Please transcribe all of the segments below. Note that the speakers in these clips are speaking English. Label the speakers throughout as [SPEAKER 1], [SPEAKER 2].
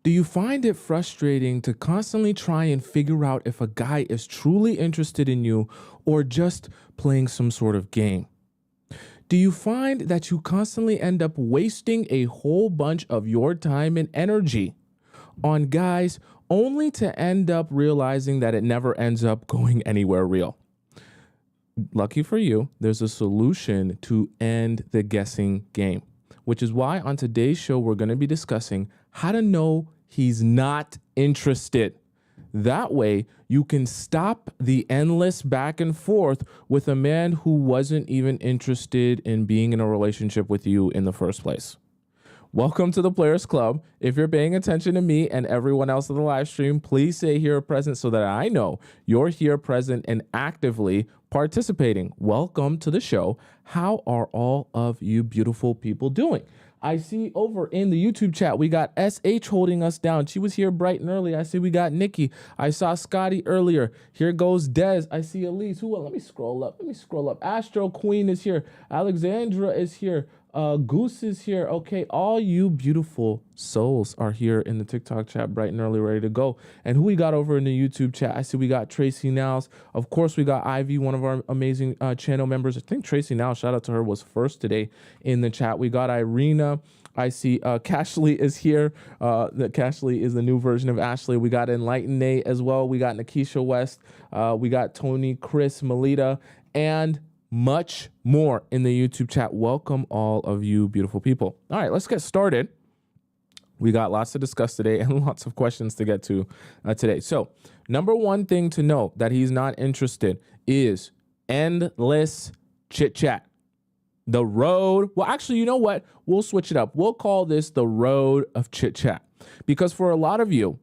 [SPEAKER 1] Do you find it frustrating to constantly try and figure out if a guy is truly interested in you or just playing some sort of game? Do you find that you constantly end up wasting a whole bunch of your time and energy on guys only to end up realizing that it never ends up going anywhere real? Lucky for you, there's a solution to end the guessing game, which is why on today's show, we're going to be discussing how to know he's not interested. That way, you can stop the endless back and forth with a man who wasn't even interested in being in a relationship with you in the first place. Welcome to the Players Club. If you're paying attention to me and everyone else in the live stream, please say here present so that I know you're here present and actively participating. Welcome to the show. How are all of you beautiful people doing? I see over in the YouTube chat, we got SH holding us down. She was here bright and early. I see we got Nikki. I saw Scotty earlier. Here goes Dez. I see Elise. Let me scroll up. Astro Queen is here. Alexandra is here. Goose is here. Okay, all you beautiful souls are here in the TikTok chat bright and early, ready to go. And who we got over in the YouTube chat? I see we got Tracy Niles. Of course, we got Ivy, one of our amazing channel members. I think Tracy Niles, shout out to her, was first today in the chat. We got Irina. I see Cashley is here. That Cashley is the new version of Ashley. We got Enlightened Nate as well. We got Nikisha West. We got Tony, Chris, Melita, and much more in the YouTube chat. Welcome all of you beautiful people. All right, let's get started. We got lots to discuss today and lots of questions to get to today. So number one thing to know that he's not interested is endless chit chat. The road. Well, actually, you know what? We'll switch it up. We'll call this the road of chit chat, because for a lot of you,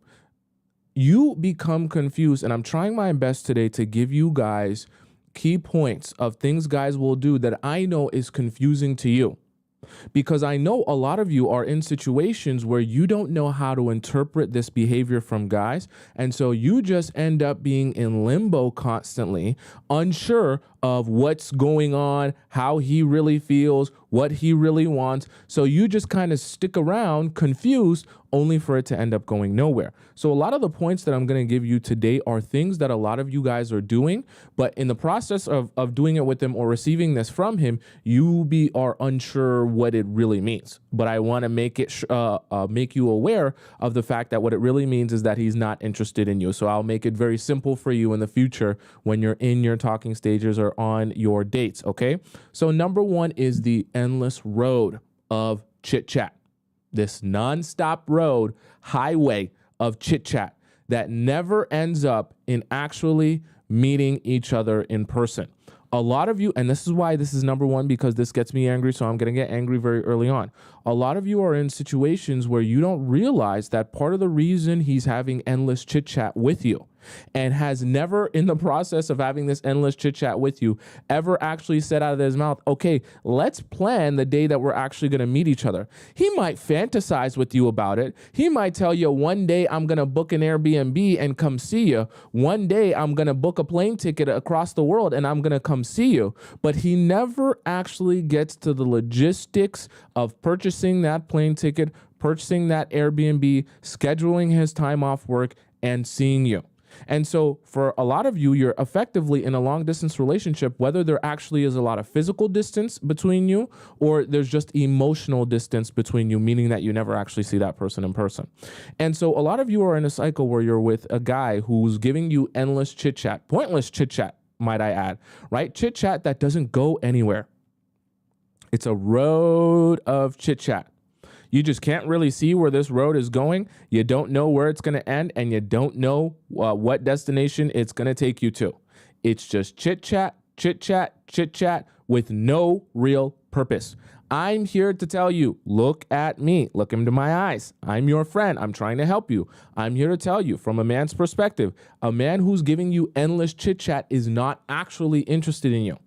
[SPEAKER 1] you become confused, and I'm trying my best today to give you guys key points of things guys will do that I know is confusing to you, because I know a lot of you are in situations where you don't know how to interpret this behavior from guys. And so you just end up being in limbo constantly, unsure of what's going on, how he really feels, what he really wants. So you just kind of stick around confused, only for it to end up going nowhere. So a lot of the points that I'm going to give you today are things that a lot of you guys are doing, but in the process of doing it with him or receiving this from him, you are unsure what it really means. But I want to make you aware of the fact that what it really means is that he's not interested in you. So I'll make it very simple for you in the future when you're in your talking stages or on your dates. Okay. So number one is the endless road of chit chat. This nonstop road, highway of chit chat that never ends up in actually meeting each other in person. A lot of you, and this is why this is number one, because this gets me angry, so I'm going to get angry very early on. A lot of you are in situations where you don't realize that part of the reason he's having endless chit chat with you and has never, in the process of having this endless chit chat with you, ever actually said out of his mouth, okay, let's plan the day that we're actually going to meet each other. He might fantasize with you about it. He might tell you, one day I'm going to book an Airbnb and come see you. One day I'm going to book a plane ticket across the world and I'm going to come see you. But he never actually gets to the logistics of purchasing that plane ticket, purchasing that Airbnb, scheduling his time off work, and seeing you. And so for a lot of you, you're effectively in a long distance relationship, whether there actually is a lot of physical distance between you or there's just emotional distance between you, meaning that you never actually see that person in person. And so a lot of you are in a cycle where you're with a guy who's giving you endless chit chat, pointless chit chat, might I add, right? Chit chat that doesn't go anywhere. It's a road of chit chat. You just can't really see where this road is going. You don't know where it's going to end, and you don't know what destination it's going to take you to. It's just chit chat, chit chat, chit chat with no real purpose. I'm here to tell you, look at me, look into my eyes. I'm your friend. I'm trying to help you. I'm here to tell you from a man's perspective, a man who's giving you endless chit chat is not actually interested in you.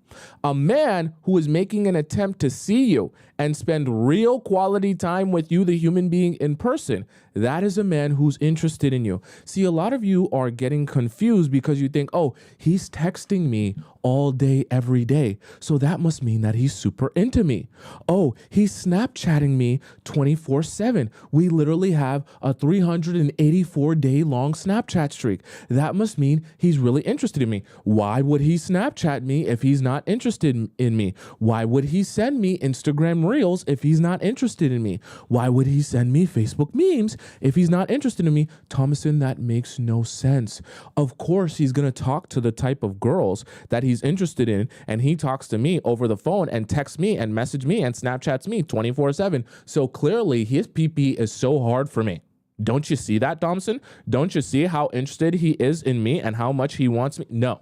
[SPEAKER 1] A man who is making an attempt to see you and spend real quality time with you, the human being, in person, that is a man who's interested in you. See, a lot of you are getting confused because you think, oh, he's texting me all day, every day, so that must mean that he's super into me. Oh, he's Snapchatting me 24/7. We literally have a 384-day long Snapchat streak. That must mean he's really interested in me. Why would he Snapchat me if he's not interested in me? Why would he send me Instagram Reels if he's not interested in me? Why would he send me Facebook memes if he's not interested in me? Tomisin, that makes no sense. Of course, he's going to talk to the type of girls that he's interested in, and he talks to me over the phone and texts me and message me and Snapchats me 24/7. So clearly his PP is so hard for me. Don't you see that, Tomisin? Don't you see how interested he is in me and how much he wants me? No.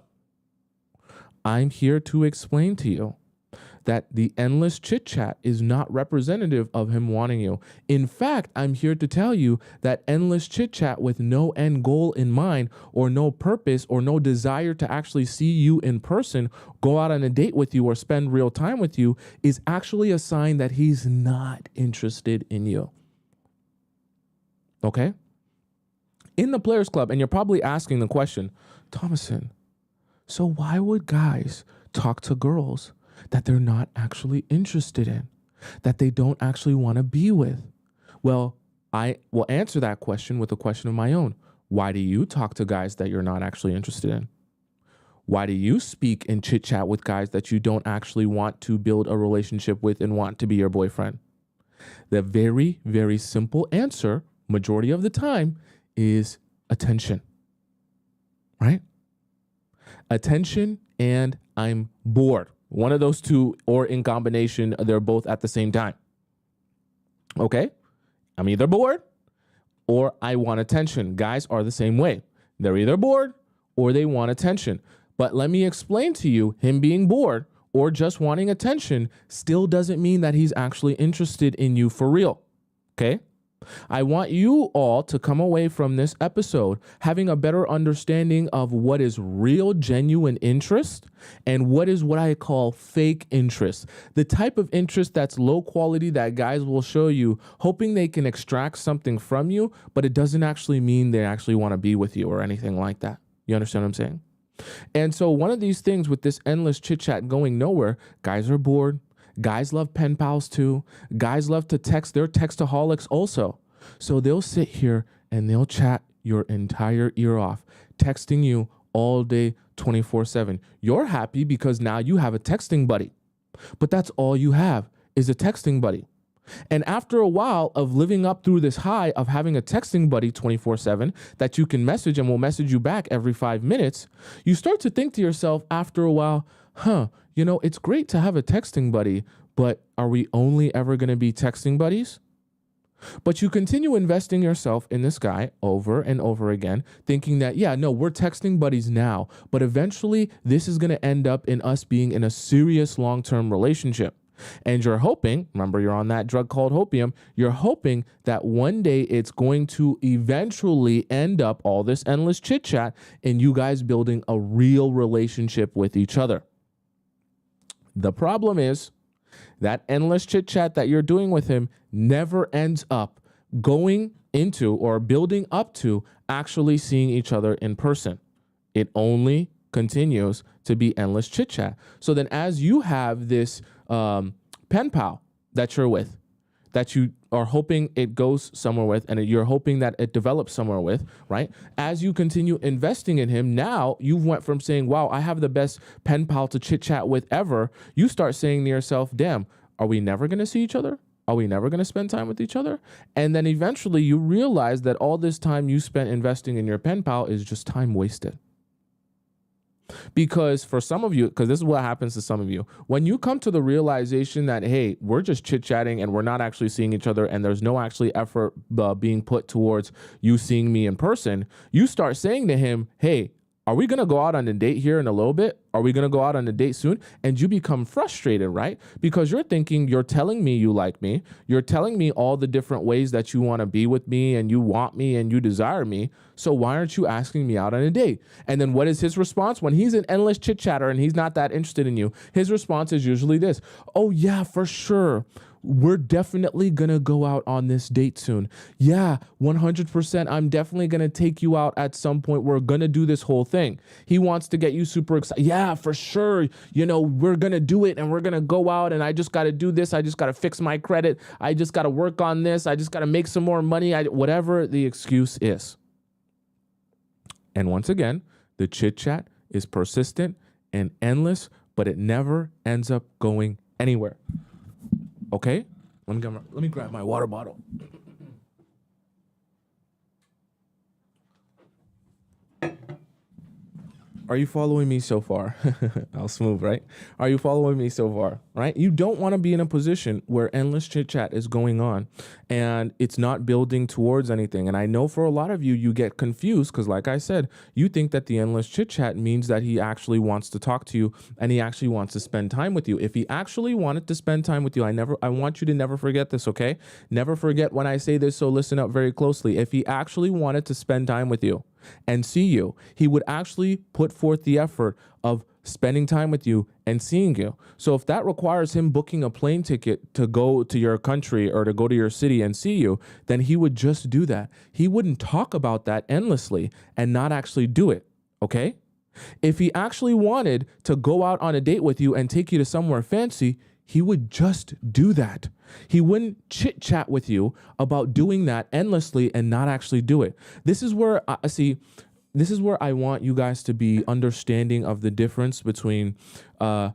[SPEAKER 1] I'm here to explain to you that the endless chit chat is not representative of him wanting you. In fact, I'm here to tell you that endless chit chat with no end goal in mind, or no purpose, or no desire to actually see you in person, go out on a date with you, or spend real time with you, is actually a sign that he's not interested in you. Okay? In the Players Club, and you're probably asking the question, Tomisin, so why would guys talk to girls that they're not actually interested in, that they don't actually want to be with? Well, I will answer that question with a question of my own. Why do you talk to guys that you're not actually interested in? Why do you speak and chit chat with guys that you don't actually want to build a relationship with and want to be your boyfriend? The very, very simple answer, majority of the time, is attention, right? Attention and I'm bored. One of those two, or in combination, they're both at the same time. Okay? I'm either bored or I want attention. Guys are the same way. They're either bored or they want attention. But let me explain to you, him being bored or just wanting attention still doesn't mean that he's actually interested in you for real. Okay? I want you all to come away from this episode having a better understanding of what is real, genuine interest and what is what I call fake interest. The type of interest that's low quality that guys will show you, hoping they can extract something from you, but it doesn't actually mean they actually want to be with you or anything like that. You understand what I'm saying? And so one of these things with this endless chit chat going nowhere, guys are bored. Guys love pen pals too. Guys love to text. They're textaholics also. So they'll sit here and they'll chat your entire ear off, texting you all day, 24/7. You're happy because now you have a texting buddy. But that's all you have is a texting buddy. And after a while of living up through this high of having a texting buddy 24/7 that you can message and will message you back every 5 minutes, you start to think to yourself after a while, it's great to have a texting buddy, but are we only ever going to be texting buddies? But you continue investing yourself in this guy over and over again, thinking that, we're texting buddies now, but eventually this is going to end up in us being in a serious long-term relationship. And you're hoping, remember you're on that drug called hopium, you're hoping that one day it's going to eventually end up all this endless chit chat and you guys building a real relationship with each other. The problem is that endless chit chat that you're doing with him never ends up going into or building up to actually seeing each other in person. It only continues to be endless chit chat. So then as you have this pen pal that you're with, that you are hoping it goes somewhere with, and you're hoping that it develops somewhere with, right? As you continue investing in him, now you went from saying, wow, I have the best pen pal to chit chat with ever. You start saying to yourself, damn, are we never going to see each other? Are we never going to spend time with each other? And then eventually you realize that all this time you spent investing in your pen pal is just time wasted. Because for some of you, because this is what happens to some of you, when you come to the realization that, hey, we're just chit-chatting and we're not actually seeing each other and there's no actually effort being put towards you seeing me in person, you start saying to him, hey, are we going to go out on a date here in a little bit? Are we going to go out on a date soon? And you become frustrated, right? Because you're thinking, you're telling me you like me. You're telling me all the different ways that you want to be with me and you want me and you desire me. So why aren't you asking me out on a date? And then what is his response? When he's an endless chit chatter and he's not that interested in you, his response is usually this: oh yeah, for sure. We're definitely going to go out on this date soon. Yeah, 100%. I'm definitely going to take you out at some point. We're going to do this whole thing. He wants to get you super excited. Yeah, for sure. We're going to do it and we're going to go out, and I just got to do this. I just got to fix my credit. I just got to work on this. I just got to make some more money. Whatever the excuse is. And once again, the chit chat is persistent and endless, but it never ends up going anywhere. Okay, let me grab my water bottle. Are you following me so far? I'll smooth, right? Are you following me so far, right? You don't want to be in a position where endless chit chat is going on and it's not building towards anything. And I know for a lot of you, you get confused because, like I said, you think that the endless chit chat means that he actually wants to talk to you and he actually wants to spend time with you. If he actually wanted to spend time with you, I want you to never forget this, okay? Never forget when I say this, so listen up very closely. If he actually wanted to spend time with you and see you, he would actually put forth the effort of spending time with you and seeing you. So if that requires him booking a plane ticket to go to your country or to go to your city and see you, then he would just do that. He wouldn't talk about that endlessly and not actually do it, okay? If he actually wanted to go out on a date with you and take you to somewhere fancy, he would just do that. He wouldn't chit chat with you about doing that endlessly and not actually do it. This is where I want you guys to be understanding of the difference between, because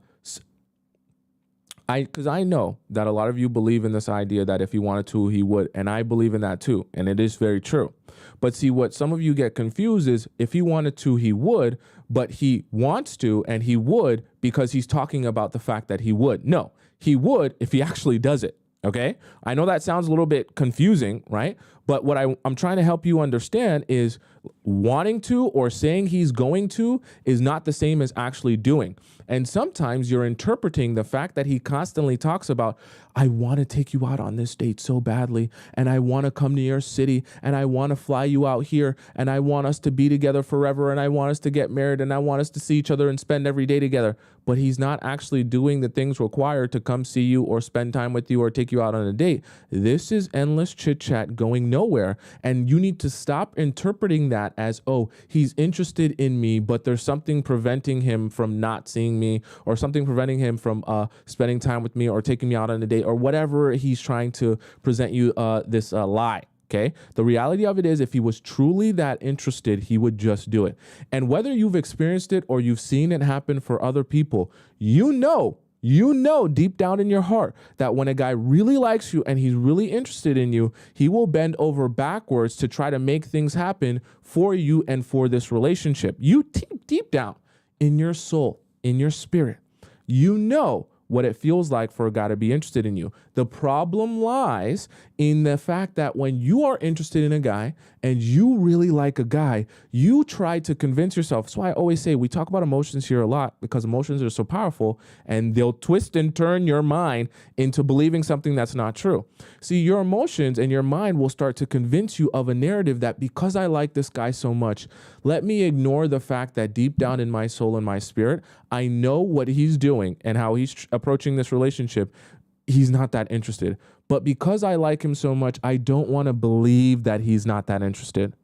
[SPEAKER 1] I know that a lot of you believe in this idea that if he wanted to, he would. And I believe in that too. And it is very true. But see, what some of you get confused is if he wanted to, he would, but he wants to and he would because he's talking about the fact that he would. No, he would if he actually does it. Okay. I know that sounds a little bit confusing, right? But what I'm trying to help you understand is wanting to or saying he's going to is not the same as actually doing. And sometimes you're interpreting the fact that he constantly talks about, I want to take you out on this date so badly, and I want to come to your city, and I want to fly you out here, and I want us to be together forever, and I want us to get married, and I want us to see each other and spend every day together. But he's not actually doing the things required to come see you or spend time with you or take you out on a date. This is endless chit chat going nowhere. And you need to stop interpreting that as, oh, he's interested in me, but there's something preventing him from not seeing me or something preventing him from spending time with me or taking me out on a date or whatever he's trying to present you this lie. Okay. The reality of it is, if he was truly that interested, he would just do it. And whether you've experienced it or you've seen it happen for other people, you know deep down in your heart that when a guy really likes you and he's really interested in you, he will bend over backwards to try to make things happen for you and for this relationship. You deep down in your soul, in your spirit, you know what it feels like for a guy to be interested in you. The problem lies in the fact that when you are interested in a guy and you really like a guy, you try to convince yourself. That's why I always say we talk about emotions here a lot, because emotions are so powerful and they'll twist and turn your mind into believing something that's not true. See, your emotions and your mind will start to convince you of a narrative that because I like this guy so much, let me ignore the fact that deep down in my soul and my spirit, I know what he's doing and how he's approaching this relationship. He's not that interested. But because I like him so much, I don't want to believe that he's not that interested.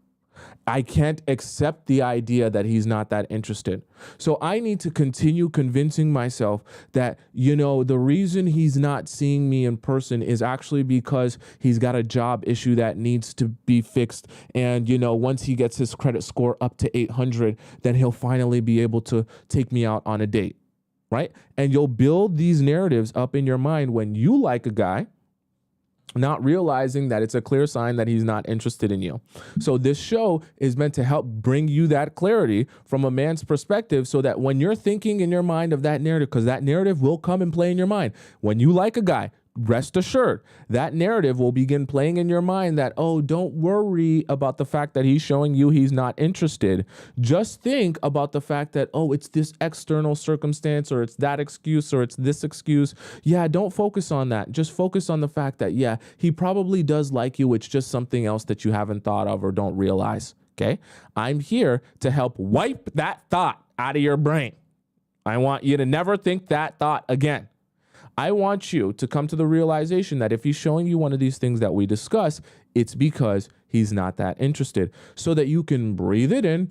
[SPEAKER 1] I can't accept the idea that he's not that interested. So I need to continue convincing myself that, the reason he's not seeing me in person is actually because he's got a job issue that needs to be fixed. And, once he gets his credit score up to 800, then he'll finally be able to take me out on a date. Right? And you'll build these narratives up in your mind when you like a guy, not realizing that it's a clear sign that he's not interested in you. So this show is meant to help bring you that clarity from a man's perspective, so that when you're thinking in your mind of that narrative, because that narrative will come and play in your mind. When you like a guy, rest assured, that narrative will begin playing in your mind that, oh, don't worry about the fact that he's showing you he's not interested. Just think about the fact that, oh, it's this external circumstance, or it's that excuse, or it's this excuse. Yeah, don't focus on that. Just focus on the fact that, yeah, he probably does like you. It's just something else that you haven't thought of or don't realize. Okay? I'm here to help wipe that thought out of your brain. I want you to never think that thought again. I want you to come to the realization that if he's showing you one of these things that we discuss, it's because he's not that interested, so that you can breathe it in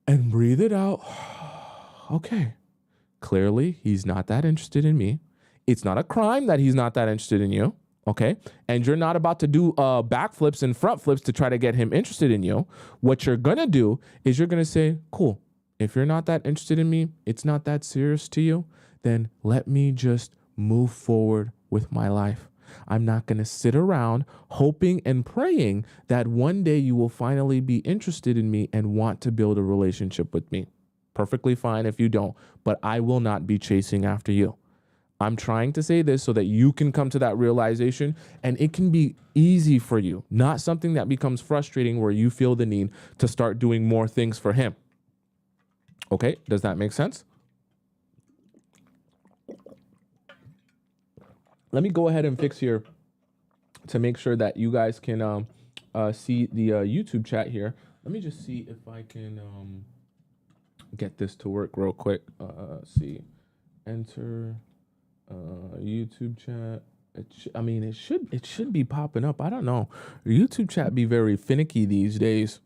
[SPEAKER 1] and breathe it out. Okay, clearly he's not that interested in me. It's not a crime that he's not that interested in you. Okay, and you're not about to do backflips and front flips to try to get him interested in you. What you're gonna do is you're gonna say, cool, if you're not that interested in me, it's not that serious to you, then let me just move forward with my life. I'm not going to sit around hoping and praying that one day you will finally be interested in me and want to build a relationship with me. Perfectly fine if you don't, but I will not be chasing after you. I'm trying to say this so that you can come to that realization, and it can be easy for you, not something that becomes frustrating where you feel the need to start doing more things for him. Okay, does that make sense? Let me go ahead and fix here to make sure that you guys can see the YouTube chat here. Let me just see if I can get this to work real quick. See, enter YouTube chat. It should be popping up. I don't know. YouTube chat be very finicky these days.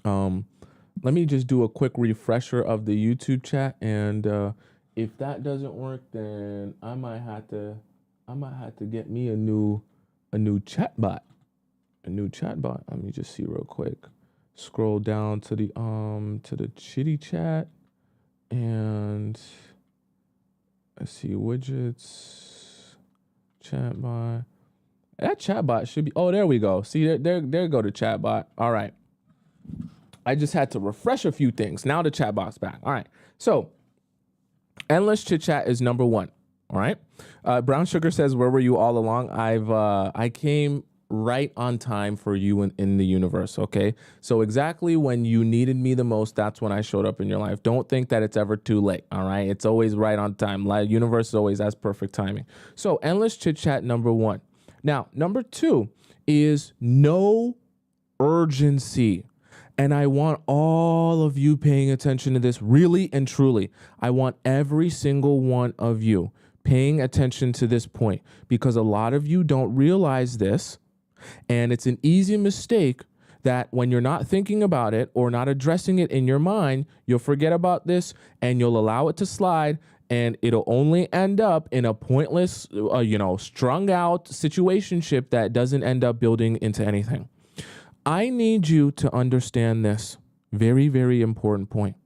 [SPEAKER 1] Let me just do a quick refresher of the YouTube chat, and if that doesn't work, then I might have to get me a new chat bot. Let me just see real quick. Scroll down to the chitty chat, and let's see, widgets, chat bot. That chat bot should be, oh, there we go. See, there go the chat bot. All right. I just had to refresh a few things. Now the chat bot's back. All right. So endless chit chat is number one. All right. Brown Sugar says, where were you all along? I came right on time for you in the universe. Okay. So exactly when you needed me the most, that's when I showed up in your life. Don't think that it's ever too late. All right. It's always right on time. Universe always has perfect timing. So endless chit chat, number one. Now, number two is no urgency. And I want all of you paying attention to this, really and truly. I want every single one of you paying attention to this point, because a lot of you don't realize this. And it's an easy mistake that when you're not thinking about it or not addressing it in your mind, you'll forget about this and you'll allow it to slide, and it'll only end up in a pointless, strung out situationship that doesn't end up building into anything. I need you to understand this very, very important point,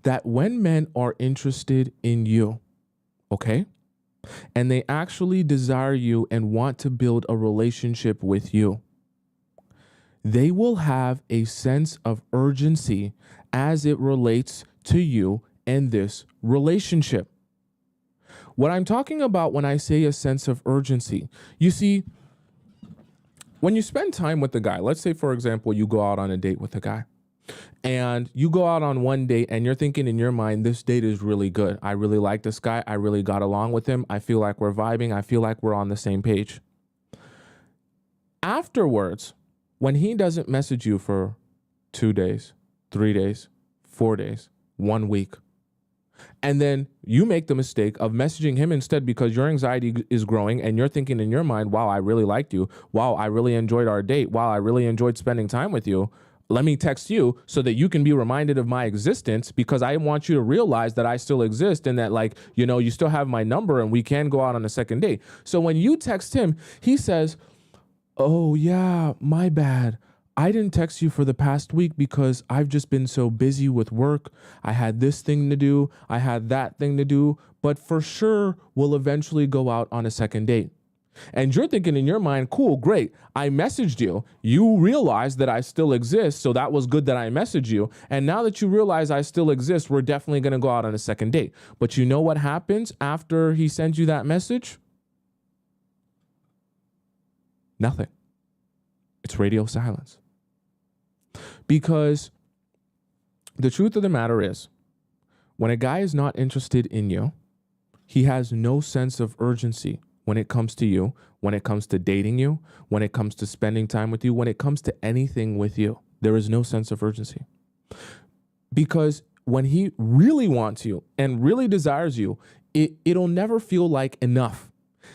[SPEAKER 1] that when men are interested in you, okay, and they actually desire you and want to build a relationship with you, they will have a sense of urgency as it relates to you and this relationship. What I'm talking about when I say a sense of urgency, you see, when you spend time with a guy, let's say, for example, you go out on a date with a guy, and you go out on one date and you're thinking in your mind, this date is really good. I really like this guy. I really got along with him. I feel like we're vibing. I feel like we're on the same page. Afterwards, when he doesn't message you for 2 days, 3 days, 4 days, 1 week, and then you make the mistake of messaging him instead because your anxiety is growing and you're thinking in your mind, wow, I really liked you. Wow, I really enjoyed our date. Wow, I really enjoyed spending time with you. Let me text you so that you can be reminded of my existence, because I want you to realize that I still exist and that, you still have my number and we can go out on a second date. So when you text him, he says, oh yeah, my bad. I didn't text you for the past week because I've just been so busy with work. I had this thing to do. I had that thing to do, but for sure we'll eventually go out on a second date. And you're thinking in your mind, cool, great. I messaged you. You realize that I still exist. So that was good that I messaged you. And now that you realize I still exist, we're definitely going to go out on a second date. But you know what happens after he sends you that message? Nothing. It's radio silence. Because the truth of the matter is, when a guy is not interested in you, he has no sense of urgency when it comes to you, when it comes to dating you, when it comes to spending time with you, when it comes to anything with you. There is no sense of urgency. Because when he really wants you and really desires you, it'll never feel like enough.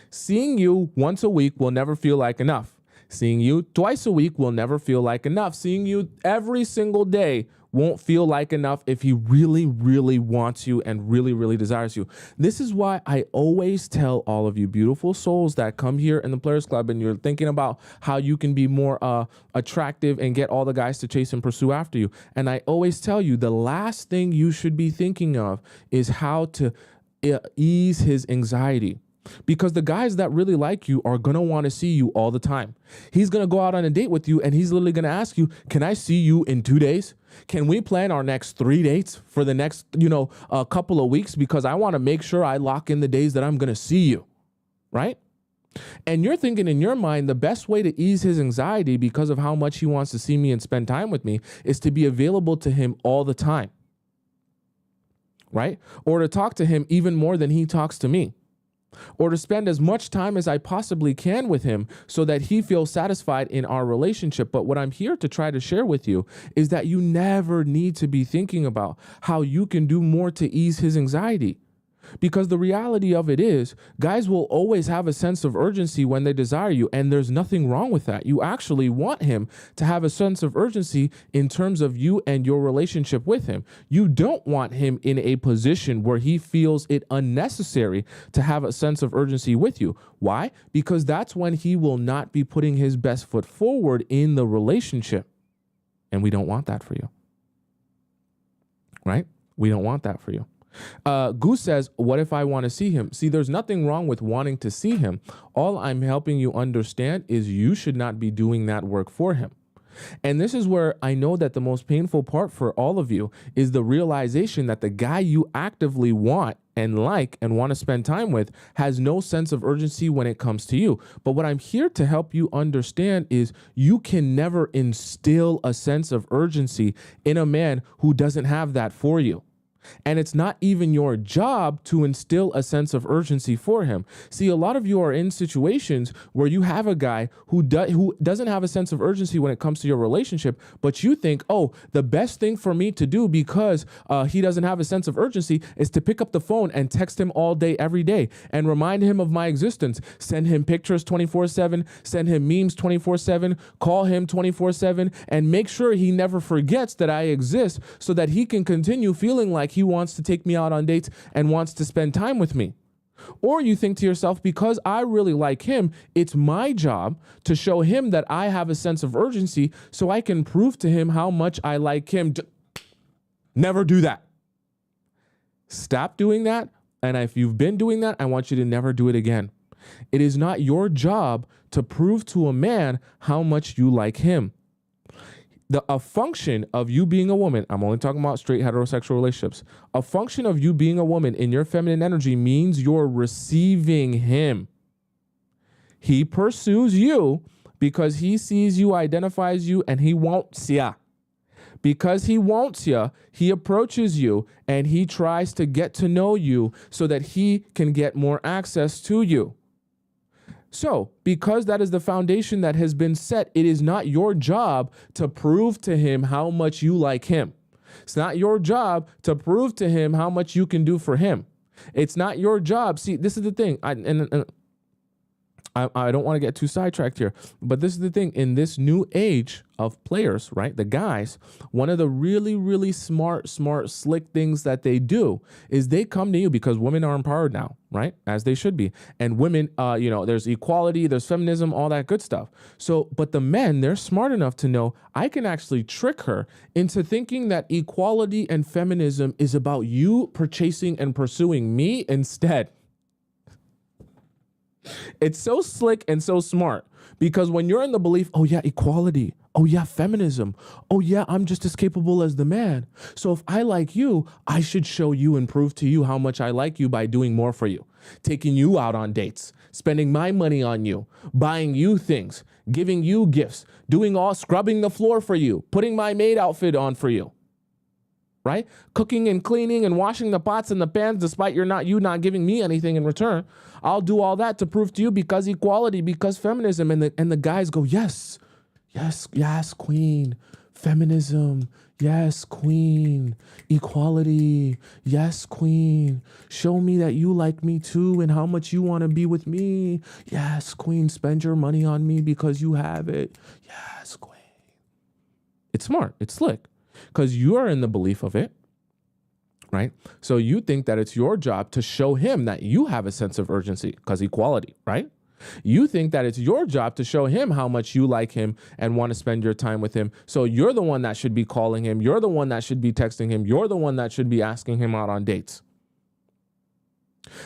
[SPEAKER 1] Seeing you once a week will never feel like enough. Seeing you twice a week will never feel like enough. Seeing you every single day won't feel like enough if he really, really wants you and really, really desires you. This is why I always tell all of you beautiful souls that come here in the Players Club and you're thinking about how you can be more attractive and get all the guys to chase and pursue after you. And I always tell you the last thing you should be thinking of is how to ease his anxiety. Because the guys that really like you are going to want to see you all the time. He's going to go out on a date with you and he's literally going to ask you, can I see you in 2 days? Can we plan our next 3 dates for the next, a couple of weeks? Because I want to make sure I lock in the days that I'm going to see you, right? And you're thinking in your mind, the best way to ease his anxiety because of how much he wants to see me and spend time with me is to be available to him all the time, right? Or to talk to him even more than he talks to me. Or to spend as much time as I possibly can with him so that he feels satisfied in our relationship. But what I'm here to try to share with you is that you never need to be thinking about how you can do more to ease his anxiety. Because the reality of it is, guys will always have a sense of urgency when they desire you, and there's nothing wrong with that. You actually want him to have a sense of urgency in terms of you and your relationship with him. You don't want him in a position where he feels it unnecessary to have a sense of urgency with you. Why? Because that's when he will not be putting his best foot forward in the relationship. And we don't want that for you. Right? We don't want that for you. Goose says, what if I want to see him? See, there's nothing wrong with wanting to see him. All I'm helping you understand is you should not be doing that work for him. And this is where I know that the most painful part for all of you is the realization that the guy you actively want and like and want to spend time with has no sense of urgency when it comes to you. But what I'm here to help you understand is you can never instill a sense of urgency in a man who doesn't have that for you. And it's not even your job to instill a sense of urgency for him. See, a lot of you are in situations where you have a guy who doesn't have a sense of urgency when it comes to your relationship, but you think, oh, the best thing for me to do because he doesn't have a sense of urgency is to pick up the phone and text him all day, every day, and remind him of my existence. Send him pictures 24/7, send him memes 24/7, call him 24/7, and make sure he never forgets that I exist so that he can continue feeling like he wants to take me out on dates and wants to spend time with me. Or you think to yourself, because I really like him, it's my job to show him that I have a sense of urgency so I can prove to him how much I like him. Never do that. Stop doing that. And if you've been doing that, I want you to never do it again. It is not your job to prove to a man how much you like him. A function of you being a woman, I'm only talking about straight heterosexual relationships. A function of you being a woman in your feminine energy means you're receiving him. He pursues you because he sees you, identifies you, and he wants ya. Because he wants ya, he approaches you and he tries to get to know you so that he can get more access to you. So, because that is the foundation that has been set, it is not your job to prove to him how much you like him. It's not your job to prove to him how much you can do for him. It's not your job. See, this is the thing. I don't want to get too sidetracked here, but this is the thing. In this new age of players, right, the guys, one of the really, really smart, slick things that they do is they come to you because women are empowered now, right, as they should be. And women, there's equality, there's feminism, all that good stuff. So, but the men, they're smart enough to know I can actually trick her into thinking that equality and feminism is about you purchasing and pursuing me instead. It's so slick and so smart because when you're in the belief, oh yeah, equality, oh yeah, feminism, oh yeah, I'm just as capable as the man. So if I like you, I should show you and prove to you how much I like you by doing more for you, taking you out on dates, spending my money on you, buying you things, giving you gifts, scrubbing the floor for you, putting my maid outfit on for you. Right? Cooking and cleaning and washing the pots and the pans, despite you not giving me anything in return. I'll do all that to prove to you because equality, because feminism. And the guys go, yes, yes, yes, queen. Feminism, yes, queen. Equality, yes, queen. Show me that you like me too and how much you want to be with me. Yes, queen, spend your money on me because you have it. Yes, queen. It's smart. It's slick. Because you are in the belief of it, right? So you think that it's your job to show him that you have a sense of urgency because equality, right? You think that it's your job to show him how much you like him and want to spend your time with him. So you're the one that should be calling him. You're the one that should be texting him. You're the one that should be asking him out on dates.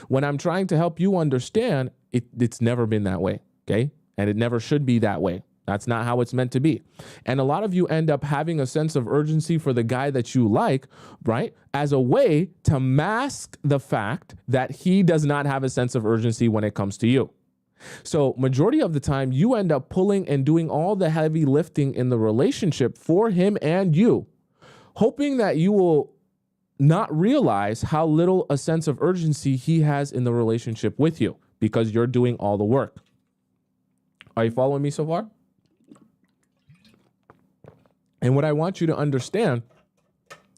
[SPEAKER 1] When I'm trying to help you understand, it's never been that way, okay? And it never should be that way. That's not how it's meant to be. And a lot of you end up having a sense of urgency for the guy that you like, right? As a way to mask the fact that he does not have a sense of urgency when it comes to you. So majority of the time you end up pulling and doing all the heavy lifting in the relationship for him and you, hoping that you will not realize how little a sense of urgency he has in the relationship with you because you're doing all the work. Are you following me so far? And what I want you to understand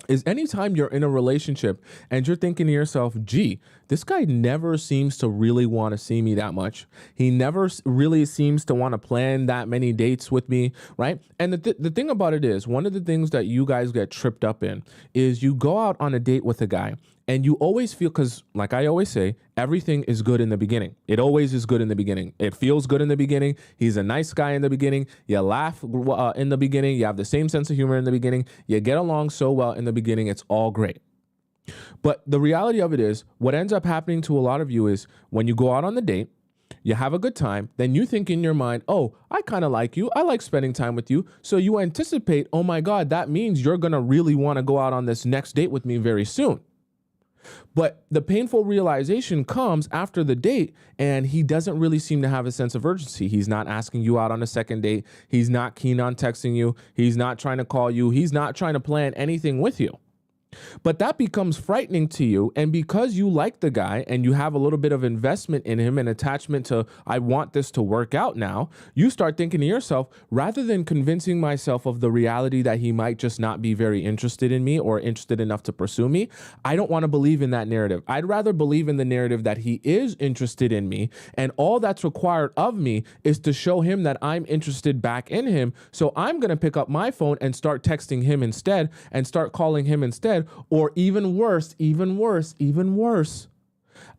[SPEAKER 1] is anytime you're in a relationship and you're thinking to yourself, gee, this guy never seems to really want to see me that much. He never really seems to want to plan that many dates with me, right? And the thing about it is, one of the things that you guys get tripped up in is you go out on a date with a guy and you always feel, because like I always say, everything is good in the beginning. It always is good in the beginning. It feels good in the beginning. He's a nice guy in the beginning. You laugh in the beginning. You have the same sense of humor in the beginning. You get along so well in the beginning. It's all great. But the reality of it is, what ends up happening to a lot of you is when you go out on the date, you have a good time, then you think in your mind, oh, I kind of like you. I like spending time with you. So you anticipate, oh my God, that means you're going to really want to go out on this next date with me very soon. But the painful realization comes after the date, and he doesn't really seem to have a sense of urgency. He's not asking you out on a second date. He's not keen on texting you. He's not trying to call you. He's not trying to plan anything with you. But that becomes frightening to you. And because you like the guy and you have a little bit of investment in him and attachment to, I want this to work out now, you start thinking to yourself, rather than convincing myself of the reality that he might just not be very interested in me or interested enough to pursue me, I don't want to believe in that narrative. I'd rather believe in the narrative that he is interested in me. And all that's required of me is to show him that I'm interested back in him. So I'm going to pick up my phone and start texting him instead and start calling him instead. Or even worse,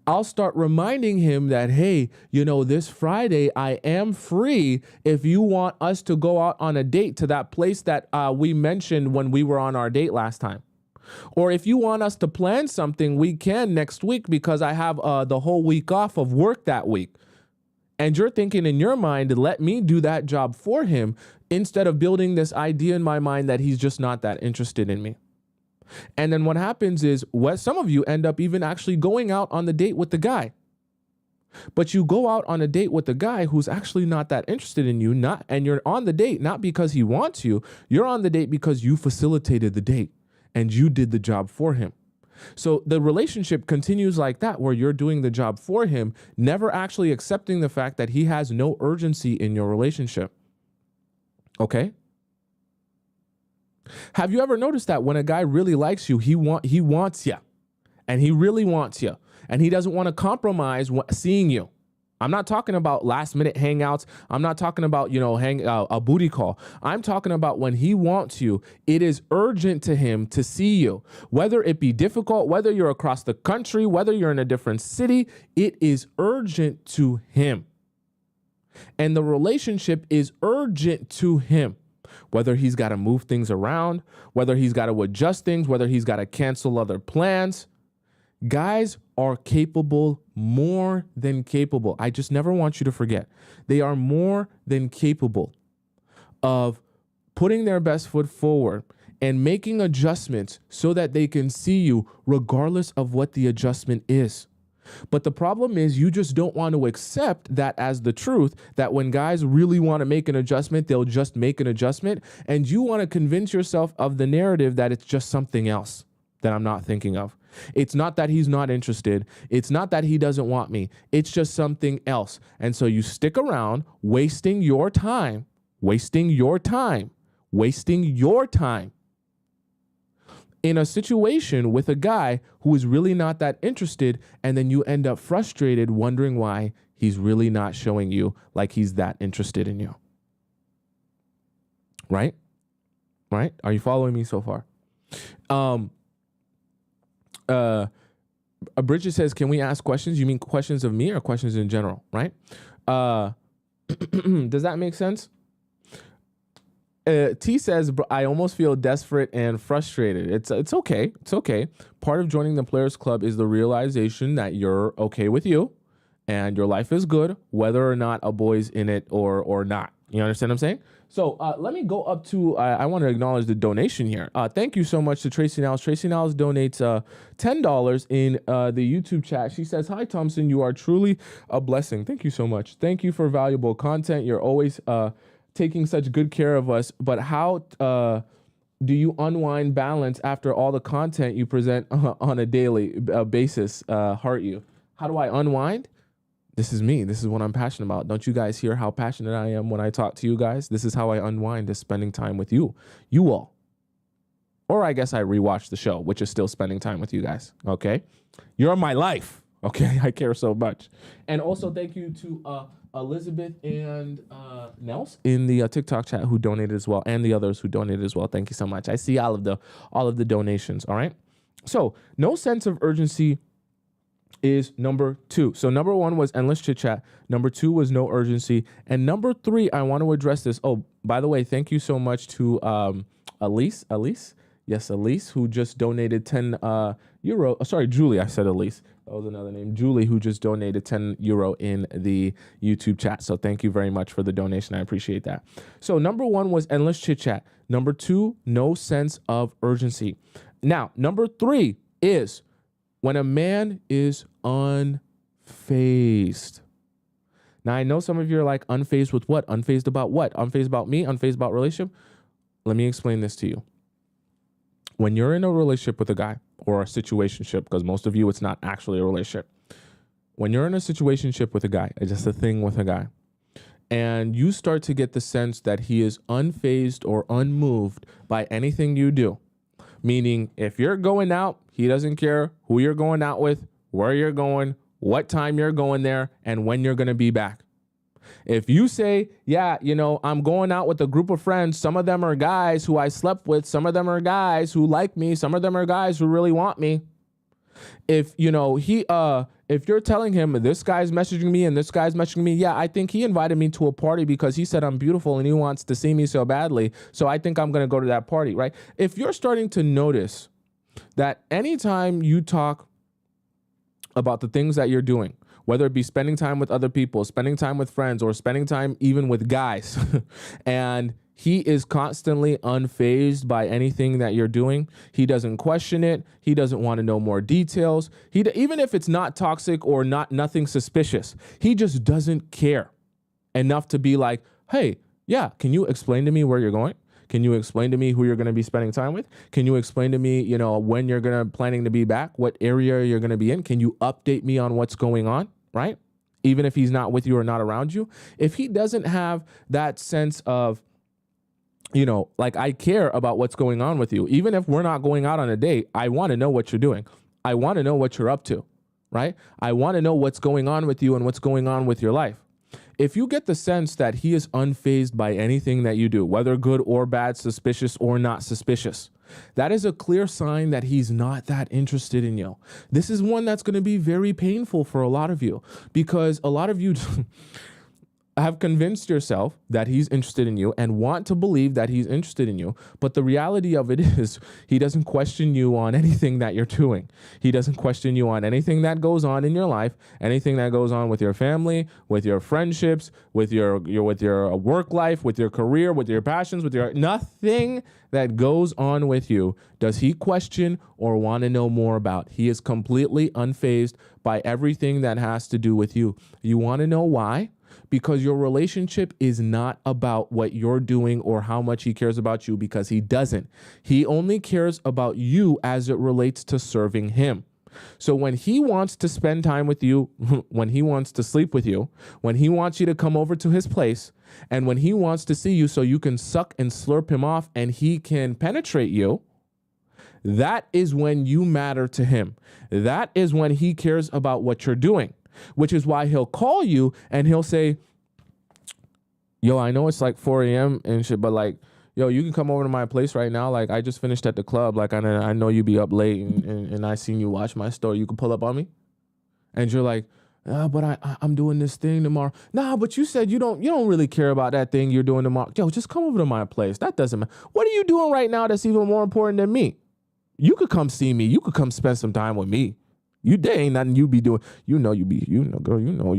[SPEAKER 1] I'll start reminding him that, hey, this Friday I am free if you want us to go out on a date to that place that we mentioned when we were on our date last time. Or if you want us to plan something, we can next week because I have the whole week off of work that week. And you're thinking in your mind, let me do that job for him instead of building this idea in my mind that he's just not that interested in me. And then what happens is some of you end up even actually going out on the date with the guy. But you go out on a date with the guy who's actually not that interested in you, and you're on the date not because he wants you. You're on the date because you facilitated the date and you did the job for him. So the relationship continues like that, where you're doing the job for him, never actually accepting the fact that he has no urgency in your relationship. Okay? Have you ever noticed that when a guy really likes you, he wants you, and he really wants you, and he doesn't want to compromise seeing you? I'm not talking about last minute hangouts. I'm not talking about, a booty call. I'm talking about when he wants you, it is urgent to him to see you, whether it be difficult, whether you're across the country, whether you're in a different city, it is urgent to him. And the relationship is urgent to him. Whether he's got to move things around, whether he's got to adjust things, whether he's got to cancel other plans, Guys are capable, more than capable. I just never want you to forget. They are more than capable of putting their best foot forward and making adjustments so that they can see you regardless of what the adjustment is. But the problem is you just don't want to accept that as the truth, that when guys really want to make an adjustment, they'll just make an adjustment. And you want to convince yourself of the narrative that it's just something else that I'm not thinking of. It's not that he's not interested. It's not that he doesn't want me. It's just something else. And so you stick around wasting your time in a situation with a guy who is really not that interested, and then you end up frustrated wondering why he's really not showing you like he's that interested in you. Right? Are you following me so far? Bridget says, can we ask questions? You mean questions of me or questions in general, right? Does that make sense? T says, I almost feel desperate and frustrated. It's okay. It's okay. Part of joining the Players Club is the realization that you're okay with you and your life is good, whether or not a boy's in it or not. You understand what I'm saying? So let me go up to, I want to acknowledge the donation here. Thank you so much to Tracy Niles. Tracy Niles donates $10 in the YouTube chat. She says, hi, Thompson, you are truly a blessing. Thank you so much. Thank you for valuable content. You're always taking such good care of us. But how do you unwind balance after all the content you present on a daily basis? Heart you. How do I unwind? This is me. This is what I'm passionate about. Don't you guys hear how passionate I am when I talk to you guys? This is how I unwind, is spending time with you all. Or I guess I rewatch the show, which is still spending time with you guys. Okay. You're my life. Okay. I care so much. And also thank you to Elizabeth and Nels in the TikTok chat who donated as well, and the others who donated as well. Thank you so much. I see all of the donations. All right. So no sense of urgency is number 2. So number 1 was endless chit chat. Number 2 was no urgency. And number 3, I want to address this. Oh, by the way, thank you so much to Elise. Yes, Elise, who just donated 10 euro. Oh, sorry, Julie. I said Elise. That was another name. Julie, who just donated 10 euro in the YouTube chat. So thank you very much for the donation. I appreciate that. So number 1 was endless chit chat. Number 2, no sense of urgency. Now, number 3 is when a man is unfazed. Now, I know some of you are like, unfazed with what? Unfazed about what? Unfazed about me? Unfazed about relationship? Let me explain this to you. When you're in a relationship with a guy, or a situationship, because most of you, it's not actually a relationship. When you're in a situationship with a guy, it's just a thing with a guy, and you start to get the sense that he is unfazed or unmoved by anything you do, meaning if you're going out, he doesn't care who you're going out with, where you're going, what time you're going there, and when you're going to be back. If you say, yeah, I'm going out with a group of friends, some of them are guys who I slept with, some of them are guys who like me, some of them are guys who really want me. If, if you're telling him this guy's messaging me and this guy's messaging me, yeah, I think he invited me to a party because he said I'm beautiful and he wants to see me so badly, so I think I'm going to go to that party, right? If you're starting to notice that anytime you talk about the things that you're doing, whether it be spending time with other people, spending time with friends, or spending time even with guys, and he is constantly unfazed by anything that you're doing, he doesn't question it, he doesn't want to know more details, even if it's not toxic or nothing suspicious, he just doesn't care enough to be like, hey, yeah, can you explain to me where you're going? Can you explain to me who you're going to be spending time with? Can you explain to me, when you're planning to be back, what area you're going to be in? Can you update me on what's going on, right? Even if he's not with you or not around you. If he doesn't have that sense of, like, I care about what's going on with you. Even if we're not going out on a date, I want to know what you're doing. I want to know what you're up to, right? I want to know what's going on with you and what's going on with your life. If you get the sense that he is unfazed by anything that you do, whether good or bad, suspicious or not suspicious, that is a clear sign that he's not that interested in you. This is one that's going to be very painful for a lot of you, because a lot of you, have convinced yourself that he's interested in you and want to believe that he's interested in you. But the reality of it is he doesn't question you on anything that you're doing. He doesn't question you on anything that goes on in your life, anything that goes on with your family, with your friendships, with your work life, with your career, with your passions, with your nothing that goes on with you does he question or want to know more about. He is completely unfazed by everything that has to do with you. You want to know why? Because your relationship is not about what you're doing or how much he cares about you, because he doesn't. He only cares about you as it relates to serving him. So when he wants to spend time with you, when he wants to sleep with you, when he wants you to come over to his place, and when he wants to see you so you can suck and slurp him off and he can penetrate you, that is when you matter to him. That is when he cares about what you're doing. Which is why he'll call you and he'll say, yo, I know it's like 4 a.m. and shit, but like, yo, you can come over to my place right now. Like, I just finished at the club. Like, I know you be up late and I seen you watch my story. You can pull up on me. And you're like, but I'm doing this thing tomorrow. Nah, but you said you don't really care about that thing you're doing tomorrow. Yo, just come over to my place. That doesn't matter. What are you doing right now that's even more important than me? You could come see me. You could come spend some time with me. There ain't nothing you be doing. Girl, you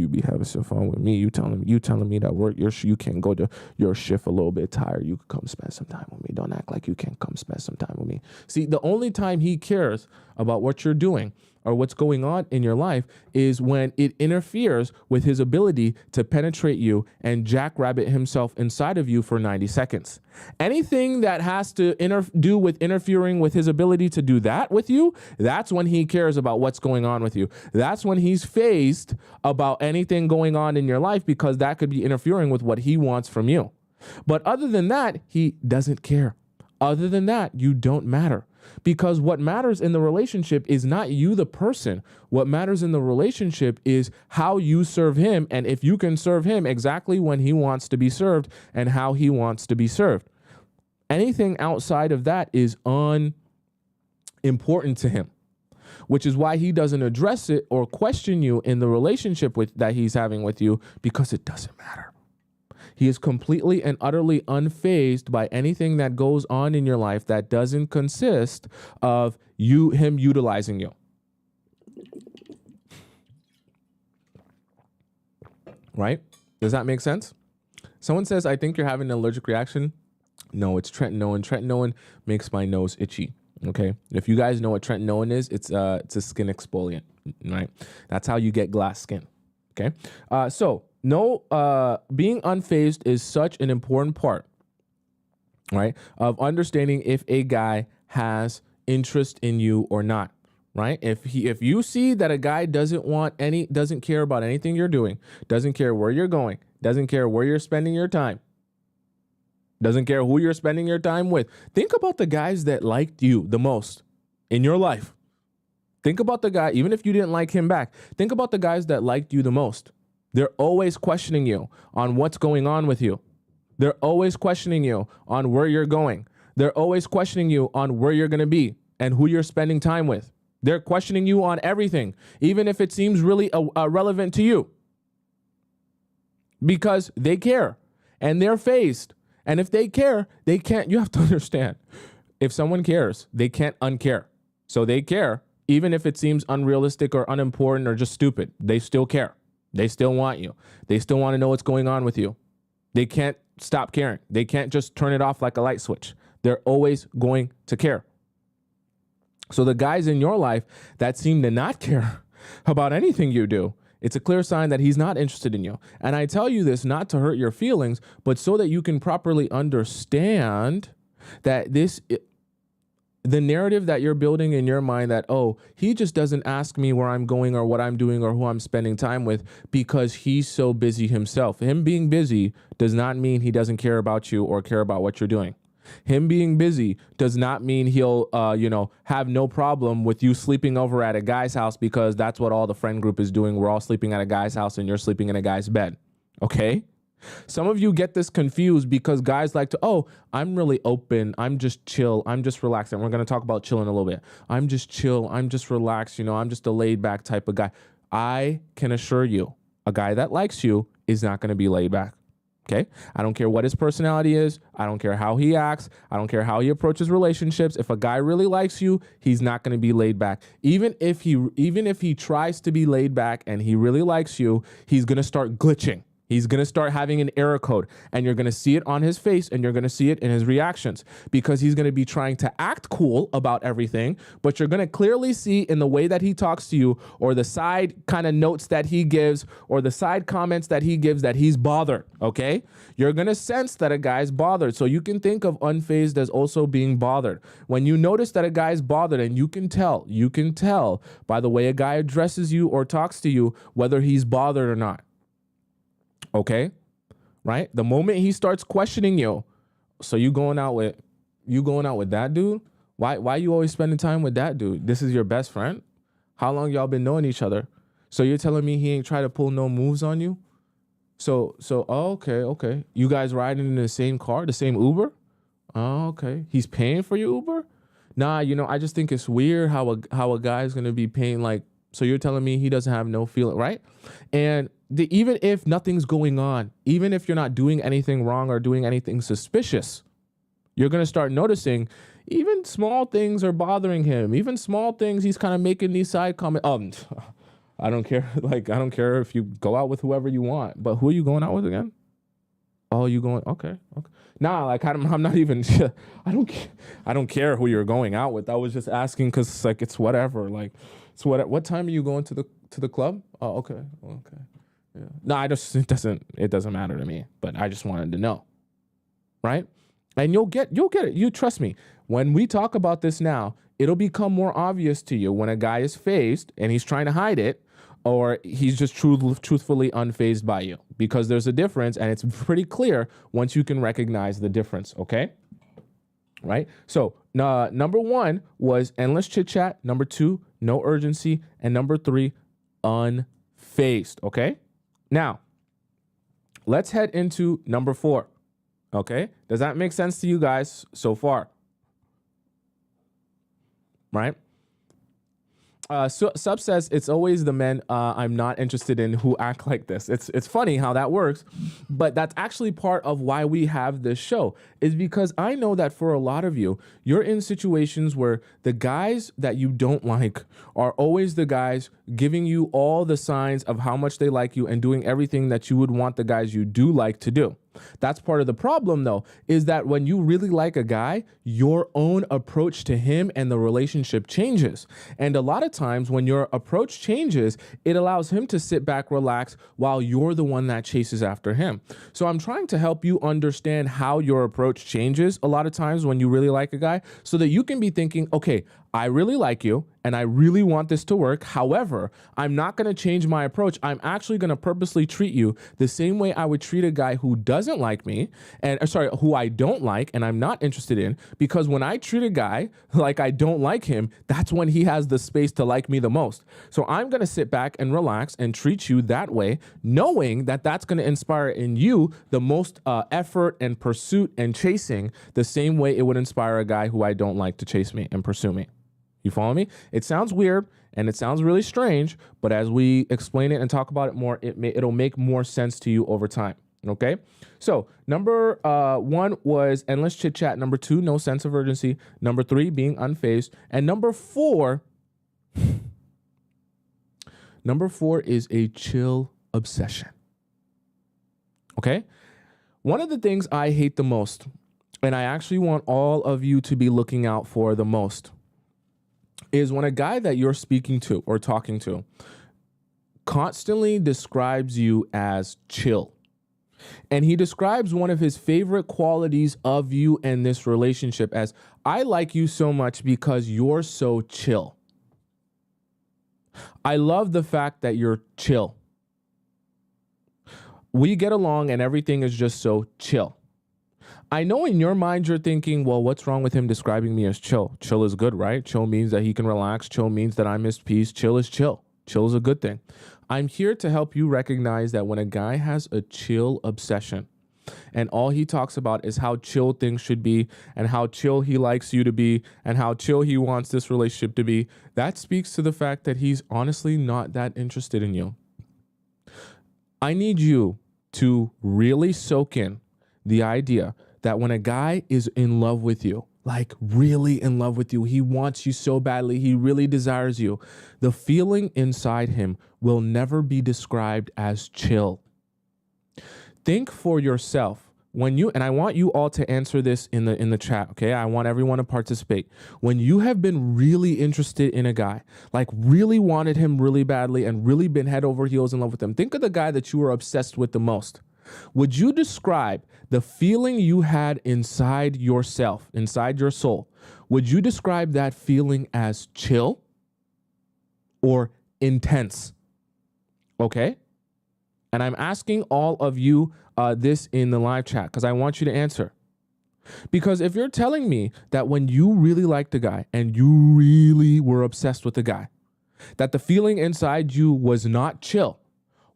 [SPEAKER 1] be having some fun with me. You telling me that work, you can go to your shift a little bit tired. You could come spend some time with me. Don't act like you can't come spend some time with me. See, the only time he cares about what you're doing or what's going on in your life is when it interferes with his ability to penetrate you and jackrabbit himself inside of you for 90 seconds. Anything that has to do with interfering with his ability to do that with you, that's when he cares about what's going on with you. That's when he's fazed about anything going on in your life, because that could be interfering with what he wants from you. But other than that, he doesn't care. Other than that, you don't matter. Because what matters in the relationship is not you, the person. What matters in the relationship is how you serve him, and if you can serve him exactly when he wants to be served and how he wants to be served. Anything outside of that is unimportant to him, which is why he doesn't address it or question you in the relationship that he's having with you, because it doesn't matter. He is completely and utterly unfazed by anything that goes on in your life that doesn't consist of him utilizing you. Right? Does that make sense? Someone says, I think you're having an allergic reaction. No, it's tretinoin. Tretinoin makes my nose itchy. Okay. If you guys know what tretinoin is, it's a skin exfoliant, right? That's how you get glass skin. Okay. Being unfazed is such an important part, right, of understanding if a guy has interest in you or not, right? If you see that a guy doesn't care about anything you're doing, doesn't care where you're going, doesn't care where you're spending your time, doesn't care who you're spending your time with, think about the guys that liked you the most in your life. Think about the guy, even if you didn't like him back, think about the guys that liked you the most. They're always questioning you on what's going on with you. They're always questioning you on where you're going. They're always questioning you on where you're going to be and who you're spending time with. They're questioning you on everything, even if it seems really irrelevant to you, because they care and they're fazed. And if they care, they can't. You have to understand, if someone cares, they can't uncare. So they care, even if it seems unrealistic or unimportant or just stupid. They still care. They still want you. They still want to know what's going on with you. They can't stop caring. They can't just turn it off like a light switch. They're always going to care. So the guys in your life that seem to not care about anything you do, it's a clear sign that he's not interested in you. And I tell you this not to hurt your feelings, but so that you can properly understand that the narrative that you're building in your mind that, oh, he just doesn't ask me where I'm going or what I'm doing or who I'm spending time with because he's so busy himself. Him being busy does not mean he doesn't care about you or care about what you're doing. Him being busy does not mean he'll, have no problem with you sleeping over at a guy's house because that's what all the friend group is doing. We're all sleeping at a guy's house and you're sleeping in a guy's bed. Okay? Some of you get this confused because guys like to, oh, I'm really open. I'm just chill. I'm just relaxed. And we're going to talk about chilling a little bit. I'm just chill. I'm just relaxed. I'm just a laid back type of guy. I can assure you A guy that likes you is not going to be laid back. Okay. I don't care what his personality is. I don't care how he acts. I don't care how he approaches relationships. If a guy really likes you, he's not going to be laid back. Even if he tries to be laid back and he really likes you, he's going to start glitching. He's going to start having an error code, and you're going to see it on his face, and you're going to see it in his reactions, because he's going to be trying to act cool about everything, but you're going to clearly see in the way that he talks to you, or the side kind of notes that he gives, or the side comments that he gives, that he's bothered, okay? You're going to sense that a guy's bothered. So you can think of unfazed as also being bothered. When you notice that a guy's bothered, and you can tell by the way a guy addresses you or talks to you whether he's bothered or not. Okay, right? The moment he starts questioning you, so you going out with that dude? Why you always spending time with that dude? This is your best friend? How long y'all been knowing each other? So you're telling me he ain't try to pull no moves on you? So okay. You guys riding in the same car, the same Uber? Oh, okay. He's paying for your Uber? Nah, I just think it's weird how a guy's gonna be paying, like, so you're telling me he doesn't have no feeling, right? And even if nothing's going on, even if you're not doing anything wrong or doing anything suspicious, you're going to start noticing even small things are bothering him. Even small things, he's kind of making these side comments. I don't care. Like, I don't care if you go out with whoever you want, but who are you going out with again? Oh, you going? Okay. Nah, like, I'm not even, I don't care who you're going out with. I was just asking because, like, it's whatever. Like, it's what time are you going to the club? Oh, okay. Yeah. No, it doesn't matter to me, but I just wanted to know. Right? And you'll get it. You trust me. When we talk about this now, it'll become more obvious to you when a guy is phased and he's trying to hide it, or he's just truthfully unfazed by you, because there's a difference, and it's pretty clear once you can recognize the difference. Okay. Right? So number 1 was endless chit chat. Number 2, no urgency. And number 3, unfazed. Okay. Now, let's head into number 4, okay? Does that make sense to you guys so far? Right? Sub says, it's always the men I'm not interested in who act like this. It's funny how that works, but that's actually part of why we have this show, is because I know that for a lot of you, you're in situations where the guys that you don't like are always the guys giving you all the signs of how much they like you and doing everything that you would want the guys you do like to do. That's part of the problem, though, is that when you really like a guy, your own approach to him and the relationship changes. And a lot of times when your approach changes, it allows him to sit back, relax, while you're the one that chases after him. So I'm trying to help you understand how your approach changes a lot of times when you really like a guy, so that you can be thinking, okay, I really like you and I really want this to work. However, I'm not going to change my approach. I'm actually going to purposely treat you the same way I would treat a guy who doesn't like me, who I don't like and I'm not interested in, because when I treat a guy like I don't like him, that's when he has the space to like me the most. So I'm going to sit back and relax and treat you that way, knowing that that's going to inspire in you the most effort and pursuit and chasing, the same way it would inspire a guy who I don't like to chase me and pursue me. You follow me? It sounds weird and it sounds really strange, but as we explain it and talk about it more, it'll make more sense to you over time. Okay? So number 1 was endless chit chat. Number 2, no sense of urgency. Number 3, being unfazed. And number 4 is a chill obsession. Okay? One of the things I hate the most, and I actually want all of you to be looking out for the most, is when a guy that you're speaking to or talking to constantly describes you as chill. And he describes one of his favorite qualities of you and this relationship as, I like you so much because you're so chill. I love the fact that you're chill. We get along and everything is just so chill. I know in your mind you're thinking, well, what's wrong with him describing me as chill? Chill is good, right? Chill means that he can relax. Chill means that I'm his peace. Chill is chill. Chill is a good thing. I'm here to help you recognize that when a guy has a chill obsession and all he talks about is how chill things should be and how chill he likes you to be and how chill he wants this relationship to be, that speaks to the fact that he's honestly not that interested in you. I need you to really soak in the idea that when a guy is in love with you, like really in love with you, he wants you so badly, he really desires you, the feeling inside him will never be described as chill. Think for yourself. When you, and I want you all to answer this in the chat, okay? I want everyone to participate. When you have been really interested in a guy, like really wanted him really badly and really been head over heels in love with him, think of the guy that you were obsessed with the most. Would you describe the feeling you had inside yourself, inside your soul? Would you describe that feeling as chill or intense? Okay? And I'm asking all of you this in the live chat because I want you to answer. Because if you're telling me that when you really liked the guy and you really were obsessed with the guy, that the feeling inside you was not chill,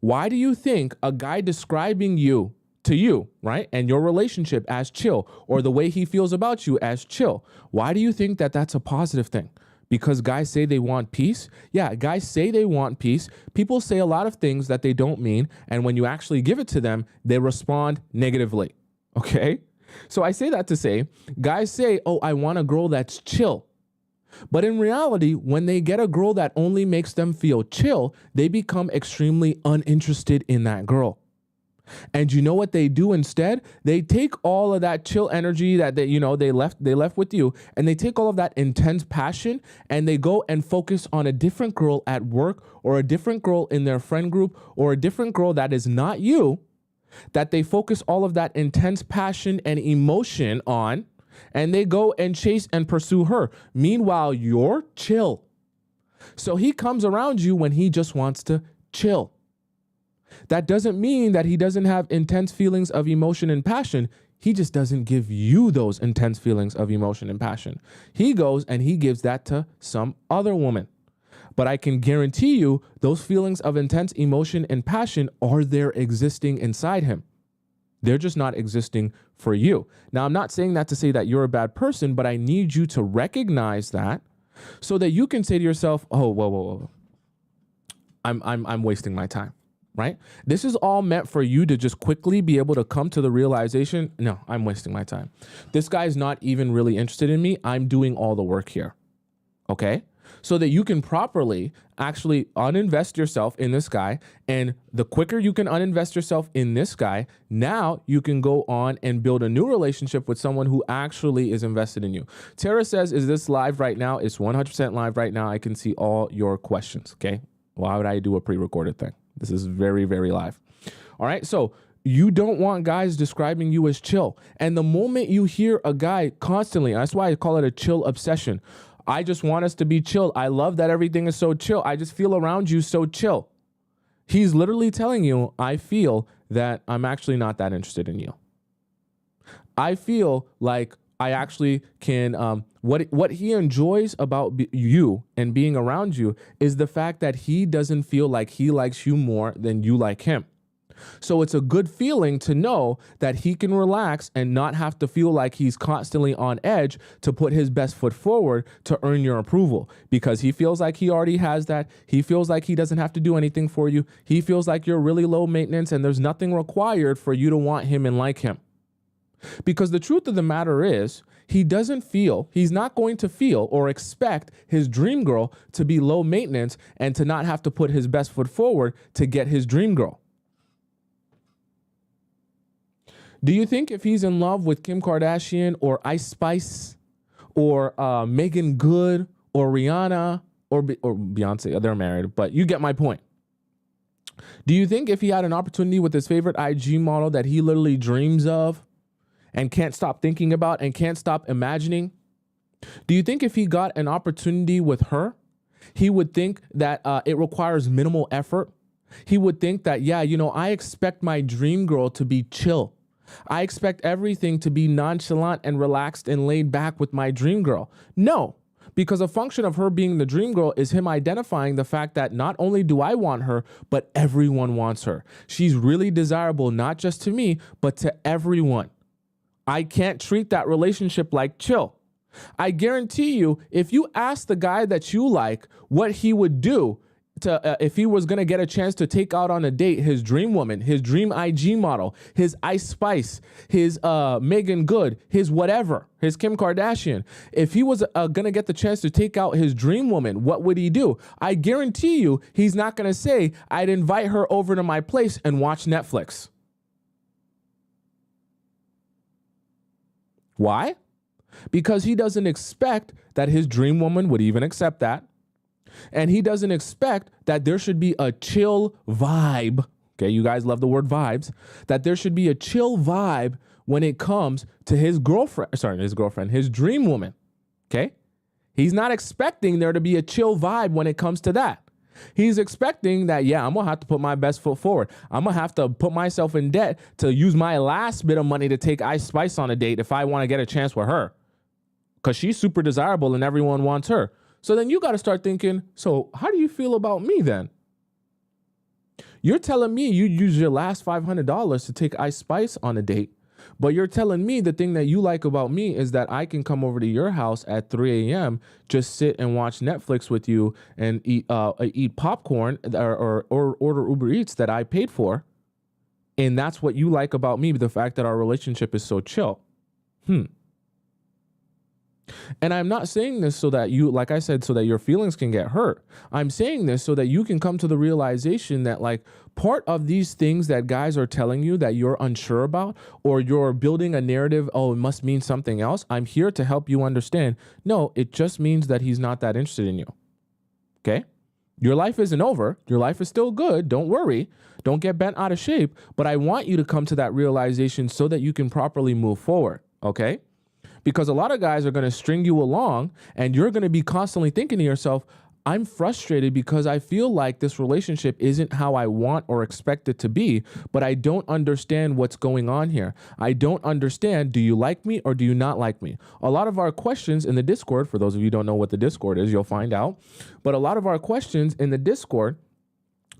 [SPEAKER 1] why do you think a guy describing you to you, right, and your relationship as chill, or the way he feels about you as chill, why do you think that that's a positive thing? Because guys say they want peace? Yeah, guys say they want peace. People say a lot of things that they don't mean, and when you actually give it to them, they respond negatively, okay? So I say that to say, guys say, oh, I want a girl that's chill. But in reality, when they get a girl that only makes them feel chill, they become extremely uninterested in that girl. And you know what they do instead? They take all of that chill energy that they left with you, and they take all of that intense passion and they go and focus on a different girl at work, or a different girl in their friend group, or a different girl that is not you, that they focus all of that intense passion and emotion on, and they go and chase and pursue her. Meanwhile, you're chill. So he comes around you when he just wants to chill. That doesn't mean that he doesn't have intense feelings of emotion and passion. He just doesn't give you those intense feelings of emotion and passion. He goes and he gives that to some other woman. But I can guarantee you those feelings of intense emotion and passion are there existing inside him. They're just not existing for you. Now, I'm not saying that to say that you're a bad person, but I need you to recognize that so that you can say to yourself, oh, whoa. I'm wasting my time. Right? This is all meant for you to just quickly be able to come to the realization, no, I'm wasting my time. This guy's not even really interested in me. I'm doing all the work here. Okay? So that you can properly actually uninvest yourself in this guy. And the quicker you can uninvest yourself in this guy, now you can go on and build a new relationship with someone who actually is invested in you. Tara says, is this live right now? It's 100% live right now. I can see all your questions. Okay? Why would I do a pre-recorded thing? This is very, very live. All right. So you don't want guys describing you as chill. And the moment you hear a guy constantly, that's why I call it a chill obsession. I just want us to be chill. I love that everything is so chill. I just feel around you so chill. He's literally telling you, I feel that I'm actually not that interested in you. I feel like I actually can, what he enjoys about you and being around you is the fact that he doesn't feel like he likes you more than you like him. So it's a good feeling to know that he can relax and not have to feel like he's constantly on edge to put his best foot forward to earn your approval, because he feels like he already has that. He feels like he doesn't have to do anything for you. He feels like you're really low maintenance and there's nothing required for you to want him and like him. Because the truth of the matter is, he's not going to feel or expect his dream girl to be low maintenance and to not have to put his best foot forward to get his dream girl. Do you think if he's in love with Kim Kardashian or Ice Spice or Megan Good or Rihanna or Beyonce, they're married, but you get my point. Do you think if he had an opportunity with his favorite IG model that he literally dreams of and can't stop thinking about and can't stop imagining, do you think if he got an opportunity with her, he would think that it requires minimal effort? He would think that, yeah, I expect my dream girl to be chill. I expect everything to be nonchalant and relaxed and laid back with my dream girl. No, because a function of her being the dream girl is him identifying the fact that not only do I want her, but everyone wants her. She's really desirable, not just to me, but to everyone. I can't treat that relationship like chill. I guarantee you, if you ask the guy that you like what he would do if he was going to get a chance to take out on a date his dream woman, his dream IG model, his Ice Spice, his Megan Good, his whatever, his Kim Kardashian, if he was going to get the chance to take out his dream woman, what would he do? I guarantee you he's not going to say, I'd invite her over to my place and watch Netflix. Why? Because he doesn't expect that his dream woman would even accept that. And he doesn't expect that there should be a chill vibe. Okay, you guys love the word vibes. That there should be a chill vibe when it comes to his dream woman. Okay? He's not expecting there to be a chill vibe when it comes to that. He's expecting that, yeah, I'm going to have to put my best foot forward. I'm going to have to put myself in debt to use my last bit of money to take Ice Spice on a date if I want to get a chance with her. Because she's super desirable and everyone wants her. So then you got to start thinking, so how do you feel about me then? You're telling me you use your last $500 to take Ice Spice on a date, but you're telling me the thing that you like about me is that I can come over to your house at 3 a.m., just sit and watch Netflix with you and eat popcorn or order Uber Eats that I paid for. And that's what you like about me, the fact that our relationship is so chill. And I'm not saying this so that you, like I said, so that your feelings can get hurt. I'm saying this so that you can come to the realization that, like, part of these things that guys are telling you that you're unsure about, or you're building a narrative, oh, it must mean something else. I'm here to help you understand. No, it just means that he's not that interested in you. Okay? Your life isn't over. Your life is still good. Don't worry. Don't get bent out of shape. But I want you to come to that realization so that you can properly move forward. Okay? Because a lot of guys are going to string you along and you're going to be constantly thinking to yourself, I'm frustrated because I feel like this relationship isn't how I want or expect it to be, but I don't understand what's going on here. I don't understand, do you like me or do you not like me? A lot of our questions in the Discord, for those of you who don't know what the Discord is, you'll find out. But a lot of our questions in the Discord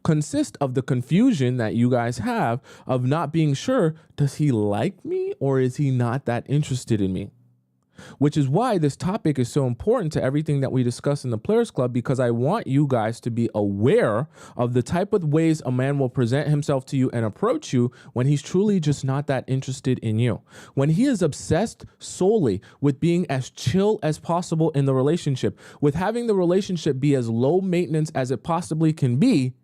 [SPEAKER 1] consist of the confusion that you guys have of not being sure, does he like me or is he not that interested in me? Which is why this topic is so important to everything that we discuss in the Players Club, because I want you guys to be aware of the type of ways a man will present himself to you and approach you when he's truly just not that interested in you. When he is obsessed solely with being as chill as possible in the relationship, with having the relationship be as low maintenance as it possibly can be,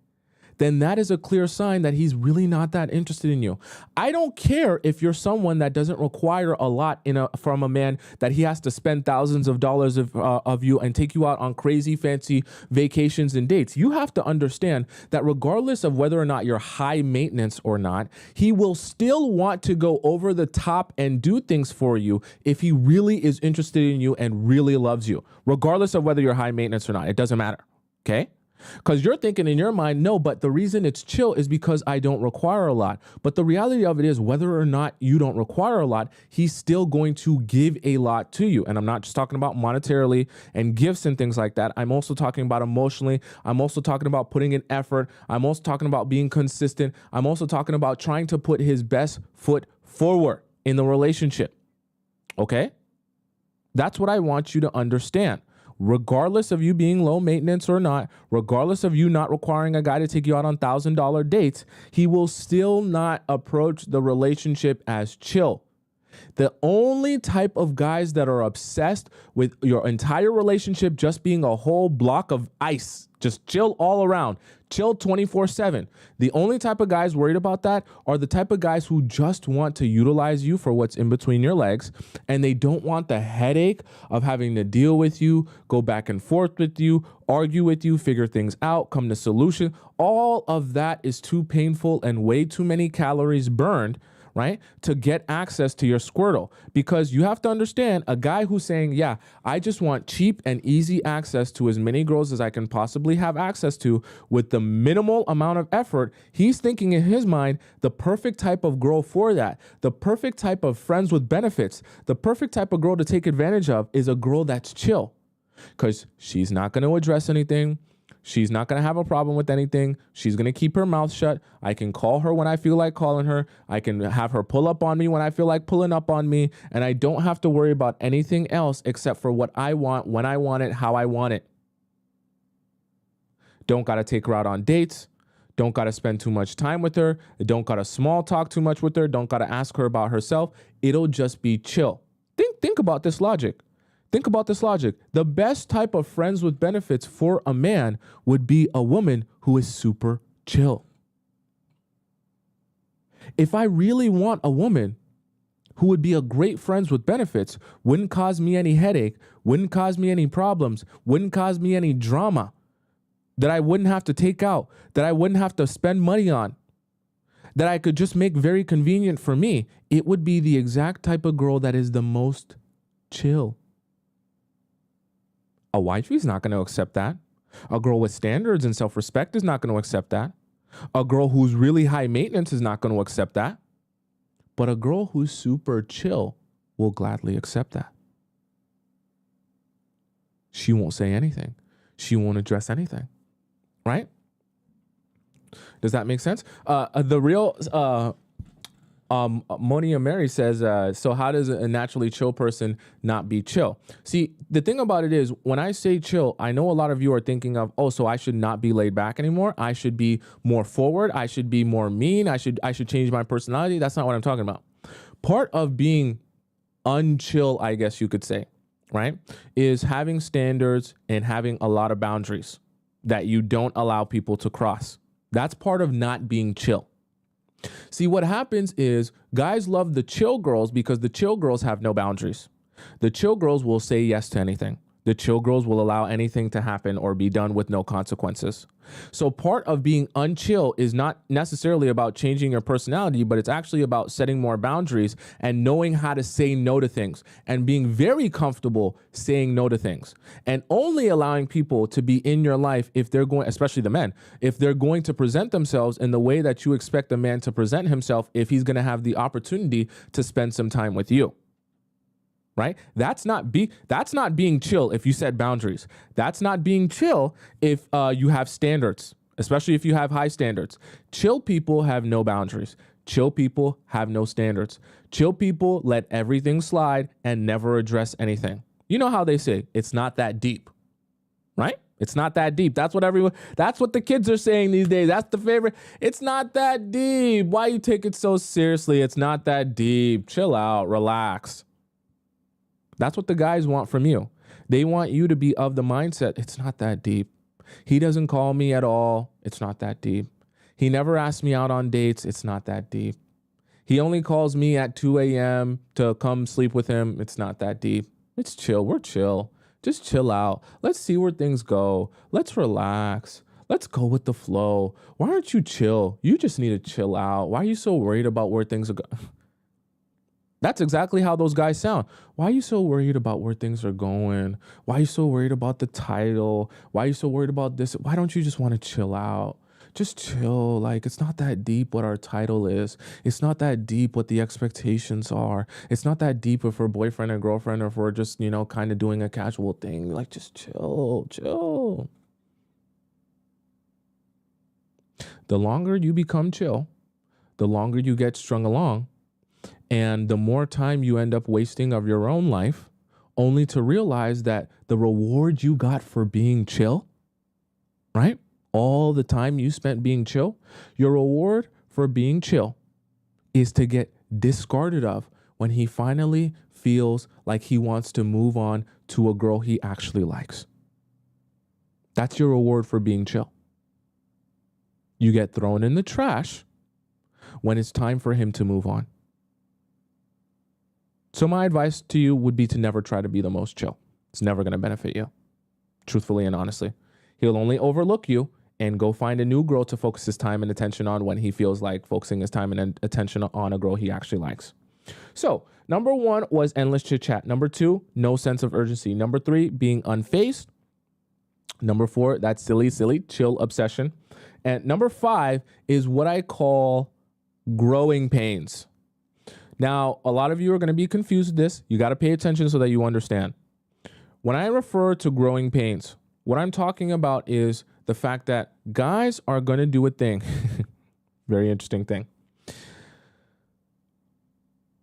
[SPEAKER 1] then that is a clear sign that he's really not that interested in you. I don't care if you're someone that doesn't require a lot from a man, that he has to spend thousands of dollars of you and take you out on crazy fancy vacations and dates. You have to understand that regardless of whether or not you're high maintenance or not, he will still want to go over the top and do things for you if he really is interested in you and really loves you, regardless of whether you're high maintenance or not. It doesn't matter. Okay? Because you're thinking in your mind, no, but the reason it's chill is because I don't require a lot. But the reality of it is, whether or not you don't require a lot, he's still going to give a lot to you. And I'm not just talking about monetarily and gifts and things like that. I'm also talking about emotionally. I'm also talking about putting in effort. I'm also talking about being consistent. I'm also talking about trying to put his best foot forward in the relationship. Okay? That's what I want you to understand. Regardless of you being low maintenance or not, regardless of you not requiring a guy to take you out on $1,000 dates, he will still not approach the relationship as chill. The only type of guys that are obsessed with your entire relationship just being a whole block of ice, just chill all around, chill 24/7. The only type of guys worried about that are the type of guys who just want to utilize you for what's in between your legs, and they don't want the headache of having to deal with you, go back and forth with you, argue with you, figure things out, come to solution. All of that is too painful and way too many calories burned, right, to get access to your Squirtle. Because you have to understand, a guy who's saying, yeah, I just want cheap and easy access to as many girls as I can possibly have access to with the minimal amount of effort, he's thinking in his mind, the perfect type of girl for that, the perfect type of friends with benefits, the perfect type of girl to take advantage of is a girl that's chill. Because she's not going to address anything. She's not going to have a problem with anything. She's going to keep her mouth shut. I can call her when I feel like calling her. I can have her pull up on me when I feel like pulling up on me. And I don't have to worry about anything else except for what I want, when I want it, how I want it. Don't got to take her out on dates. Don't got to spend too much time with her. Don't got to small talk too much with her. Don't got to ask her about herself. It'll just be chill. Think about this logic. Think about this logic. The best type of friends with benefits for a man would be a woman who is super chill. If I really want a woman who would be a great friends with benefits, wouldn't cause me any headache, wouldn't cause me any problems, wouldn't cause me any drama, that I wouldn't have to take out, that I wouldn't have to spend money on, that I could just make very convenient for me, it would be the exact type of girl that is the most chill. A wifey's not going to accept that. A girl with standards and self-respect is not going to accept that. A girl who's really high maintenance is not going to accept that. But a girl who's super chill will gladly accept that. She won't say anything. She won't address anything. Right? Does that make sense? The real Monia Mary says, so how does a naturally chill person not be chill? See, the thing about it is, when I say chill, I know a lot of you are thinking of, oh, so I should not be laid back anymore. I should be more forward. I should be more mean. I should change my personality. That's not what I'm talking about. Part of being unchill, I guess you could say, right, is having standards and having a lot of boundaries that you don't allow people to cross. That's part of not being chill. See, what happens is guys love the chill girls because the chill girls have no boundaries. The chill girls will say yes to anything. The chill girls will allow anything to happen or be done with no consequences. So part of being unchill is not necessarily about changing your personality, but it's actually about setting more boundaries and knowing how to say no to things and being very comfortable saying no to things and only allowing people to be in your life if they're going, especially the men, if they're going to present themselves in the way that you expect a man to present himself if he's going to have the opportunity to spend some time with you. Right? That's not being chill if you set boundaries. That's not being chill if you have standards, especially if you have high standards. Chill people have no boundaries. Chill people have no standards. Chill people let everything slide and never address anything. You know how they say, it's not that deep, right? It's not that deep. That's what the kids are saying these days. That's the favorite. It's not that deep. Why you take it so seriously? It's not that deep. Chill out, relax. That's what the guys want from you. They want you to be of the mindset, it's not that deep. He doesn't call me at all. It's not that deep. He never asks me out on dates. It's not that deep. He only calls me at 2 a.m. to come sleep with him. It's not that deep. It's chill. We're chill. Just chill out. Let's see where things go. Let's relax. Let's go with the flow. Why aren't you chill? You just need to chill out. Why are you so worried about where things are going? That's exactly how those guys sound. Why are you so worried about where things are going? Why are you so worried about the title? Why are you so worried about this? Why don't you just want to chill out? Just chill. Like, it's not that deep what our title is. It's not that deep what the expectations are. It's not that deep if we're boyfriend and girlfriend or if we're just, kind of doing a casual thing. Like, just chill. The longer you become chill, the longer you get strung along, and the more time you end up wasting of your own life, only to realize that the reward you got for being chill, right? All the time you spent being chill, your reward for being chill is to get discarded of when he finally feels like he wants to move on to a girl he actually likes. That's your reward for being chill. You get thrown in the trash when it's time for him to move on. So my advice to you would be to never try to be the most chill. It's never going to benefit you, truthfully and honestly. He'll only overlook you and go find a new girl to focus his time and attention on when he feels like focusing his time and attention on a girl he actually likes. So number 1 was endless chit chat. Number 2, no sense of urgency. Number 3, being unfazed. Number 4, that's silly, chill obsession. And number 5 is what I call growing pains. Now, a lot of you are going to be confused with this. You got to pay attention so that you understand. When I refer to growing pains, what I'm talking about is the fact that guys are going to do a thing. Very interesting thing.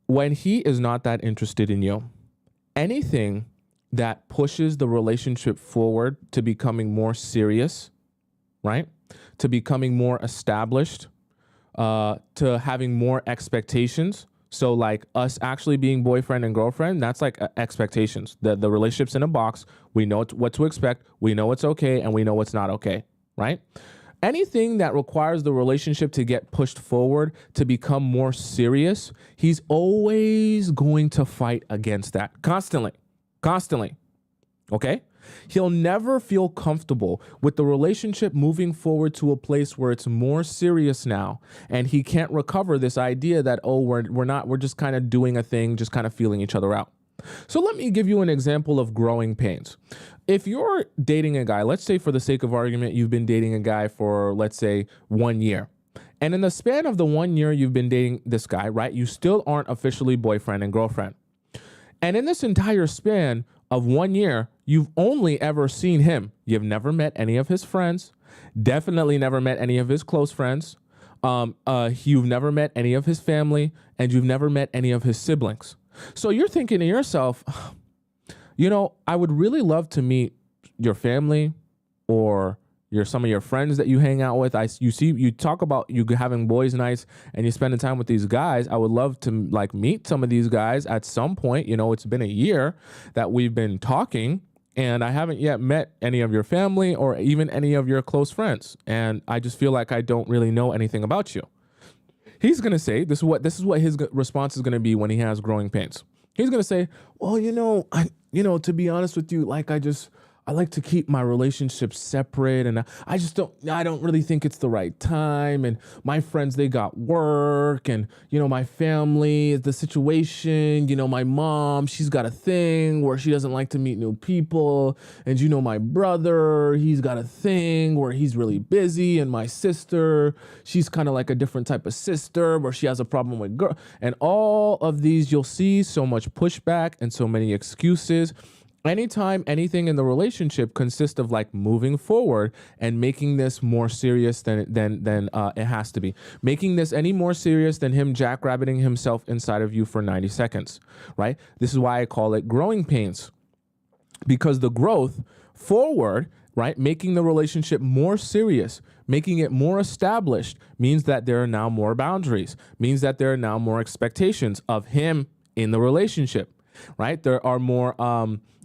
[SPEAKER 1] When he is not that interested in you, anything that pushes the relationship forward to becoming more serious right? To becoming more established, to having more expectations. So like us actually being boyfriend and girlfriend, that's like expectations. The relationship's in a box. We know what to expect. We know what's okay and we know what's not okay, right? Anything that requires the relationship to get pushed forward, to become more serious, he's always going to fight against that constantly, constantly. Okay? He'll never feel comfortable with the relationship moving forward to a place where it's more serious now. And he can't recover this idea that, oh, we're just kind of doing a thing, just kind of feeling each other out. So let me give you an example of growing pains. If you're dating a guy, let's say for the sake of argument, you've been dating a guy for, let's say, 1 year. And in the span of the 1 year you've been dating this guy, right, you still aren't officially boyfriend and girlfriend. And in this entire span of 1 year, you've only ever seen him. You've never met any of his friends, definitely never met any of his close friends. You've never met any of his family, and you've never met any of his siblings. So you're thinking to yourself, I would really love to meet your family or some of your friends that you hang out with. You talk about you having boys' nights and you spending time with these guys. I would love to like meet some of these guys at some point. It's been a year that we've been talking and I haven't yet met any of your family or even any of your close friends. And I just feel like I don't really know anything about you. He's going to say, this is what his response is going to be when he has growing pains. He's going to say, well, to be honest with you, like I like to keep my relationships separate and I don't really think it's the right time. And my friends, they got work and, my family, the situation, my mom, she's got a thing where she doesn't like to meet new people. And, my brother, he's got a thing where he's really busy. And my sister, she's kind of like a different type of sister where she has a problem with girl. And all of these, you'll see so much pushback and so many excuses. Anytime anything in the relationship consists of like moving forward and making this more serious than it has to be, making this any more serious than him jackrabbiting himself inside of you for 90 seconds, right? This is why I call it growing pains, because the growth forward, right, making the relationship more serious, making it more established means that there are now more boundaries, means that there are now more expectations of him in the relationship, right? There are more,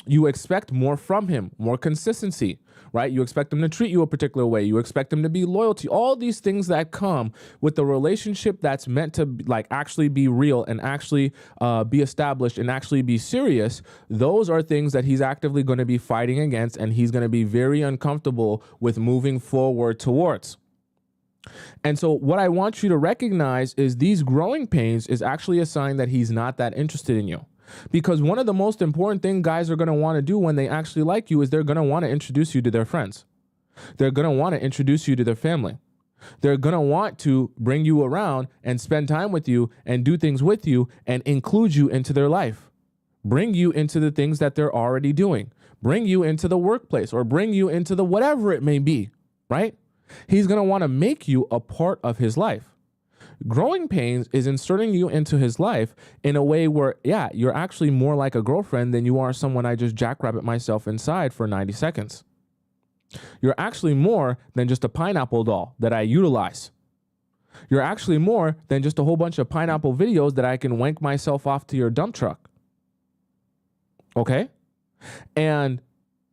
[SPEAKER 1] you expect more from him, more consistency, right? You expect him to treat you a particular way. You expect him to be loyal to you. All these things that come with the relationship that's meant to like actually be real and actually be established and actually be serious. Those are things that he's actively going to be fighting against, and he's going to be very uncomfortable with moving forward towards. And so what I want you to recognize is these growing pains is actually a sign that he's not that interested in you. Because one of the most important things guys are going to want to do when they actually like you is they're going to want to introduce you to their friends. They're going to want to introduce you to their family. They're going to want to bring you around and spend time with you and do things with you and include you into their life. Bring you into the things that they're already doing. Bring you into the workplace or bring you into the whatever it may be, right? He's going to want to make you a part of his life. Growing pains is inserting you into his life in a way where, yeah, you're actually more like a girlfriend than you are someone I just jackrabbit myself inside for 90 seconds. You're actually more than just a pineapple doll that I utilize. You're actually more than just a whole bunch of pineapple videos that I can wank myself off to your dump truck. Okay? And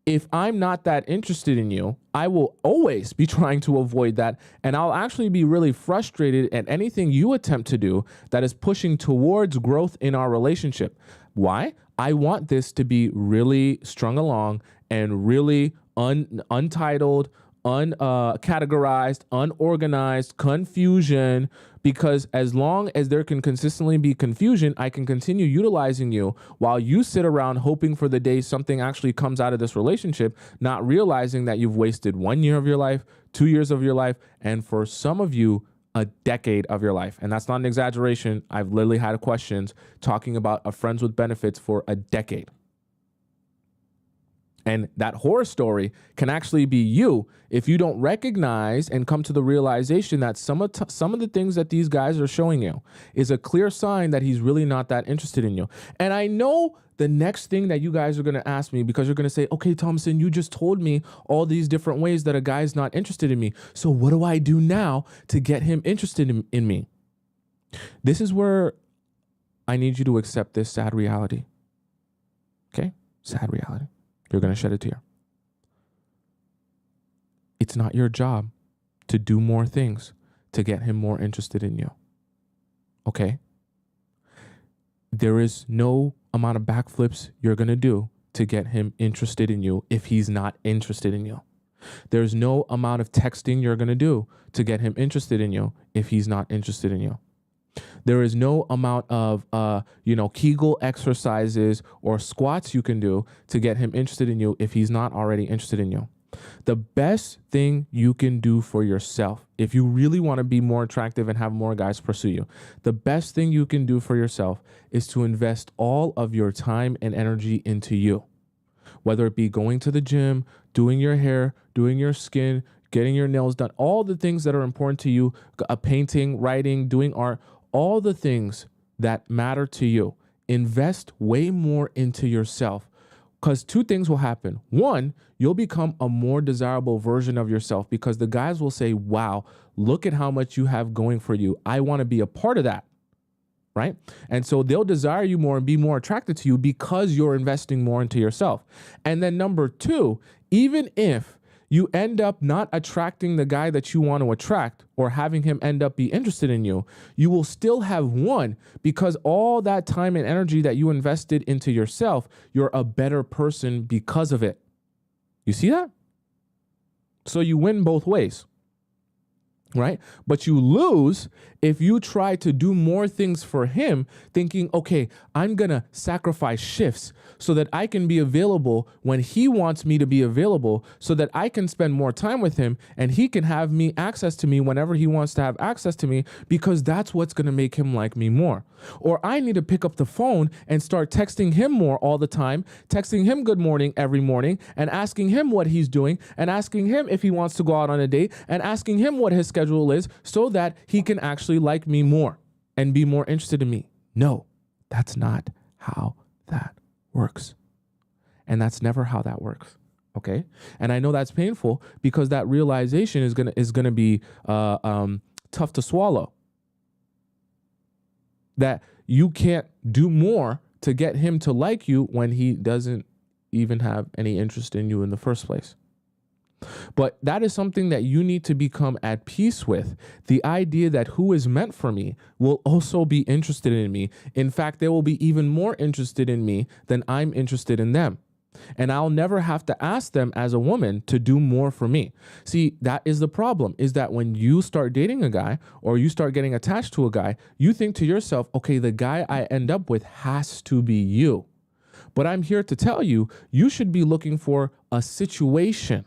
[SPEAKER 1] if I'm not that interested in you, I will always be trying to avoid that. And I'll actually be really frustrated at anything you attempt to do that is pushing towards growth in our relationship. Why? I want this to be really strung along and really untitled, uncategorized, unorganized, confusion, because as long as there can consistently be confusion, I can continue utilizing you while you sit around hoping for the day something actually comes out of this relationship, not realizing that you've wasted 1 year of your life, 2 years of your life, and for some of you, a decade of your life. And that's not an exaggeration. I've literally had questions talking about a friends with benefits for a decade. And that horror story can actually be you if you don't recognize and come to the realization that some of the things that these guys are showing you is a clear sign that he's really not that interested in you. And I know the next thing that you guys are going to ask me, because you're going to say, okay, Tomisin, you just told me all these different ways that a guy's not interested in me. So what do I do now to get him interested in me? This is where I need you to accept this sad reality. Okay? Sad reality. You're going to shed a tear. It's not your job to do more things to get him more interested in you. Okay? There is no amount of backflips you're going to do to get him interested in you if he's not interested in you. There's no amount of texting you're going to do to get him interested in you if he's not interested in you. There is no amount of, Kegel exercises or squats you can do to get him interested in you if he's not already interested in you. The best thing you can do for yourself, if you really want to be more attractive and have more guys pursue you, the best thing you can do for yourself is to invest all of your time and energy into you. Whether it be going to the gym, doing your hair, doing your skin, getting your nails done, all the things that are important to you, painting, writing, doing art, all the things that matter to you. Invest way more into yourself, because two things will happen. One, you'll become a more desirable version of yourself, because the guys will say, wow, look at how much you have going for you. I want to be a part of that. Right? And so they'll desire you more and be more attracted to you because you're investing more into yourself. And then number two, even if you end up not attracting the guy that you want to attract or having him end up be interested in you, you will still have won, because all that time and energy that you invested into yourself, you're a better person because of it. You see that? So you win both ways. Right? But you lose if you try to do more things for him, thinking, okay, I'm going to sacrifice shifts so that I can be available when he wants me to be available, so that I can spend more time with him and he can have me access to me whenever he wants to have access to me, because that's what's going to make him like me more. Or I need to pick up the phone and start texting him more all the time, texting him good morning every morning and asking him what he's doing and asking him if he wants to go out on a date and asking him what his schedule is, so that he can actually like me more and be more interested in me. No, that's not how that works. And that's never how that works. Okay. And I know that's painful, because that realization is going to be tough to swallow. That you can't do more to get him to like you when he doesn't even have any interest in you in the first place. But that is something that you need to become at peace with. The idea that who is meant for me will also be interested in me. In fact, they will be even more interested in me than I'm interested in them. And I'll never have to ask them as a woman to do more for me. See, that is the problem, is that when you start dating a guy or you start getting attached to a guy, you think to yourself, okay, the guy I end up with has to be you. But I'm here to tell you, you should be looking for a situation.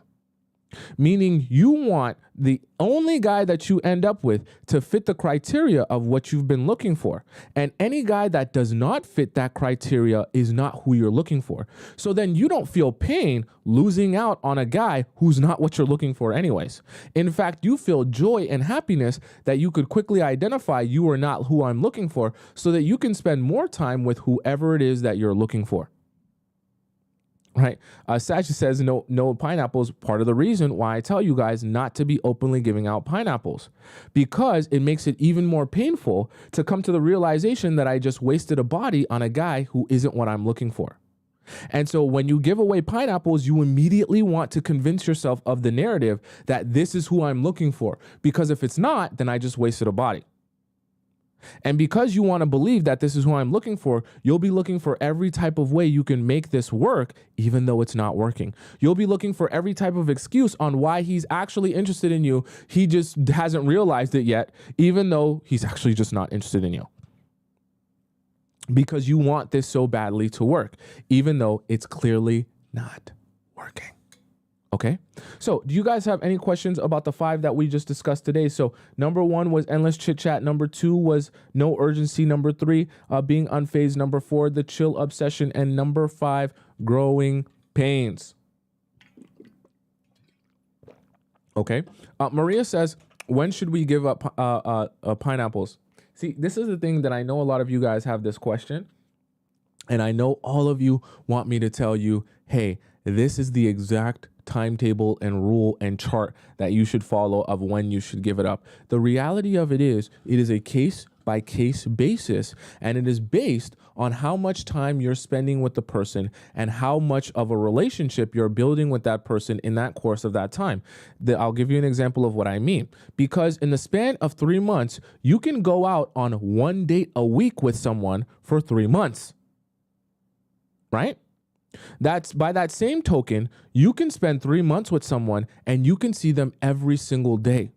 [SPEAKER 1] Meaning you want the only guy that you end up with to fit the criteria of what you've been looking for. And any guy that does not fit that criteria is not who you're looking for. So then you don't feel pain losing out on a guy who's not what you're looking for anyways. In fact, you feel joy and happiness that you could quickly identify you are not who I'm looking for, so that you can spend more time with whoever it is that you're looking for. Right? Sashi says, no pineapples. Part of the reason why I tell you guys not to be openly giving out pineapples, because it makes it even more painful to come to the realization that I just wasted a body on a guy who isn't what I'm looking for. And so when you give away pineapples, you immediately want to convince yourself of the narrative that this is who I'm looking for, because if it's not, then I just wasted a body. And because you want to believe that this is who I'm looking for, you'll be looking for every type of way you can make this work, even though it's not working. You'll be looking for every type of excuse on why he's actually interested in you. He just hasn't realized it yet, even though he's actually just not interested in you. Because you want this so badly to work, even though it's clearly not working. Okay, so do you guys have any questions about the 5 that we just discussed today? So number 1 was endless chit chat. Number 2 was no urgency. Number 3, being unfazed. Number 4, the chill obsession. And number 5, growing pains. Okay. Maria says, when should we give up pineapples? See, this is the thing that I know a lot of you guys have this question. And I know all of you want me to tell you, hey, this is the exact timetable and rule and chart that you should follow of when you should give it up. The reality of it is a case by case basis, and it is based on how much time you're spending with the person and how much of a relationship you're building with that person in that course of that time. I'll give you an example of what I mean. Because in the span of 3 months, you can go out on 1 date a week with someone for 3 months. Right? That's by that same token, you can spend 3 months with someone and you can see them every single day.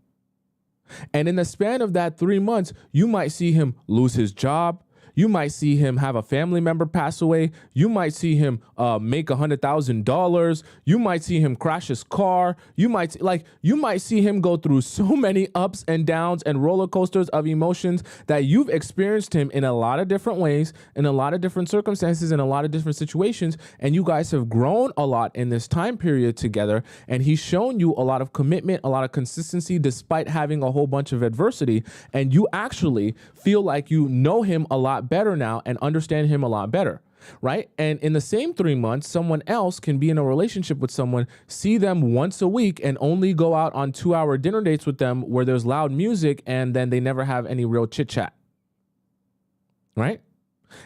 [SPEAKER 1] And in the span of that 3 months, you might see him lose his job. You might see him have a family member pass away. You might see him make $100,000. You might see him crash his car. You might see him go through so many ups and downs and roller coasters of emotions that you've experienced him in a lot of different ways, in a lot of different circumstances, in a lot of different situations. And you guys have grown a lot in this time period together. And he's shown you a lot of commitment, a lot of consistency, despite having a whole bunch of adversity. And you actually feel like you know him a lot better now and understand him a lot better, right? And in the same 3 months, someone else can be in a relationship with someone, see them once a week and only go out on 2-hour dinner dates with them where there's loud music and then they never have any real chit chat, right?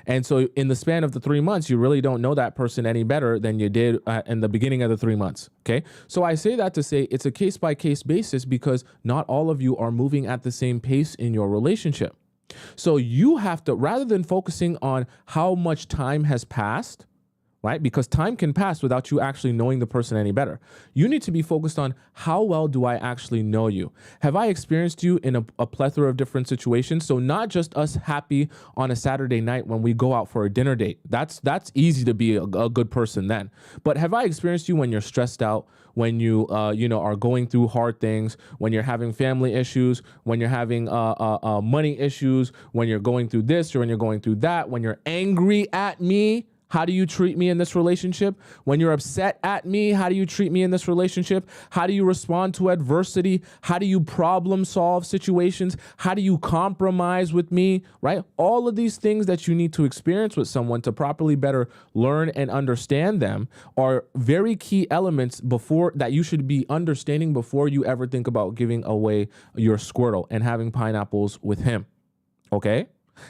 [SPEAKER 1] And so in the span of the 3 months, you really don't know that person any better than you did in the beginning of the 3 months. Okay. So I say that to say it's a case by case basis because not all of you are moving at the same pace in your relationship. So you have to, rather than focusing on how much time has passed, right? Because time can pass without you actually knowing the person any better. You need to be focused on how well do I actually know you? Have I experienced you in a plethora of different situations? So not just us happy on a Saturday night when we go out for a dinner date. That's easy to be a good person then. But have I experienced you when you're stressed out, when you are going through hard things, when you're having family issues, when you're having money issues, when you're going through this or when you're going through that, when you're angry at me? How do you treat me in this relationship? When you're upset at me, how do you treat me in this relationship? How do you respond to adversity? How do you problem solve situations? How do you compromise with me, right? All of these things that you need to experience with someone to properly better learn and understand them are very key elements that you should be understanding before you ever think about giving away your Squirtle and having pineapples with him, okay?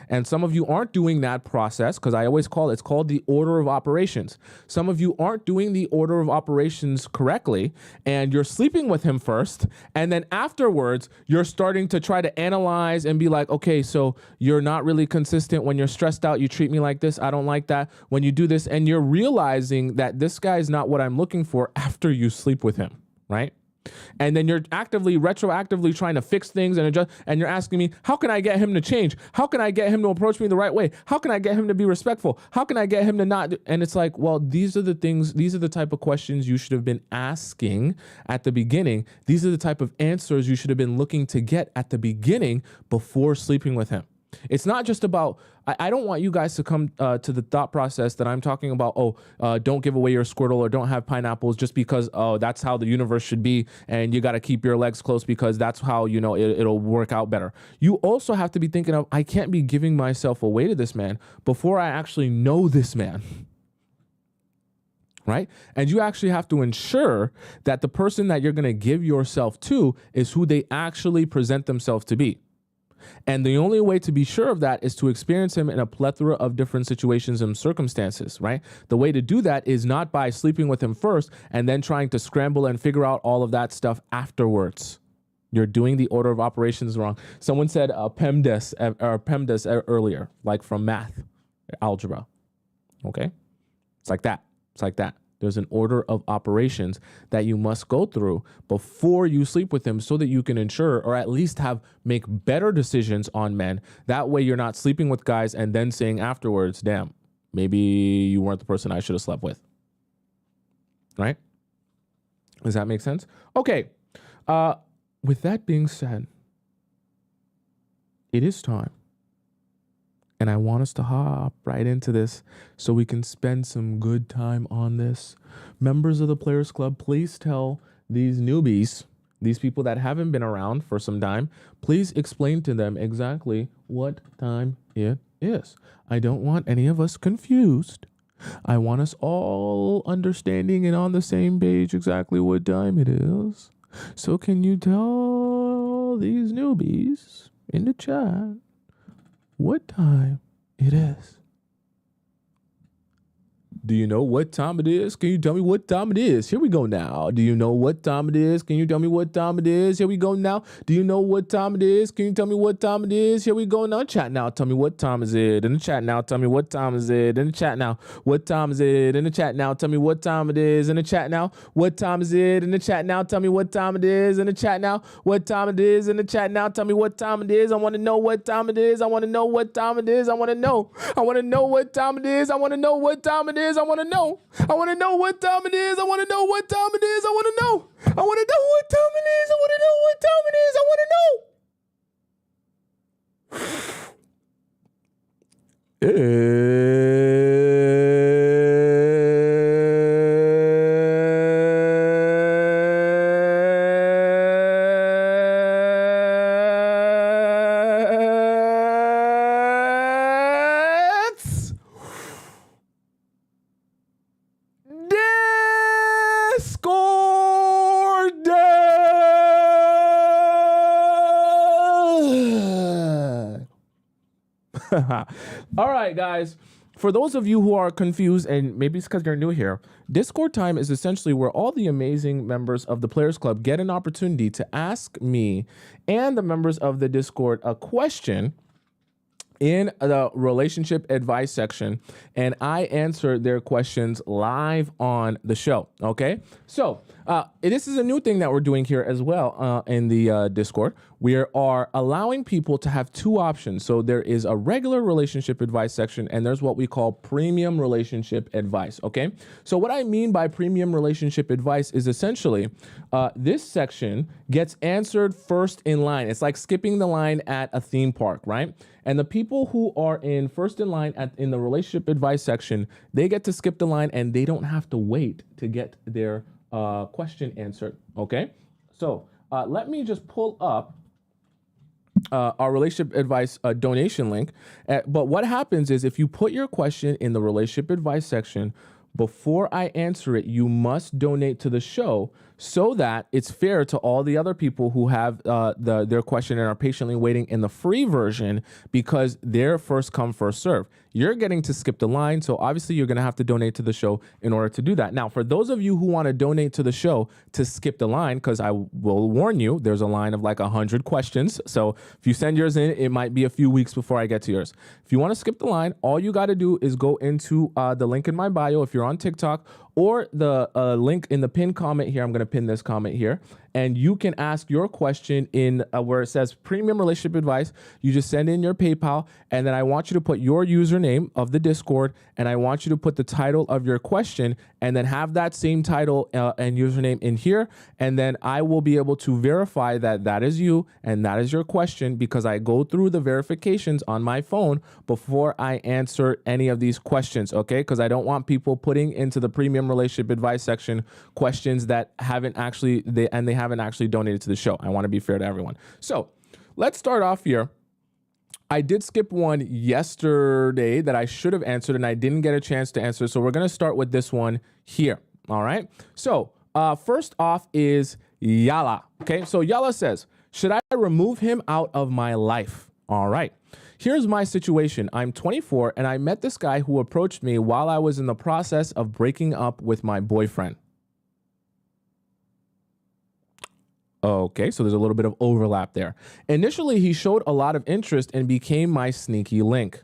[SPEAKER 1] And some of you aren't doing that process because I always it's called the order of operations. Some of you aren't doing the order of operations correctly and you're sleeping with him first. And then afterwards, you're starting to try to analyze and be like, okay, so you're not really consistent. When you're stressed out, you treat me like this. I don't like that. When you do this and you're realizing that this guy is not what I'm looking for after you sleep with him, right? And then you're retroactively trying to fix things and adjust, and you're asking me, how can I get him to change? How can I get him to approach me the right way? How can I get him to be respectful? How can I get him to not do? And it's like, well, these are the type of questions you should have been asking at the beginning. These are the type of answers you should have been looking to get at the beginning before sleeping with him. It's not just about, I don't want you guys to come to the thought process that I'm talking about, don't give away your Squirtle or don't have pineapples just because, that's how the universe should be and you got to keep your legs close because that's how, it'll work out better. You also have to be thinking of, I can't be giving myself away to this man before I actually know this man. Right? And you actually have to ensure that the person that you're going to give yourself to is who they actually present themselves to be. And the only way to be sure of that is to experience him in a plethora of different situations and circumstances, right? The way to do that is not by sleeping with him first and then trying to scramble and figure out all of that stuff afterwards. You're doing the order of operations wrong. Someone said PEMDAS earlier, like from math, algebra. Okay? It's like that. It's like that. There's an order of operations that you must go through before you sleep with him so that you can ensure or at least make better decisions on men. That way you're not sleeping with guys and then saying afterwards, damn, maybe you weren't the person I should have slept with. Right? Does that make sense? Okay. With that being said, it is time. And I want us to hop right into this so we can spend some good time on this. Members of the Players Club, please tell these newbies These people that haven't been around for some time, please explain to them exactly what time it is. I don't want any of us confused. I want us all understanding and on the same page exactly what time it is. So can you tell these newbies in the chat what time it is? Do you know what time it is? Can you tell me what time it is? Here we go now. Do you know what time it is? Can you tell me what time it is? Here we go now. Do you know what time it is? Can you tell me what time it is? Here we go now. Chat now. Tell me what time is it? In the chat now. Tell me what time is it? In the chat now. What time is it? In the chat now. Tell me what time it is. In the chat now. What time is it? In the chat now. Tell me what time it is. In the chat now. What time it is? In the chat now. Tell me what time it is. I want to know what time it is. I want to know what time it is. I want to know. I want to know what time it is. I want to know what time it is. I want to know. I want to know what time it is. I want to know what time it is. I want to know. I want to know what time it is. I want to know what time it is. I want to know. Discord. All right, guys. For those of you who are confused, and maybe it's because you're new here, Discord time is essentially where all the amazing members of the Players Club get an opportunity to ask me and the members of the Discord a question in the relationship advice section, and I answer their questions live on the show. Okay, so this is a new thing that we're doing here as well in the Discord. We are allowing people to have two options. So there is a regular relationship advice section, and there's what we call premium relationship advice. Okay, so what I mean by premium relationship advice is essentially this section gets answered first in line. It's like skipping the line at a theme park, right? And the people who are in first in line in the relationship advice section, they get to skip the line and they don't have to wait to get their question answered. Okay, so let me just pull up our relationship advice donation link. But what happens is if you put your question in the relationship advice section, before I answer it, you must donate to the show so that it's fair to all the other people who have their question and are patiently waiting in the free version, because they're first come, first serve. You're getting to skip the line, so obviously you're going to have to donate to the show in order to do that. Now, for those of you who want to donate to the show to skip the line, because I will warn you, there's a line of like 100 questions. So if you send yours in, it might be a few weeks before I get to yours. If you want to skip the line, all you got to do is go into the link in my bio if you're on TikTok, or the link in the pinned comment here. I'm going to pin this comment here, and you can ask your question in where it says premium relationship advice. You just send in your PayPal, and then I want you to put your username of the Discord, and I want you to put the title of your question, and then have that same title and username in here, and then I will be able to verify that that is you and that is your question, because I go through the verifications on my phone before I answer any of these questions, okay? Because I don't want people putting into the premium relationship advice section questions that haven't actually they haven't actually donated to the show. I want to be fair to everyone. So let's start off here. I did skip one yesterday that I should have answered and I didn't get a chance to answer. So we're going to start with this one here. All right. So first off is Yala. Okay. So Yala says, should I remove him out of my life? All right. Here's my situation. I'm 24 and I met this guy who approached me while I was in the process of breaking up with my boyfriend. Okay, so there's a little bit of overlap there. Initially, he showed a lot of interest and became my sneaky link.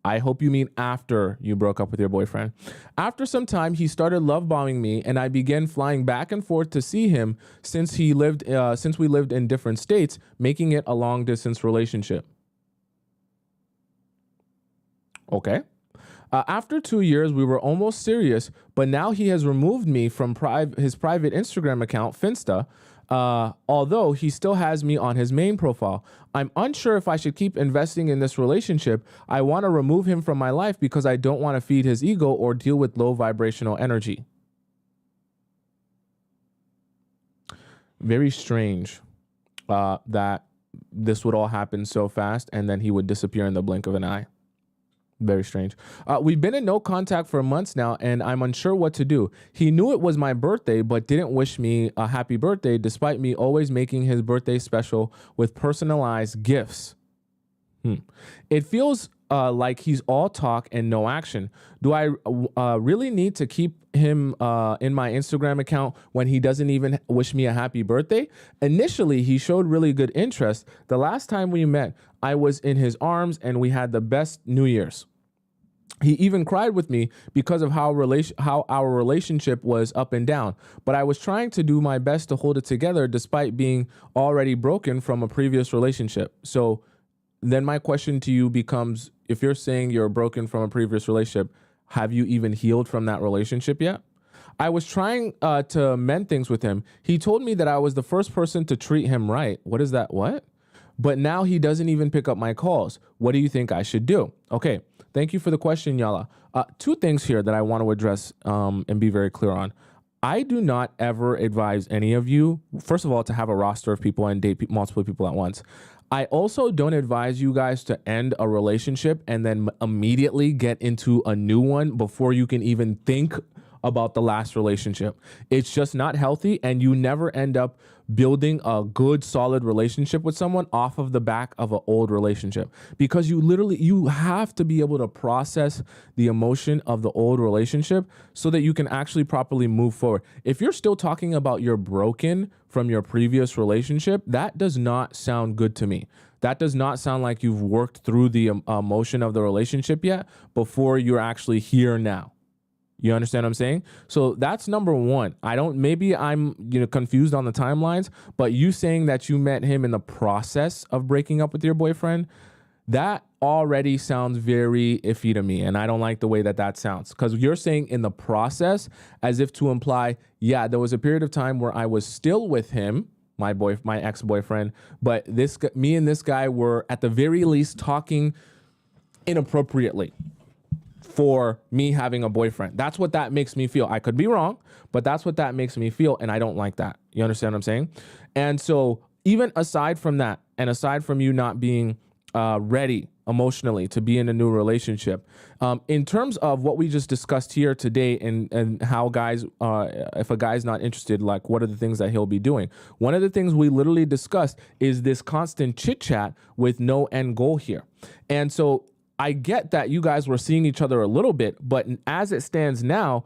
[SPEAKER 1] I hope you mean after you broke up with your boyfriend. After some time, he started love bombing me, and I began flying back and forth to see him since we lived in different states, making it a long distance relationship. Okay. After 2 years, we were almost serious, but now he has removed me from his private Instagram account, Finsta, although he still has me on his main profile. I'm unsure if I should keep investing in this relationship. I want to remove him from my life because I don't want to feed his ego or deal with low vibrational energy. Very strange that this would all happen so fast and then he would disappear in the blink of an eye. Very strange. We've been in no contact for months now, and I'm unsure what to do. He knew it was my birthday, but didn't wish me a happy birthday, despite me always making his birthday special with personalized gifts. It feels like he's all talk and no action. Do I really need to keep him in my Instagram account when he doesn't even wish me a happy birthday? Initially, he showed really good interest. The last time we met, I was in his arms and we had the best New Year's. He even cried with me because of how our relationship was up and down. But I was trying to do my best to hold it together despite being already broken from a previous relationship. So then my question to you becomes, if you're saying you're broken from a previous relationship, have you even healed from that relationship yet? I was trying to mend things with him. He told me that I was the first person to treat him right. What is that? What? But now he doesn't even pick up my calls. What do you think I should do? Okay. Thank you for the question, Yala. Two things here that I want to address and be very clear on. I do not ever advise any of you, first of all, to have a roster of people and date multiple people at once. I also don't advise you guys to end a relationship and then immediately get into a new one before you can even think about the last relationship. It's just not healthy, and you never end up building a good, solid relationship with someone off of the back of an old relationship, because you have to be able to process the emotion of the old relationship so that you can actually properly move forward. If you're still talking about you're broken from your previous relationship, that does not sound good to me. That does not sound like you've worked through the emotion of the relationship yet before you're actually here now. You understand what I'm saying? So that's number one. Maybe I'm confused on the timelines, but you saying that you met him in the process of breaking up with your boyfriend, that already sounds very iffy to me. And I don't like the way that sounds, because you're saying in the process as if to imply, yeah, there was a period of time where I was still with him, my ex-boyfriend, but me and this guy were at the very least talking inappropriately for me having a boyfriend. That's what that makes me feel. I could be wrong, but that's what that makes me feel, and I don't like that. You understand what I'm saying? And so even aside from that, and aside from you not being ready emotionally to be in a new relationship, in terms of what we just discussed here today and how guys, if a guy's not interested, like what are the things that he'll be doing? One of the things we literally discussed is this constant chit chat with no end goal here. And so I get that you guys were seeing each other a little bit, but as it stands now,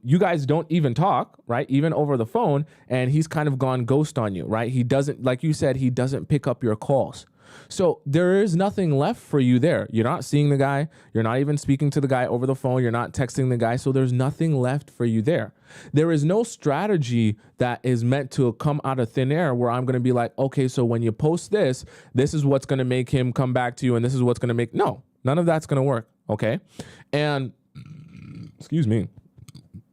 [SPEAKER 1] you guys don't even talk, right? Even over the phone, and he's kind of gone ghost on you, right? He doesn't, like you said, he doesn't pick up your calls. So there is nothing left for you there. You're not seeing the guy. You're not even speaking to the guy over the phone. You're not texting the guy. So there's nothing left for you there. There is no strategy that is meant to come out of thin air where I'm going to be like, okay, so when you post this, this is what's going to make him come back to you. And this is what's going to make, no. None of that's going to work, okay? And, excuse me,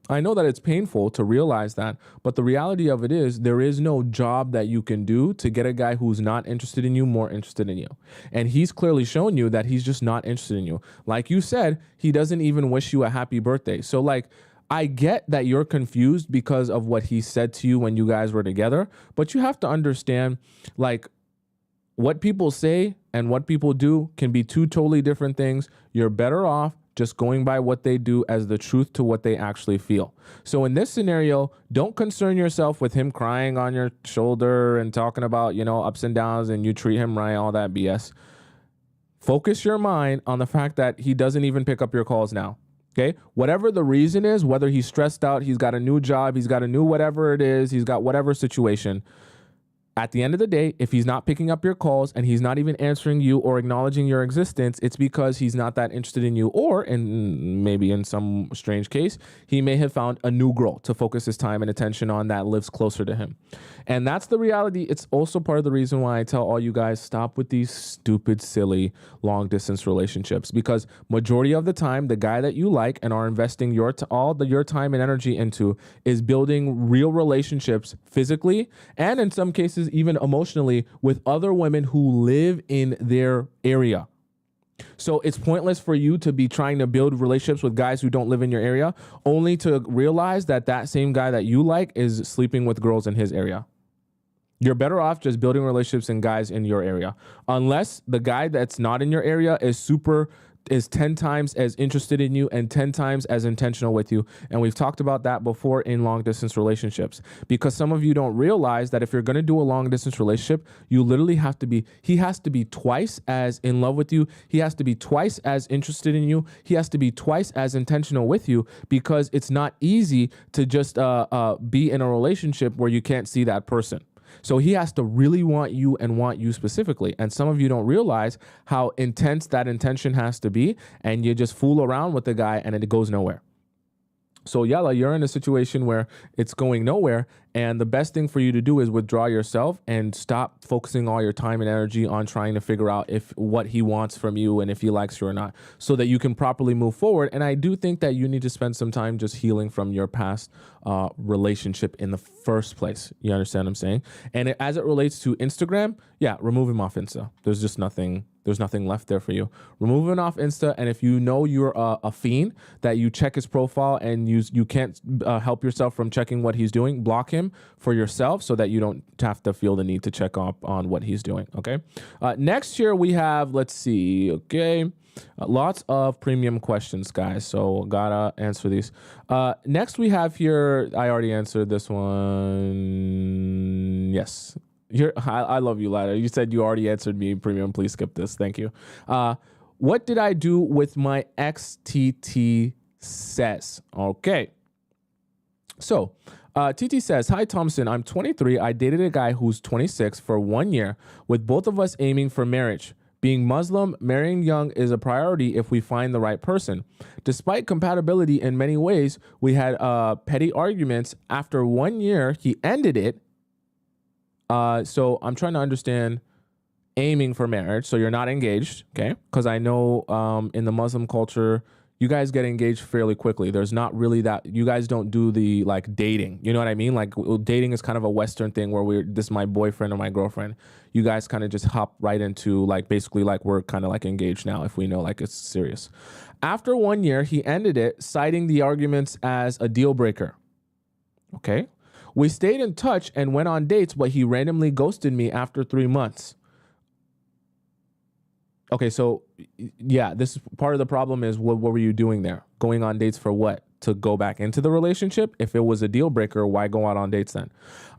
[SPEAKER 1] I know that it's painful to realize that, but the reality of it is there is no job that you can do to get a guy who's not interested in you more interested in you. And he's clearly shown you that he's just not interested in you. Like you said, he doesn't even wish you a happy birthday. So like, I get that you're confused because of what he said to you when you guys were together, but you have to understand, like, what people say and what people do can be two totally different things. You're better off just going by what they do as the truth to what they actually feel. So in this scenario, don't concern yourself with him crying on your shoulder and talking about, ups and downs and you treat him right, all that BS. Focus your mind on the fact that he doesn't even pick up your calls now. Okay, whatever the reason is, whether he's stressed out, he's got a new job, he's got a new whatever it is, he's got whatever situation. At the end of the day, if he's not picking up your calls and he's not even answering you or acknowledging your existence, it's because he's not that interested in you, or maybe in some strange case, he may have found a new girl to focus his time and attention on that lives closer to him. And that's the reality. It's also part of the reason why I tell all you guys, stop with these stupid, silly, long distance relationships, because majority of the time, the guy that you like and are investing your time and energy into is building real relationships physically and in some cases even emotionally with other women who live in their area. So it's pointless for you to be trying to build relationships with guys who don't live in your area, only to realize that that same guy that you like is sleeping with girls in his area. You're better off just building relationships and guys in your area. Unless the guy that's not in your area is 10 times as interested in you and 10 times as intentional with you. And we've talked about that before in long distance relationships, because some of you don't realize that if you're going to do a long distance relationship, you literally he has to be twice as in love with you. He has to be twice as interested in you. He has to be twice as intentional with you, because it's not easy to just be in a relationship where you can't see that person. So he has to really want you and want you specifically. And some of you don't realize how intense that intention has to be. And you just fool around with the guy and it goes nowhere. So Yalla, you're in a situation where it's going nowhere. And the best thing for you to do is withdraw yourself and stop focusing all your time and energy on trying to figure out what he wants from you and if he likes you or not, so that you can properly move forward. And I do think that you need to spend some time just healing from your past relationship in the first place. You understand what I'm saying? And as it relates to Instagram, yeah, remove him off Insta. There's nothing left there for you. Remove him off Insta. And if you know you're a fiend, that you check his profile and you can't help yourself from checking what he's doing, block him for yourself so that you don't have to feel the need to check up on what he's doing. Okay. Next here we have, let's see. Okay. Lots of premium questions, guys. So gotta answer these. Next we have here, I already answered this one. Yes. Here, I love you, Ladder. You said you already answered me premium. Please skip this. Thank you. What did I do with my XTT says? Okay. So TT says, hi, Tomisin. I'm 23. I dated a guy who's 26 for 1 year, with both of us aiming for marriage. Being Muslim, marrying young is a priority if we find the right person. Despite compatibility in many ways, we had petty arguments. After 1 year, he ended it. So I'm trying to understand aiming for marriage. So you're not engaged, okay? Because I know in the Muslim culture, you guys get engaged fairly quickly. There's not really that, you guys don't do the like dating. You know what I mean? Like dating is kind of a Western thing where this is my boyfriend or my girlfriend. You guys kind of just hop right into like, basically like we're kind of like engaged now if we know like it's serious. After 1 year, he ended it, citing the arguments as a deal breaker. Okay. We stayed in touch and went on dates, but he randomly ghosted me after 3 months. Okay, so yeah, this is part of the problem is what were you doing there? Going on dates for what? To go back into the relationship? If it was a deal breaker, why go out on dates then?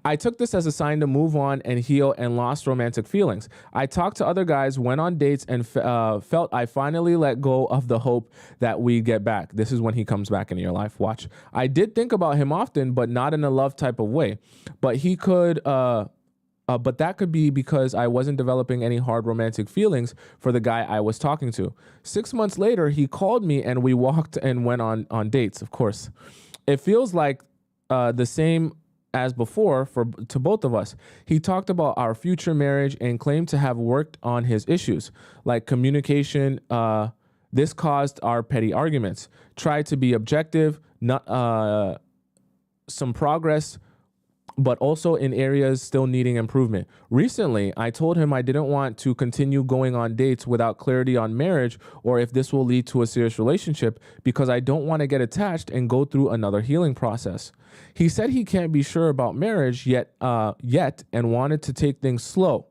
[SPEAKER 1] I took this as a sign to move on and heal and lost romantic feelings. I talked to other guys, went on dates, and felt I finally let go of the hope that we get back. This is when he comes back into your life. Watch. I did think about him often, but not in a love type of way. But that could be because I wasn't developing any hard romantic feelings for the guy I was talking to. 6 months later, he called me and we walked and went on dates, of course. It feels like the same as before to both of us. He talked about our future marriage and claimed to have worked on his issues, like communication. This caused our petty arguments. Tried to be objective, not some progress, but also in areas still needing improvement. Recently, I told him I didn't want to continue going on dates without clarity on marriage or if this will lead to a serious relationship, because I don't want to get attached and go through another healing process. He said he can't be sure about marriage yet and wanted to take things slow.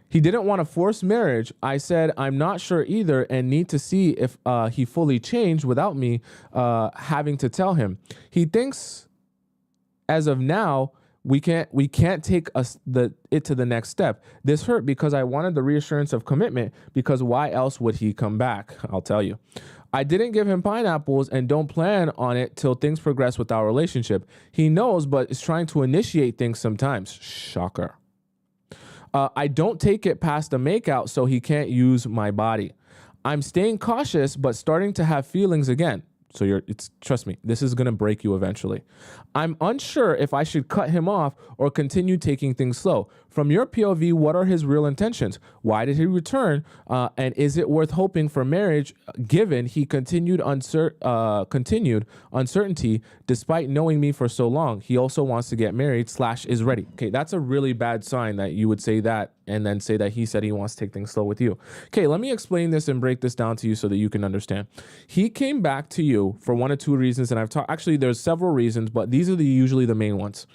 [SPEAKER 1] He didn't want to force marriage. I said, I'm not sure either and need to see if he fully changed without me having to tell him. He thinks as of now, we can't take it to the next step. This hurt because I wanted the reassurance of commitment, because why else would he come back? I'll tell you. I didn't give him pineapples and don't plan on it till things progress with our relationship. He knows, but is trying to initiate things sometimes. Shocker. I don't take it past the makeout, so he can't use my body. I'm staying cautious, but starting to have feelings again. So trust me, this is going to break you eventually. I'm unsure if I should cut him off or continue taking things slow. From your POV, what are his real intentions? Why did he return? And is it worth hoping for marriage given he continued uncertainty despite knowing me for so long? He also wants to get married / is ready. Okay, that's a really bad sign that you would say that and then say that he said he wants to take things slow with you. Okay, let me explain this and break this down to you so that you can understand. He came back to you for one or two reasons, and I've talked, actually there's several reasons, but these are usually the main ones.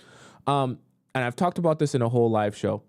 [SPEAKER 1] and I've talked about this in a whole live show.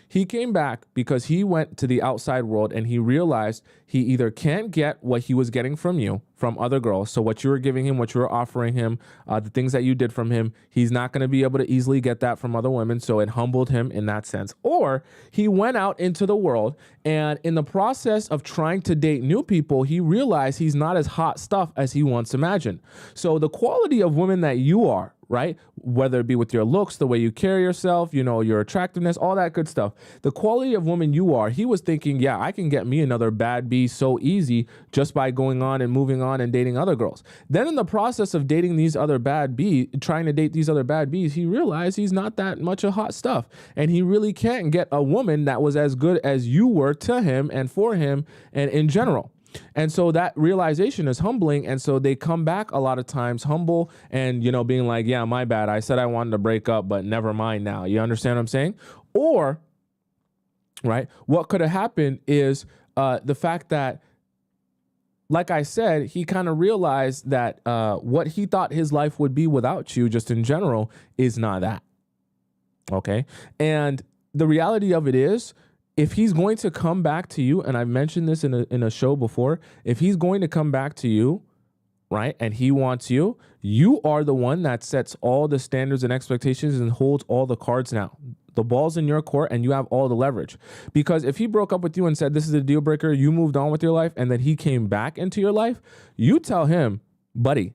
[SPEAKER 1] He came back because he went to the outside world and he realized he either can't get what he was getting from you, from other girls. So what you were giving him, what you were offering him, the things that you did from him, he's not going to be able to easily get that from other women. So it humbled him in that sense. Or he went out into the world and in the process of trying to date new people, he realized he's not as hot stuff as he once imagined. So the quality of women that you are, right? Whether it be with your looks, the way you carry yourself, your attractiveness, all that good stuff. The quality of woman you are, he was thinking, yeah, I can get me another bad bee so easy just by going on and moving on and dating other girls. Then in the process of dating these other bad bees, trying to date these other bad bees, he realized he's not that much of hot stuff. And he really can't get a woman that was as good as you were to him and for him and in general. And so that realization is humbling. And so they come back a lot of times humble and, being like, yeah, my bad. I said I wanted to break up, but never mind now. You understand what I'm saying? Or, right, what could have happened is the fact that, like I said, he kind of realized that what he thought his life would be without you, just in general, is not that. Okay. And the reality of it is, if he's going to come back to you, and I've mentioned this in a show before, if he's going to come back to you, right, and he wants you, you are the one that sets all the standards and expectations and holds all the cards now. The ball's in your court and you have all the leverage. Because if he broke up with you and said, this is a deal breaker, you moved on with your life, and then he came back into your life, you tell him, buddy,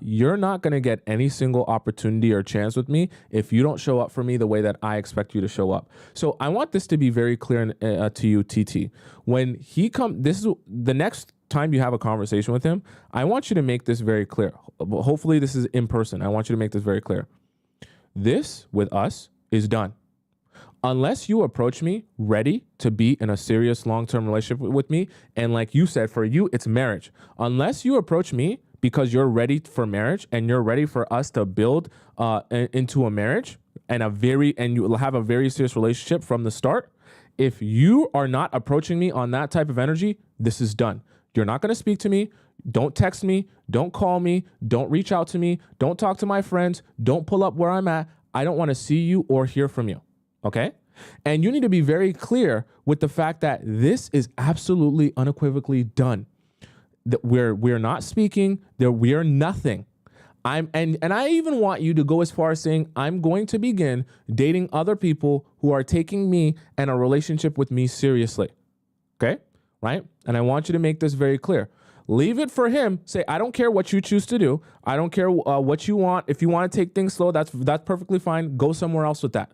[SPEAKER 1] you're not going to get any single opportunity or chance with me if you don't show up for me the way that I expect you to show up. So I want this to be very clear to you, TT. When he this is the next time you have a conversation with him, I want you to make this very clear. Hopefully this is in person. I want you to make this very clear. This with us is done. Unless you approach me ready to be in a serious long-term relationship with me, and like you said, for you, it's marriage. Unless you approach me because you're ready for marriage and you're ready for us to build into a marriage and you will have a very serious relationship from the start. If you are not approaching me on that type of energy, this is done. You're not going to speak to me. Don't text me. Don't call me. Don't reach out to me. Don't talk to my friends. Don't pull up where I'm at. I don't want to see you or hear from you. Okay? And you need to be very clear with the fact that this is absolutely unequivocally done. That we're not speaking, that we are nothing. And I even want you to go as far as saying, I'm going to begin dating other people who are taking me and a relationship with me seriously. Okay? Right? And I want you to make this very clear. Leave it for him. Say, I don't care what you choose to do. I don't care what you want. If you want to take things slow, that's perfectly fine. Go somewhere else with that.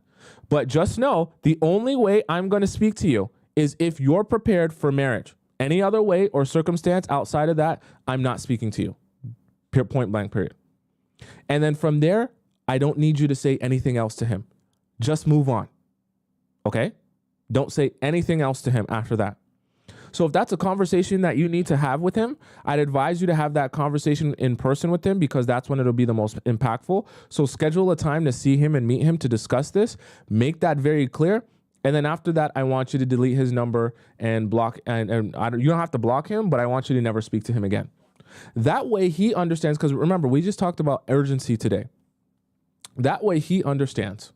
[SPEAKER 1] But just know the only way I'm going to speak to you is if you're prepared for marriage. Any other way or circumstance outside of that, I'm not speaking to you. Point blank, period. And then from there, I don't need you to say anything else to him. Just move on. Okay? Don't say anything else to him after that. So if that's a conversation that you need to have with him, I'd advise you to have that conversation in person with him because that's when it'll be the most impactful. So schedule a time to see him and meet him to discuss this. Make that very clear. And then after that, I want you to delete his number and block. You don't have to block him, but I want you to never speak to him again. That way he understands, because remember, we just talked about urgency today. That way he understands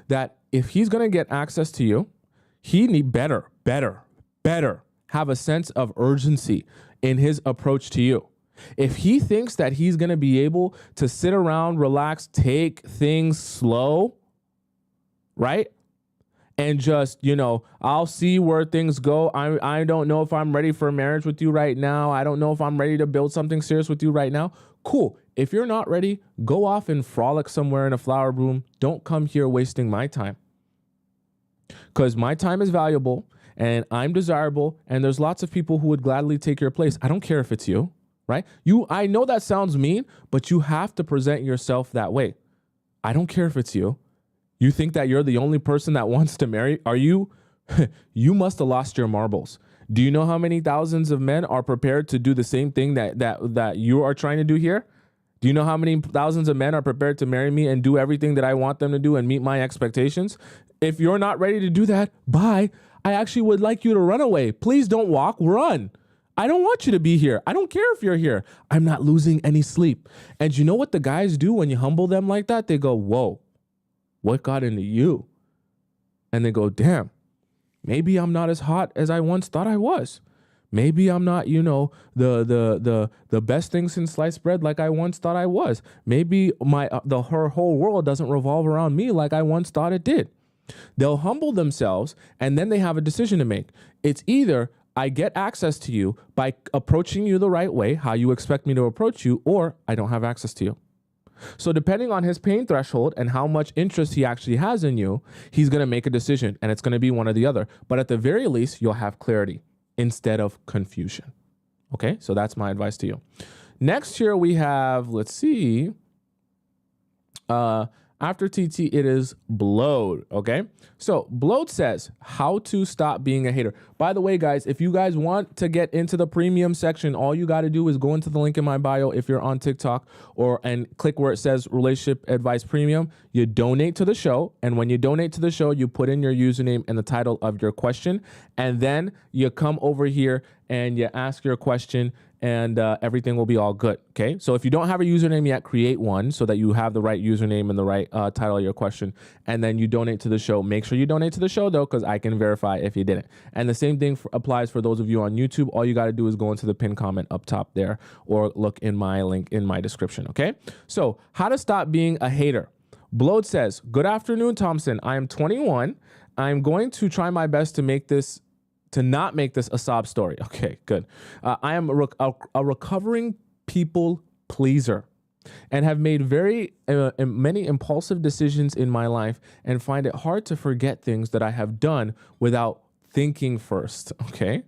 [SPEAKER 1] that if he's going to get access to you, he need better have a sense of urgency in his approach to you. If he thinks that he's going to be able to sit around, relax, take things slow, right? And just, I'll see where things go. I don't know if I'm ready for marriage with you right now. I don't know if I'm ready to build something serious with you right now. Cool. If you're not ready, go off and frolic somewhere in a flower room. Don't come here wasting my time. Because my time is valuable and I'm desirable. And there's lots of people who would gladly take your place. I don't care if it's you, right? I know that sounds mean, but you have to present yourself that way. I don't care if it's you. You think that you're the only person that wants to marry? Are you? You must have lost your marbles. Do you know how many thousands of men are prepared to do the same thing that you are trying to do here? Do you know how many thousands of men are prepared to marry me and do everything that I want them to do and meet my expectations? If you're not ready to do that, bye. I actually would like you to run away. Please don't walk, run. I don't want you to be here. I don't care if you're here. I'm not losing any sleep. And you know what the guys do when you humble them like that? They go, whoa. What got into you? And they go, damn, maybe I'm not as hot as I once thought I was. Maybe I'm not, the best thing since sliced bread like I once thought I was. Maybe her whole world doesn't revolve around me like I once thought it did. They'll humble themselves, and then they have a decision to make. It's either I get access to you by approaching you the right way, how you expect me to approach you, or I don't have access to you. So depending on his pain threshold and how much interest he actually has in you, he's going to make a decision, and it's going to be one or the other. But at the very least, you'll have clarity instead of confusion. Okay, so that's my advice to you. Next here we have, let's see, after TT, it is Blowed, okay? So Blowed says, how to stop being a hater. By the way, guys, if you guys want to get into the premium section, all you got to do is go into the link in my bio if you're on TikTok and click where it says Relationship Advice Premium. You donate to the show, and when you donate to the show, you put in your username and the title of your question, and then you come over here and you ask your question, and everything will be all good, okay? So if you don't have a username yet, create one so that you have the right username and the right title of your question, and then you donate to the show. Make sure you donate to the show, though, because I can verify if you didn't. And the same thing applies for those of you on YouTube. All you got to do is go into the pinned comment up top there or look in my link in my description, okay? So how to stop being a hater. Blowed says, good afternoon, Thompson. I am 21. I'm going to try my best to not make this a sob story. Okay, good. I am a recovering people pleaser and have made many impulsive decisions in my life and find it hard to forget things that I have done without thinking first, okay?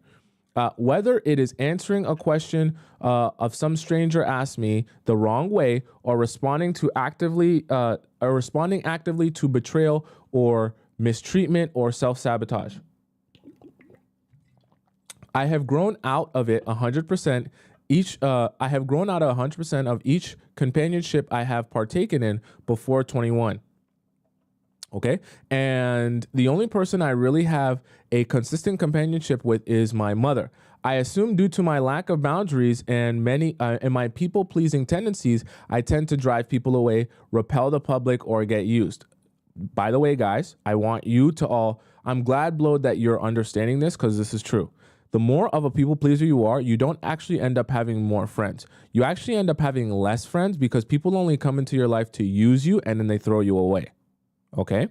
[SPEAKER 1] Whether it is answering a question of some stranger asked me the wrong way or responding actively to betrayal or mistreatment or self-sabotage. I have grown out of it 100%. I have grown out of 100% of each companionship I have partaken in before 21. Okay. And the only person I really have a consistent companionship with is my mother. I assume due to my lack of boundaries and my people-pleasing tendencies, I tend to drive people away, repel the public, or get used. By the way, guys, I want you to all, I'm glad, Blowed, that you're understanding this, because this is true. The more of a people pleaser you are, you don't actually end up having more friends. You actually end up having less friends because people only come into your life to use you and then they throw you away. Okay?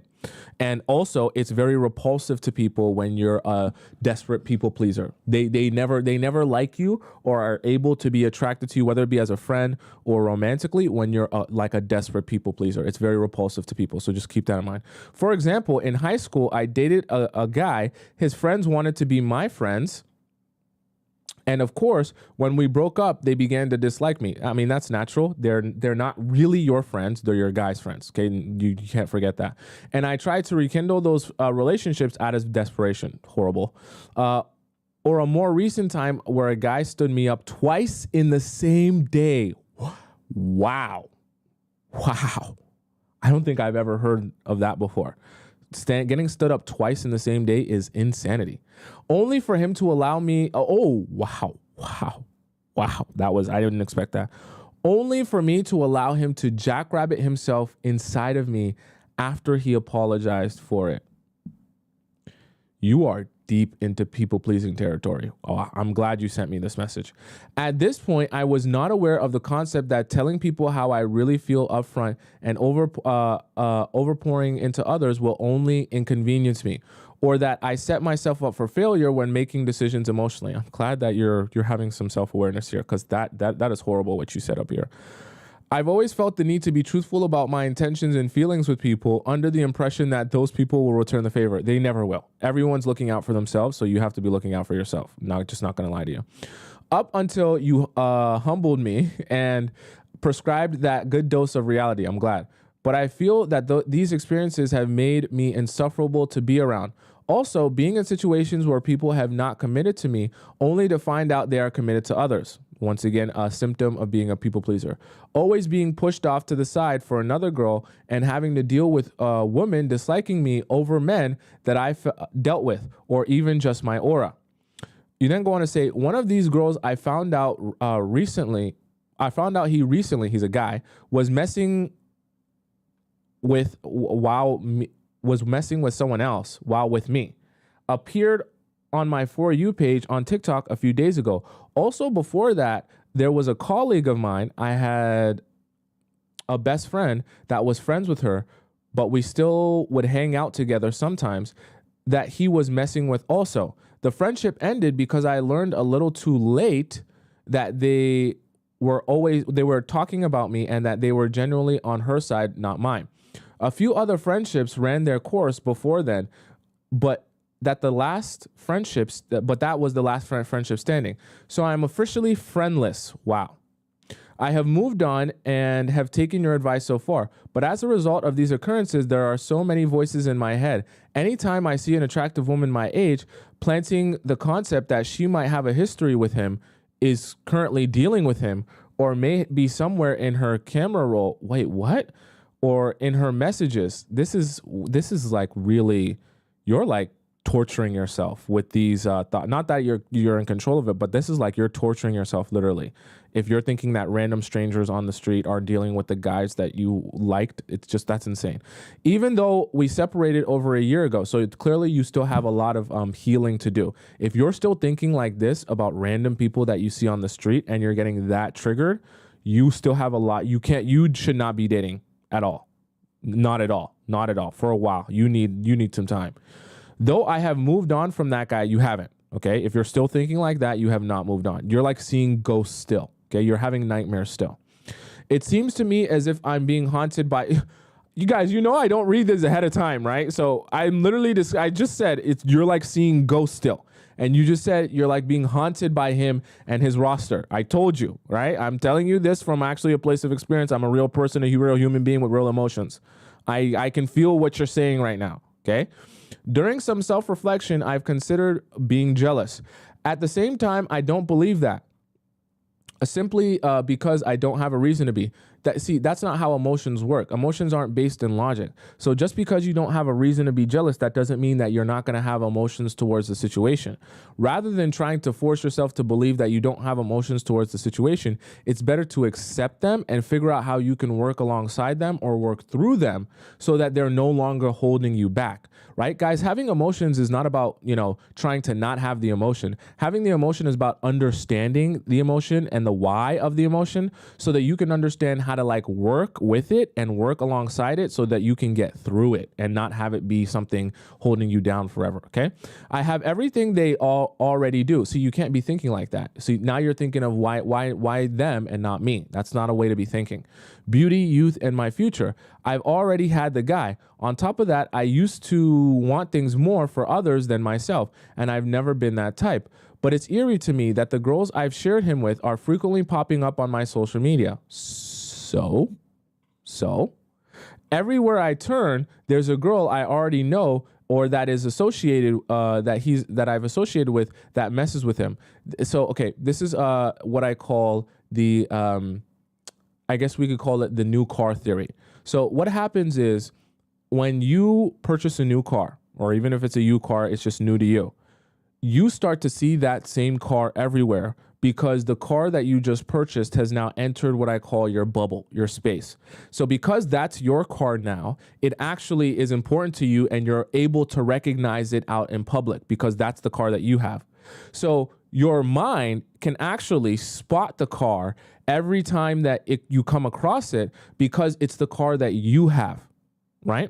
[SPEAKER 1] And also, it's very repulsive to people when you're a desperate people pleaser. They never like you or are able to be attracted to you, whether it be as a friend or romantically, when you're like a desperate people pleaser. It's very repulsive to people, so just keep that in mind. For example, in high school, I dated a guy. His friends wanted to be my friends. And of course, when we broke up, they began to dislike me. I mean, that's natural. They're not really your friends. They're your guys' friends. Okay, you can't forget that. And I tried to rekindle those relationships out of desperation. Horrible. Or a more recent time where a guy stood me up twice in the same day. Wow. I don't think I've ever heard of that before. Getting stood up twice in the same day is insanity. Only for him to allow me, wow. I didn't expect that. Only for me to allow him to jackrabbit himself inside of me after he apologized for it. You are deep into people-pleasing territory. Oh, I'm glad you sent me this message. At this point, I was not aware of the concept that telling people how I really feel upfront and overpouring into others will only inconvenience me, or that I set myself up for failure when making decisions emotionally. I'm glad that you're having some self-awareness here, because that is horrible what you set up here. I've always felt the need to be truthful about my intentions and feelings with people under the impression that those people will return the favor. They never will. Everyone's looking out for themselves, so you have to be looking out for yourself. Just not going to lie to you. Up until you humbled me and prescribed that good dose of reality, I'm glad. But I feel that these experiences have made me insufferable to be around. Also, being in situations where people have not committed to me only to find out they are committed to others. Once again, a symptom of being a people pleaser. Always being pushed off to the side for another girl and having to deal with women disliking me over men that I've dealt with, or even just my aura. You then go on to say, one of these girls I found out recently, he's a guy, was messing was messing with someone else while with me. Appeared on my For You page on TikTok a few days ago. Also, before that, there was a colleague of mine. I had a best friend that was friends with her, but we still would hang out together sometimes, that he was messing with also. The friendship ended because I learned a little too late that they were talking about me and that they were genuinely on her side, not mine. A few other friendships ran their course before then, but that was the last friendship standing. So I'm officially friendless. Wow. I have moved on and have taken your advice so far, but as a result of these occurrences, there are so many voices in my head. Anytime I see an attractive woman my age, planting the concept that she might have a history with him, is currently dealing with him, or may be somewhere in her camera roll. Wait, what? Or in her messages. This is like really, you're like torturing yourself with these thoughts. Not that you're in control of it, but this is like you're torturing yourself literally. If you're thinking that random strangers on the street are dealing with the guys that you liked, it's just, that's insane. Even though we separated over a year ago, so clearly you still have a lot of healing to do. If you're still thinking like this about random people that you see on the street and you're getting that triggered, you still have a lot. You should not be dating at all. Not at all. Not at all. For a while. You need some time. Though I have moved on from that guy, you haven't. Okay. If you're still thinking like that, you have not moved on. You're like seeing ghosts still. Okay. You're having nightmares still. It seems to me as if I'm being haunted by you guys, I don't read this ahead of time, right? So I'm literally I just said you're like seeing ghosts still. And you just said you're like being haunted by him and his roster. I told you, right? I'm telling you this from actually a place of experience. I'm a real person, a real human being with real emotions. I can feel what you're saying right now. Okay. During some self-reflection, I've considered being jealous. At the same time, I don't believe that. Simply because I don't have a reason to be. That's not how emotions work. Emotions aren't based in logic. So just because you don't have a reason to be jealous, that doesn't mean that you're not going to have emotions towards the situation. Rather than trying to force yourself to believe that you don't have emotions towards the situation, it's better to accept them and figure out how you can work alongside them or work through them so that they're no longer holding you back. Right, guys, having emotions is not about, trying to not have the emotion. Having the emotion is about understanding the emotion and the why of the emotion so that you can understand how to like work with it and work alongside it so that you can get through it and not have it be something holding you down forever. Okay. I have everything they all already do. So you can't be thinking like that. See, now you're thinking of why them and not me. That's not a way to be thinking. Beauty, youth, and my future. I've already had the guy. On top of that, I used to want things more for others than myself, and I've never been that type. But it's eerie to me that the girls I've shared him with are frequently popping up on my social media. So, everywhere I turn, there's a girl I already know or that is associated, that I've associated with that messes with him. So, okay, this is what I call the, I guess we could call it the new car theory. So what happens is when you purchase a new car, or even if it's a used car, it's just new to you, you start to see that same car everywhere because the car that you just purchased has now entered what I call your bubble, your space. So because that's your car now, it actually is important to you and you're able to recognize it out in public because that's the car that you have. So your mind can actually spot the car every time that you come across it because it's the car that you have, right?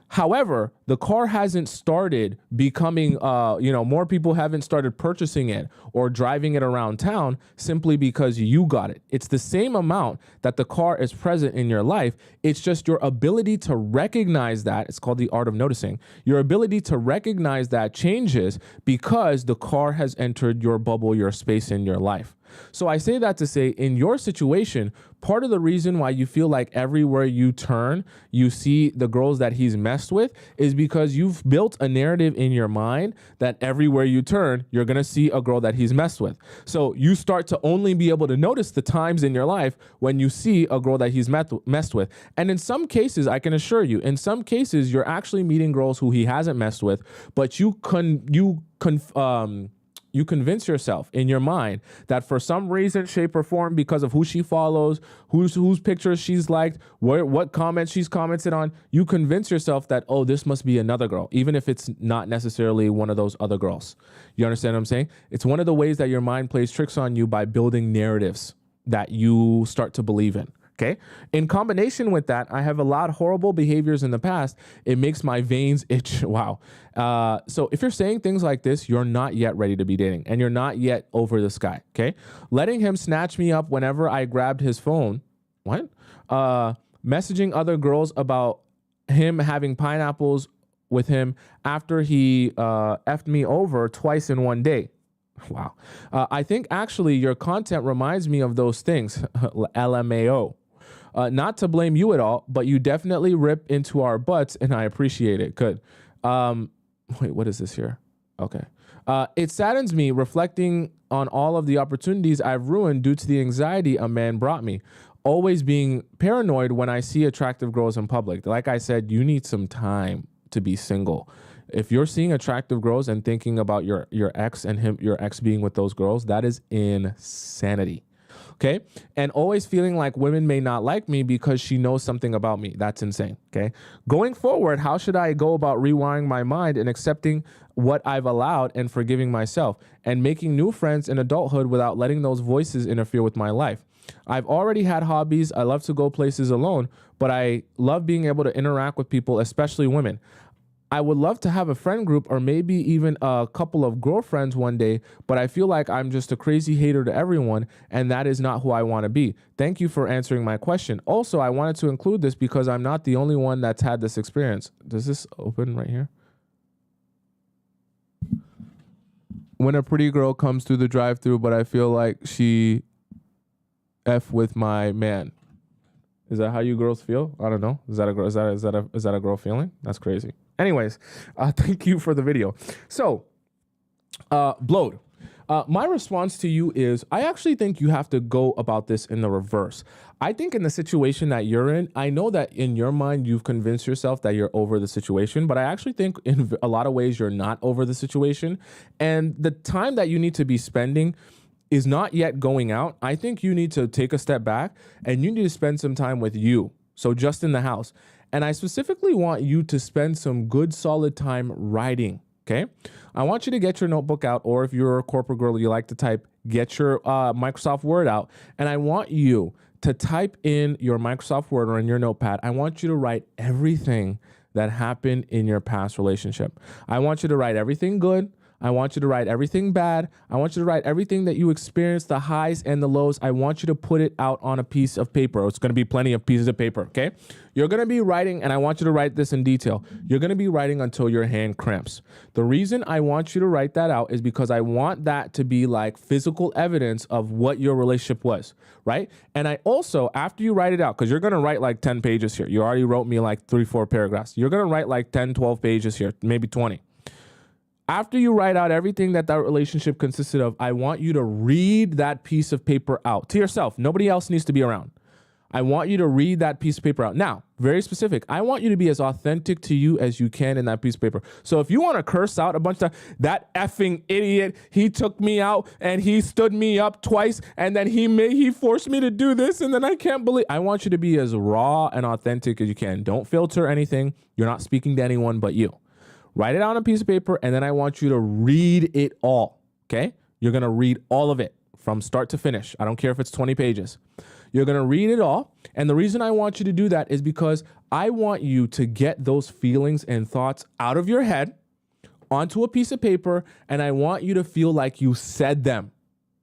[SPEAKER 1] However, the car hasn't started becoming, more people haven't started purchasing it or driving it around town simply because you got it. It's the same amount that the car is present in your life. It's just your ability to recognize that. It's called the art of noticing. Your ability to recognize that changes because the car has entered your bubble, your space in your life. So I say that to say, in your situation, part of the reason why you feel like everywhere you turn, you see the girls that he's messed with is because you've built a narrative in your mind that everywhere you turn, you're going to see a girl that he's messed with. So you start to only be able to notice the times in your life when you see a girl that he's messed with. And in some cases, I can assure you, in some cases, you're actually meeting girls who he hasn't messed with, but You convince yourself in your mind that for some reason, shape, or form, because of who she follows, whose pictures she's liked, what comments she's commented on, you convince yourself that, oh, this must be another girl, even if it's not necessarily one of those other girls. You understand what I'm saying? It's one of the ways that your mind plays tricks on you by building narratives that you start to believe in. Okay. In combination with that, I have allowed horrible behaviors in the past. It makes my veins itch. Wow. So if you're saying things like this, you're not yet ready to be dating and you're not yet over the sky. Okay. Letting him snatch me up whenever I grabbed his phone. What? Messaging other girls about him having pineapples with him after he effed me over twice in one day. Wow. I think actually your content reminds me of those things. LMAO. Not to blame you at all, but you definitely rip into our butts and I appreciate it. Good. Wait, what is this here? Okay. It saddens me reflecting on all of the opportunities I've ruined due to the anxiety a man brought me. Always being paranoid when I see attractive girls in public. Like I said, you need some time to be single. If you're seeing attractive girls and thinking about your ex and your ex being with those girls, that is insanity. Okay. And always feeling like women may not like me because she knows something about me. That's insane. Okay. Going forward, how should I go about rewiring my mind and accepting what I've allowed and forgiving myself and making new friends in adulthood without letting those voices interfere with my life? I've already had hobbies. I love to go places alone, but I love being able to interact with people, especially women. I would love to have a friend group or maybe even a couple of girlfriends one day, but I feel like I'm just a crazy hater to everyone, and that is not who I want to be. Thank you for answering my question. Also, I wanted to include this because I'm not the only one that's had this experience. Does this open right here? When a pretty girl comes through the drive-thru, but I feel like she F with my man. Is that how you girls feel? I don't know. Is that a girl? Is that a girl feeling? That's crazy. Anyways, thank you for the video. So, Blowed. My response to you is, I actually think you have to go about this in the reverse. I think in the situation that you're in, I know that in your mind, you've convinced yourself that you're over the situation, but I actually think in a lot of ways, you're not over the situation. And the time that you need to be spending is not yet going out. I think you need to take a step back and you need to spend some time with you. So just in the house. And I specifically want you to spend some good solid time writing. Okay. I want you to get your notebook out, or if you're a corporate girl, you like to type, get your Microsoft Word out. And I want you to type in your Microsoft Word or in your notepad. I want you to write everything that happened in your past relationship. I want you to write everything good. I want you to write everything bad. I want you to write everything that you experienced, the highs and the lows. I want you to put it out on a piece of paper. It's going to be plenty of pieces of paper, okay? You're going to be writing, and I want you to write this in detail. You're going to be writing until your hand cramps. The reason I want you to write that out is because I want that to be like physical evidence of what your relationship was, right? And I also, after you write it out, because you're going to write like 10 pages here. You already wrote me like 3-4 paragraphs. You're going to write like 10, 12 pages here, maybe 20. After you write out everything that relationship consisted of, I want you to read that piece of paper out to yourself. Nobody else needs to be around. I want you to read that piece of paper out. Now, very specific. I want you to be as authentic to you as you can in that piece of paper. So if you want to curse out a bunch of stuff, that effing idiot, he took me out and he stood me up twice and then he forced me to do this and then I can't believe. I want you to be as raw and authentic as you can. Don't filter anything. You're not speaking to anyone but you. Write it on a piece of paper, and then I want you to read it all, okay? You're going to read all of it from start to finish. I don't care if it's 20 pages. You're going to read it all, and the reason I want you to do that is because I want you to get those feelings and thoughts out of your head onto a piece of paper, and I want you to feel like you said them.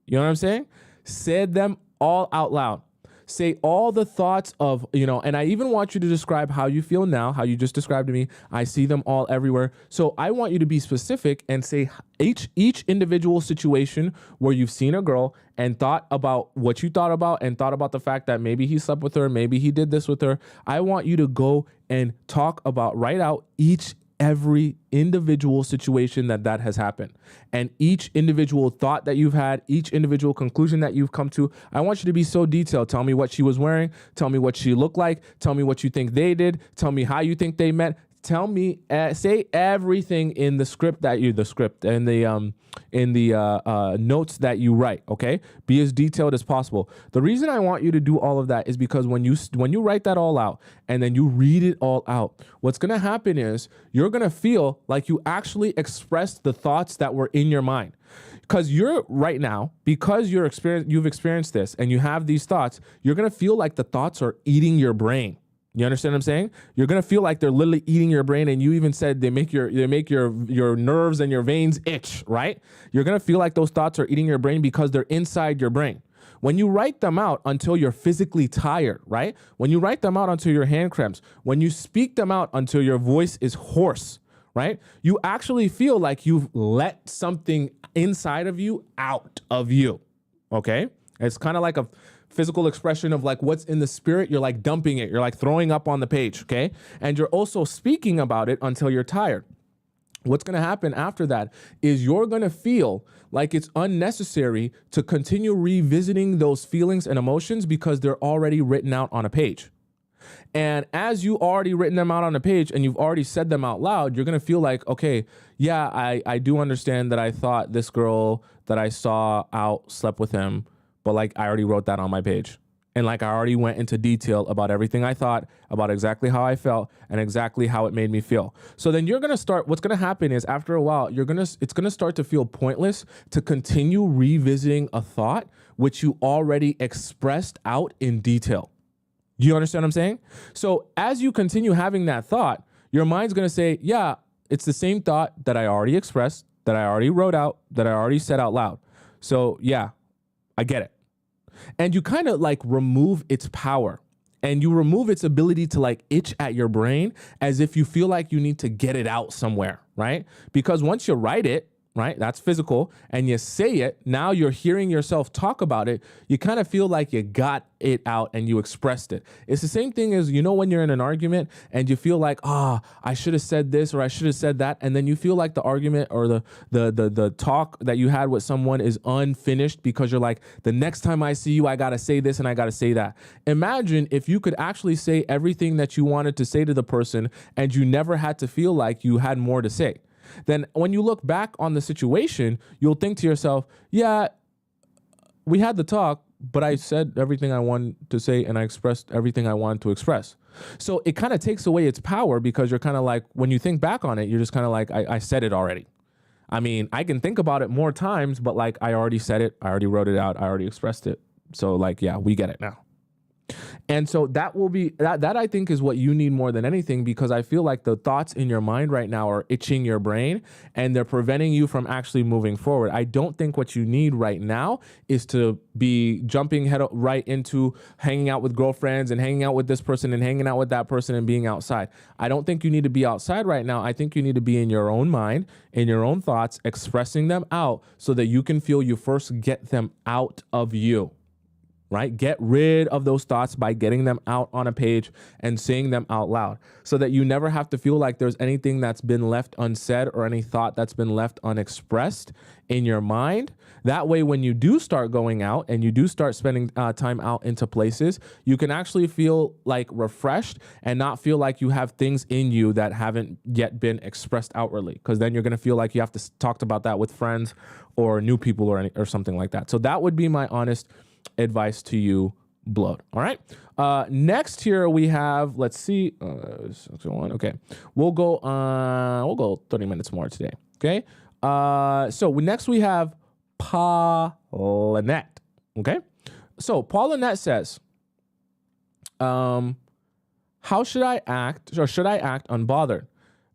[SPEAKER 1] You know what I'm saying? Said them all out loud. Say all the thoughts of, and I even want you to describe how you feel now, how you just described to me. I see them all everywhere. So I want you to be specific and say each individual situation where you've seen a girl and thought about what you thought about and thought about the fact that maybe he slept with her, maybe he did this with her. I want you to go and talk about, write out every individual situation that has happened and each individual thought that you've had, each individual conclusion that you've come to. I want you to be so detailed. Tell me what she was wearing. Tell me what she looked like. Tell me what you think they did. Tell me how you think they met. tell me, say everything in the script in the notes that you write. Okay, be as detailed as possible. The reason I want you to do all of that is because when you write that all out and then you read it all out, what's gonna happen is you're gonna feel like you actually expressed the thoughts that were in your mind. Because you're right now, because you've experienced this and you have these thoughts, you're gonna feel like the thoughts are eating your brain. You understand what I'm saying? You're gonna feel like they're literally eating your brain, and you even said they make your nerves and your veins itch, right? You're gonna feel like those thoughts are eating your brain because they're inside your brain. When you write them out until you're physically tired, right? When you write them out until your hand cramps, when you speak them out until your voice is hoarse, right? You actually feel like you've let something inside of you out of you, okay? It's kind of like a physical expression of like what's in the spirit. You're like dumping it. You're like throwing up on the page, okay? And you're also speaking about it until you're tired. What's going to happen after that is you're going to feel like it's unnecessary to continue revisiting those feelings and emotions because they're already written out on a page. And as you already written them out on a page and you've already said them out loud, you're going to feel like, okay, yeah, I do understand that I thought this girl that I saw out slept with him, but like I already wrote that on my page. And like I already went into detail about everything I thought, about exactly how I felt and exactly how it made me feel. So then you're going to start, what's going to happen is after a while, it's going to start to feel pointless to continue revisiting a thought which you already expressed out in detail. You understand what I'm saying? So as you continue having that thought, your mind's going to say, yeah, it's the same thought that I already expressed, that I already wrote out, that I already said out loud. So yeah, I get it. And you kind of like remove its power and you remove its ability to like itch at your brain as if you feel like you need to get it out somewhere, right? Because once you write it, right, that's physical, and you say it, now you're hearing yourself talk about it, you kind of feel like you got it out and you expressed it. It's the same thing as, you know, when you're in an argument and you feel like, I should have said this or I should have said that, and then you feel like the argument or the talk that you had with someone is unfinished because you're like, the next time I see you, I got to say this and I got to say that. Imagine if you could actually say everything that you wanted to say to the person and you never had to feel like you had more to say. Then when you look back on the situation, you'll think to yourself, yeah, we had the talk, but I said everything I wanted to say and I expressed everything I wanted to express. So it kind of takes away its power because you're kind of like, when you think back on it, you're just kind of like, I said it already. I mean, I can think about it more times, but like I already said it, I already wrote it out, I already expressed it. So like, yeah, we get it now. And so that will be that I think is what you need more than anything, because I feel like the thoughts in your mind right now are itching your brain and they're preventing you from actually moving forward. I don't think what you need right now is to be jumping right into hanging out with girlfriends and hanging out with this person and hanging out with that person and being outside. I don't think you need to be outside right now. I think you need to be in your own mind, in your own thoughts, expressing them out so that you can feel you first get them out of you. Right? Get rid of those thoughts by getting them out on a page and saying them out loud so that you never have to feel like there's anything that's been left unsaid or any thought that's been left unexpressed in your mind. That way, when you do start going out and you do start spending time out into places, you can actually feel like refreshed and not feel like you have things in you that haven't yet been expressed outwardly, because then you're going to feel like you have to talk about that with friends or new people or something like that. So that would be my honest advice to you, Bloat. All right. Next here we have, let's see. Okay. We'll go 30 minutes more today. Okay. So next we have Paulinette. Okay. So Paulinette says, how should I act, or should I act unbothered?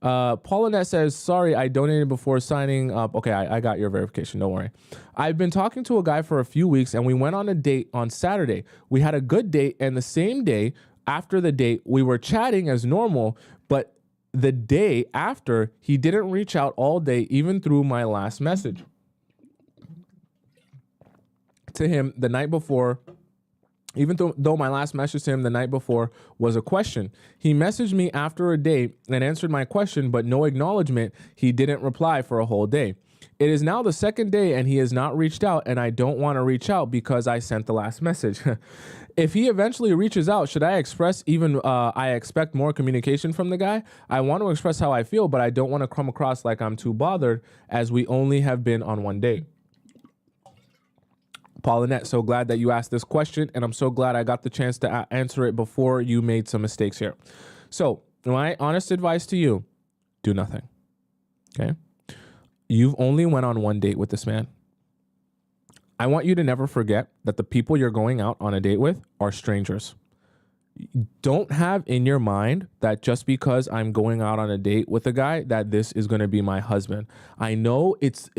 [SPEAKER 1] Paulinette says, sorry, I donated before signing up. Okay, I got your verification. Don't worry. I've been talking to a guy for a few weeks and we went on a date on Saturday. We had a good date, and the same day after the date, we were chatting as normal, but the day after, he didn't reach out all day, even through my last message to him the night before. Even though my last message to him the night before was a question. He messaged me after a day and answered my question, but no acknowledgement. He didn't reply for a whole day. It is now the second day and he has not reached out, and I don't want to reach out because I sent the last message. If he eventually reaches out, should I express I expect more communication from the guy? I want to express how I feel, but I don't want to come across like I'm too bothered as we only have been on one date. Paulinette, so glad that you asked this question, and I'm so glad I got the chance to answer it before you made some mistakes here. So my honest advice to you, do nothing, okay? You've only went on one date with this man. I want you to never forget that the people you're going out on a date with are strangers. Don't have in your mind that just because I'm going out on a date with a guy that this is going to be my husband. I know it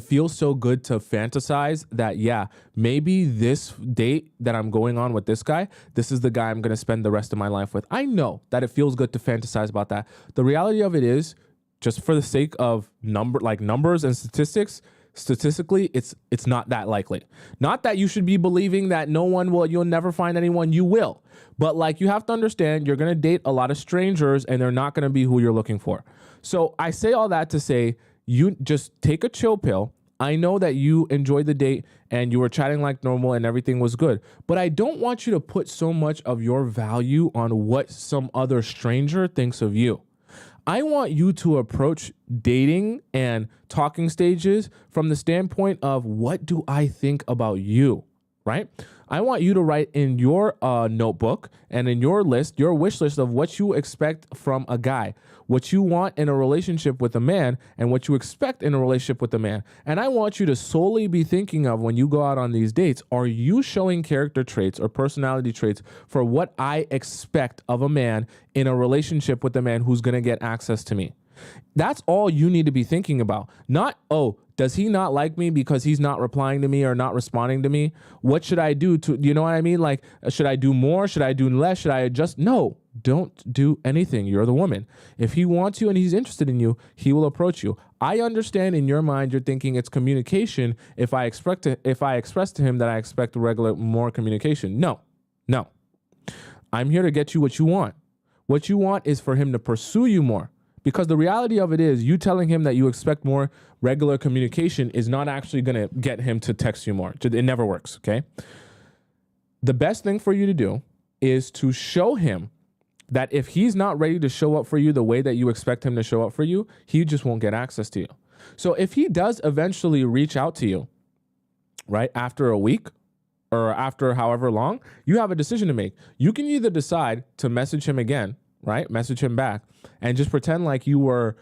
[SPEAKER 1] feels so good to fantasize that, yeah, maybe this date that I'm going on with this guy, this is the guy I'm going to spend the rest of my life with. I know that it feels good to fantasize about that. The reality of it is, just for the sake of numbers and statistically, it's not that likely. Not that you should be believing that you'll never find anyone. You will. But you have to understand, you're going to date a lot of strangers and they're not going to be who you're looking for. So I say all that to say, you just take a chill pill. I know that you enjoyed the date and you were chatting like normal and everything was good, but I don't want you to put so much of your value on what some other stranger thinks of you. I want you to approach dating and talking stages from the standpoint of, what do I think about you, right? I want you to write in your notebook and in your wish list of what you expect from a guy, what you want in a relationship with a man, and what you expect in a relationship with a man. And I want you to solely be thinking of, when you go out on these dates, are you showing character traits or personality traits for what I expect of a man in a relationship with a man who's going to get access to me? That's all you need to be thinking about. Not, oh, does he not like me because he's not replying to me or not responding to me? What should I do to, you know what I mean? Should I do more? Should I do less? Should I adjust? No, don't do anything. You're the woman. If he wants you and he's interested in you, he will approach you. I understand in your mind, you're thinking it's communication. If I express to him that I expect more communication. No. I'm here to get you what you want. What you want is for him to pursue you more. Because the reality of it is, you telling him that you expect more regular communication is not actually going to get him to text you more. It never works, okay? The best thing for you to do is to show him that if he's not ready to show up for you the way that you expect him to show up for you, he just won't get access to you. So if he does eventually reach out to you, right, after a week or after however long, you have a decision to make. You can either decide to message him again, right? Message him back and just pretend like you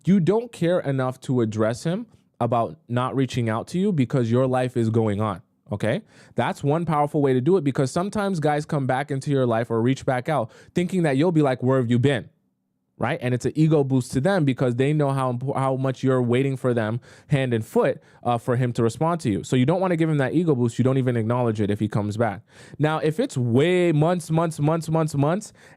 [SPEAKER 1] don't care enough to address him about not reaching out to you because your life is going on. Okay. That's one powerful way to do it, because sometimes guys come back into your life or reach back out thinking that you'll be like, where have you been? Right. And it's an ego boost to them because they know how much you're waiting for them hand and foot for him to respond to you. So you don't want to give him that ego boost. You don't even acknowledge it if he comes back. Now, if it's way months,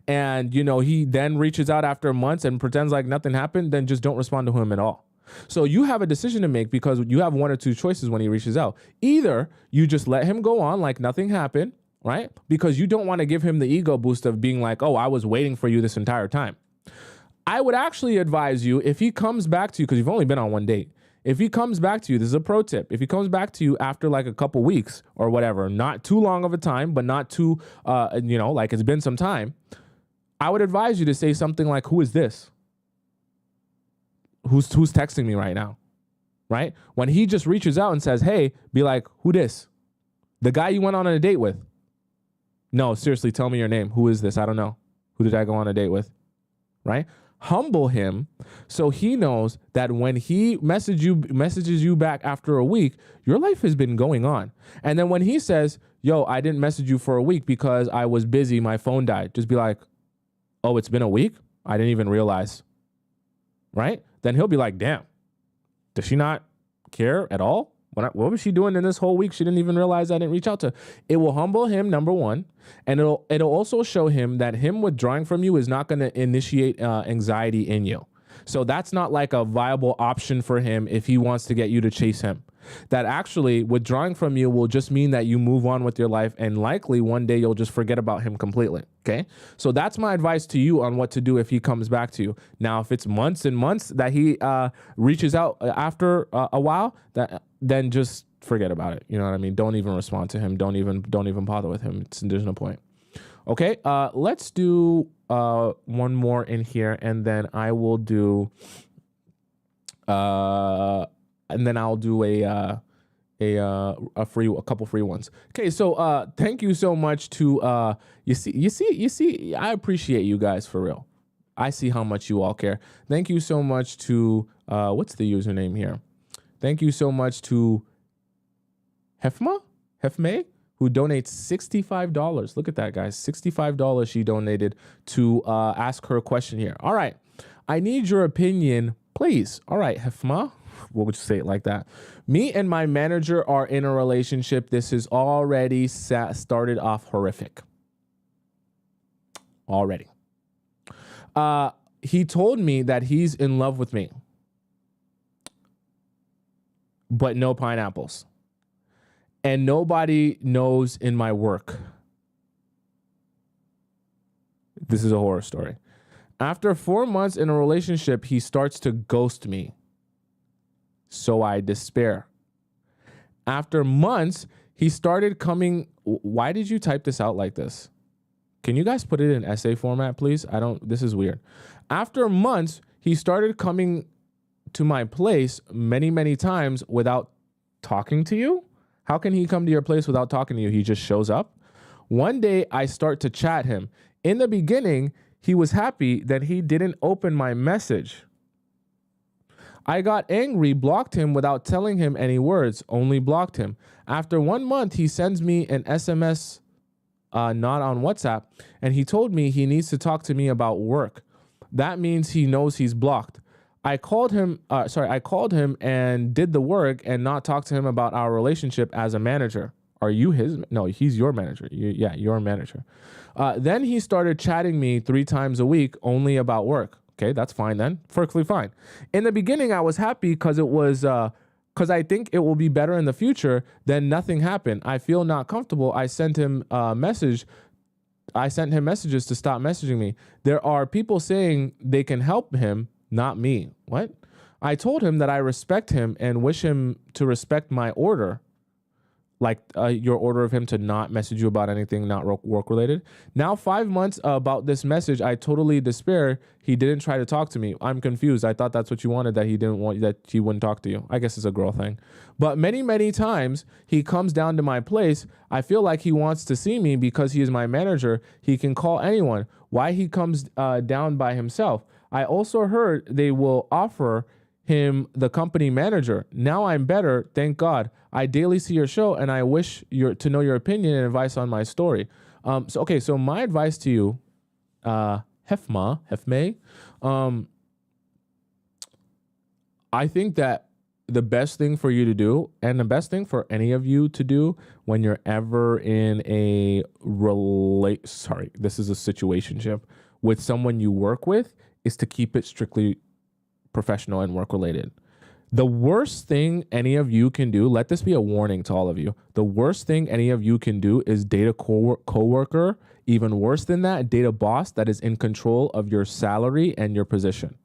[SPEAKER 1] and he then reaches out after months and pretends like nothing happened, then just don't respond to him at all. So you have a decision to make, because you have one or two choices when he reaches out. Either you just let him go on like nothing happened, right? Because you don't want to give him the ego boost of being like, oh, I was waiting for you this entire time. I would actually advise you, if he comes back to you, because you've only been on one date, if he comes back to you, this is a pro tip. If he comes back to you after like a couple weeks or whatever, not too long of a time, but not too, like it's been some time, I would advise you to say something like, who is this? Who's texting me right now? Right? When he just reaches out and says, hey, be like, who this? The guy you went on a date with? No, seriously, tell me your name. Who is this? I don't know. Who did I go on a date with? Right? Humble him so he knows that when he messages you back after a week, your life has been going on. And then when he says, yo, I didn't message you for a week because I was busy, my phone died, just be like, oh, it's been a week? I didn't even realize. Right? Then he'll be like, damn, does she not care at all? What was she doing in this whole week? She didn't even realize I didn't reach out to her. It will humble him, number one. And it'll also show him that him withdrawing from you is not going to initiate anxiety in you. So that's not like a viable option for him if he wants to get you to chase him. that actually withdrawing from you will just mean that you move on with your life, and likely one day you'll just forget about him completely. Okay. So that's my advice to you on what to do if he comes back to you. Now, if it's months and months that he reaches out after a while, then just forget about it. You know what I mean? Don't even respond to him. Don't even bother with him. There's no point. Okay. Let's do one more in here, and then I will do a couple free ones. Okay, so thank you so much to you see I appreciate you guys for real. I see how much you all care. Thank you so much to what's the username here? Thank you so much to Hefme, who donates $65. Look at that, guys. $65 she donated to ask her a question here. All right. I need your opinion, please. All right, Hefma. What would you say it like that? Me and my manager are in a relationship. This has already started off horrific. Already. He told me that he's in love with me, but no pineapples. And nobody knows in my work. This is a horror story. After 4 months in a relationship, he starts to ghost me. So I despair. After months, he started coming. Why did you type this out like this? Can you guys put it in essay format, please? This is weird. After months, he started coming to my place many, many times without talking to you. How can he come to your place without talking to you? He just shows up. One day I start to chat him. In the beginning, he was happy that he didn't open my message. I got angry, blocked him without telling him any words, only blocked him. After 1 month, he sends me an SMS, not on WhatsApp, and he told me he needs to talk to me about work. That means he knows he's blocked. I called him and did the work and not talk to him about our relationship as a manager. Are you his? No, he's your manager. Your manager. Then he started chatting me 3 times a week only about work. Okay, that's fine then. Perfectly fine. In the beginning, I was happy because I think it will be better in the future. Then nothing happened. I feel not comfortable. I sent him messages to stop messaging me. There are people saying they can help him, not me. What? I told him that I respect him and wish him to respect my order. Like your order of him to not message you about anything not work related. Now 5 months about this message, I totally despair. He didn't try to talk to me. I'm confused. I thought that's what you wanted, that he wouldn't talk to you. I guess it's a girl thing. But many, many times he comes down to my place. I feel like he wants to see me because he is my manager. He can call anyone. Why he comes down by himself? I also heard they will offer him the company manager. Now I'm better, thank God. I daily see your show and I wish to know your opinion and advice on my story. So my advice to you, Hefme, I think that the best thing for you to do, and the best thing for any of you to do when you're ever in a situationship with someone you work with, is to keep it strictly professional and work related. The worst thing any of you can do, let this be a warning to all of you. The worst thing any of you can do is date a coworker. Even worse than that, date a boss that is in control of your salary and your position.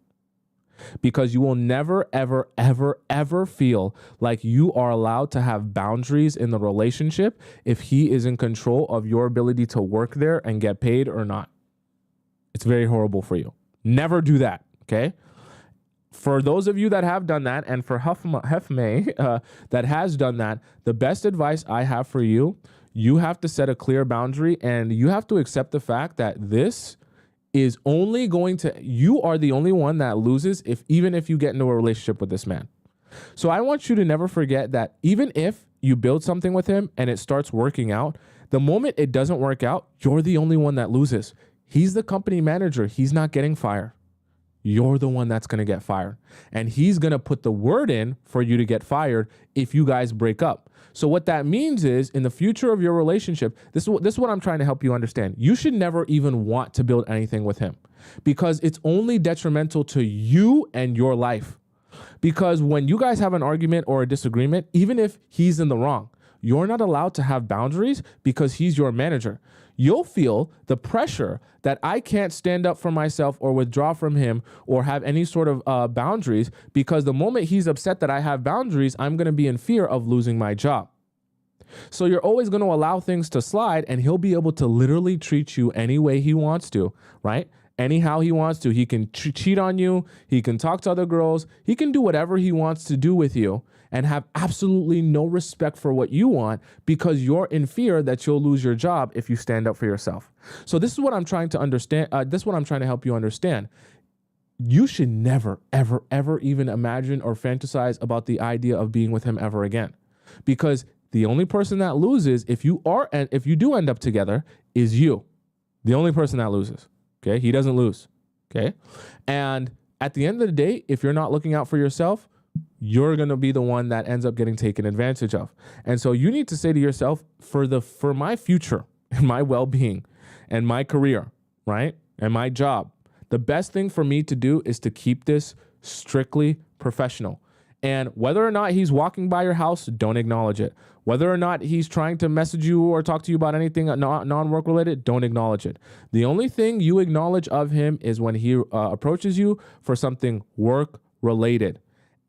[SPEAKER 1] Because you will never, ever, ever, ever feel like you are allowed to have boundaries in the relationship if he is in control of your ability to work there and get paid or not. It's very horrible for you. Never do that, okay? For those of you that have done that, and for Hefme that has done that, the best advice I have for you, you have to set a clear boundary, and you have to accept the fact that this is only going to, you are the only one that loses even if you get into a relationship with this man. So I want you to never forget that even if you build something with him and it starts working out, the moment it doesn't work out, you're the only one that loses. He's the company manager. He's not getting fired. You're the one that's going to get fired. And he's going to put the word in for you to get fired if you guys break up. So what that means is, in the future of your relationship, this is what I'm trying to help you understand. You should never even want to build anything with him, because it's only detrimental to you and your life. Because when you guys have an argument or a disagreement, even if he's in the wrong, you're not allowed to have boundaries because he's your manager. You'll feel the pressure that I can't stand up for myself or withdraw from him or have any sort of boundaries, because the moment he's upset that I have boundaries, I'm going to be in fear of losing my job. So you're always going to allow things to slide, and he'll be able to literally treat you any way he wants to, right? Anyhow he wants to. He can cheat on you. He can talk to other girls. He can do whatever he wants to do with you and have absolutely no respect for what you want, because you're in fear that you'll lose your job if you stand up for yourself. So this is what I'm trying to understand. This is what I'm trying to help you understand. You should never, ever, ever even imagine or fantasize about the idea of being with him ever again, because the only person that loses if you do end up together is you. The only person that loses. Okay. He doesn't lose. Okay. And at the end of the day, if you're not looking out for yourself, you're going to be the one that ends up getting taken advantage of. And so you need to say to yourself, for my future and my well-being and my career, right? And my job, the best thing for me to do is to keep this strictly professional. And whether or not he's walking by your house, don't acknowledge it. Whether or not he's trying to message you or talk to you about anything non-work related, don't acknowledge it. The only thing you acknowledge of him is when he approaches you for something work related.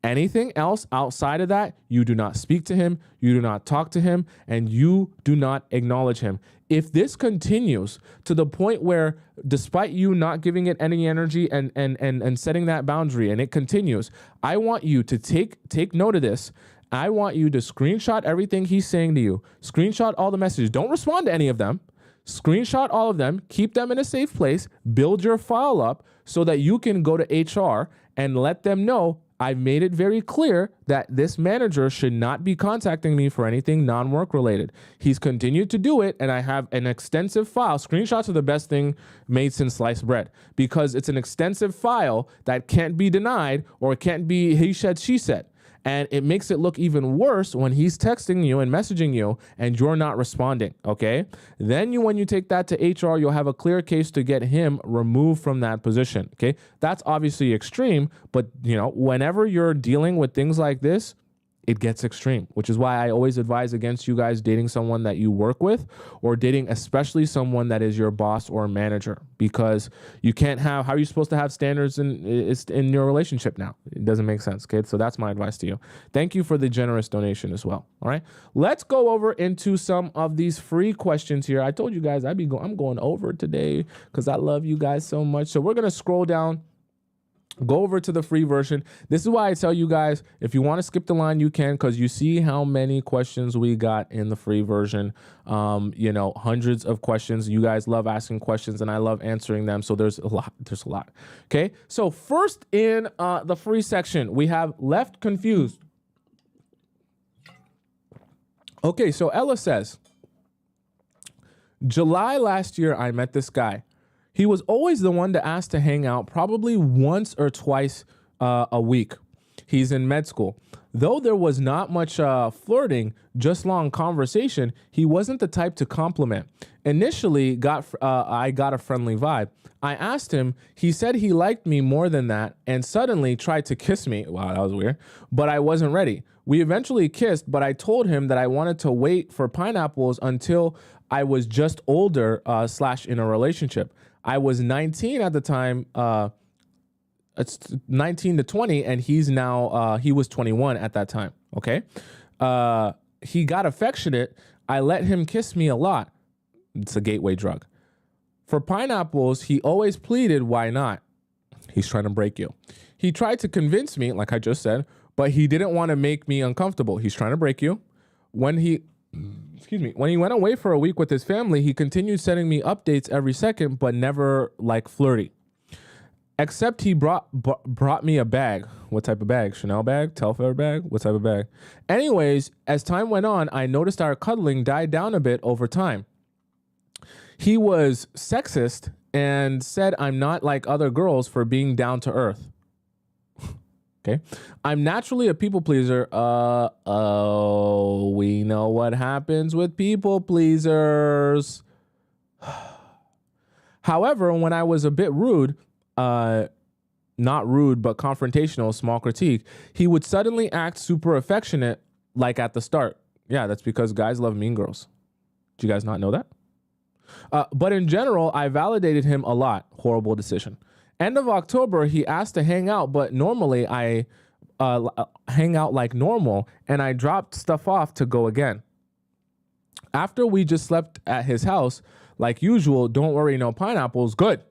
[SPEAKER 1] Anything else outside of that, you do not speak to him, you do not talk to him, and you do not acknowledge him. If this continues to the point where, despite you not giving it any energy and setting that boundary, and it continues, I want you to take note of this. I want you to screenshot everything he's saying to you. Screenshot all the messages. Don't respond to any of them. Screenshot all of them. Keep them in a safe place. Build your file up so that you can go to HR and let them know, I've made it very clear that this manager should not be contacting me for anything non-work related. He's continued to do it, and I have an extensive file. Screenshots are the best thing made since sliced bread, because it's an extensive file that can't be denied, or it can't be he said, she said. And it makes it look even worse when he's texting you and messaging you and you're not responding, okay? Then when you take that to HR, you'll have a clear case to get him removed from that position, okay? That's obviously extreme, but whenever you're dealing with things like this, it gets extreme, which is why I always advise against you guys dating someone that you work with, or dating especially someone that is your boss or manager, because you can't have, how are you supposed to have standards in your relationship now? It doesn't make sense, okay? So that's my advice to you. Thank you for the generous donation as well, all right? Let's go over into some of these free questions here. I told you guys I'm going over today because I love you guys so much. So we're going to scroll down. Go over to the free version. This is why I tell you guys, if you want to skip the line, you can, because you see how many questions we got in the free version. Hundreds of questions. You guys love asking questions and I love answering them. So there's a lot. Okay. So first in the free section, we have left confused. Okay. So Ella says, July last year, I met this guy. He was always the one to ask to hang out, probably once or twice a week. He's in med school. Though there was not much flirting, just long conversation, he wasn't the type to compliment. Initially, I got a friendly vibe. I asked him, he said he liked me more than that, and suddenly tried to kiss me. Wow, that was weird. But I wasn't ready. We eventually kissed, but I told him that I wanted to wait for pineapples until I was just older / in a relationship. I was 19 at the time, it's 19 to 20, and he was 21 at that time, okay? He got affectionate. I let him kiss me a lot. It's a gateway drug. For pineapples, he always pleaded, why not? He's trying to break you. He tried to convince me, like I just said, but he didn't want to make me uncomfortable. He's trying to break you. When he went away for a week with his family, he continued sending me updates every second, but never like flirty. Except he brought me a bag. What type of bag? Chanel bag? Telfair bag? What type of bag? Anyways, as time went on, I noticed our cuddling died down a bit over time. He was sexist and said I'm not like other girls for being down to earth. Okay. I'm naturally a people pleaser. We know what happens with people pleasers. However, when I was a bit rude, not rude, but confrontational, small critique, he would suddenly act super affectionate like at the start. Yeah, that's because guys love mean girls. Do you guys not know that? But in general, I validated him a lot. Horrible decision. End of October, he asked to hang out, but normally I hang out like normal, and I dropped stuff off to go again. After we just slept at his house, like usual, don't worry, no pineapples, good.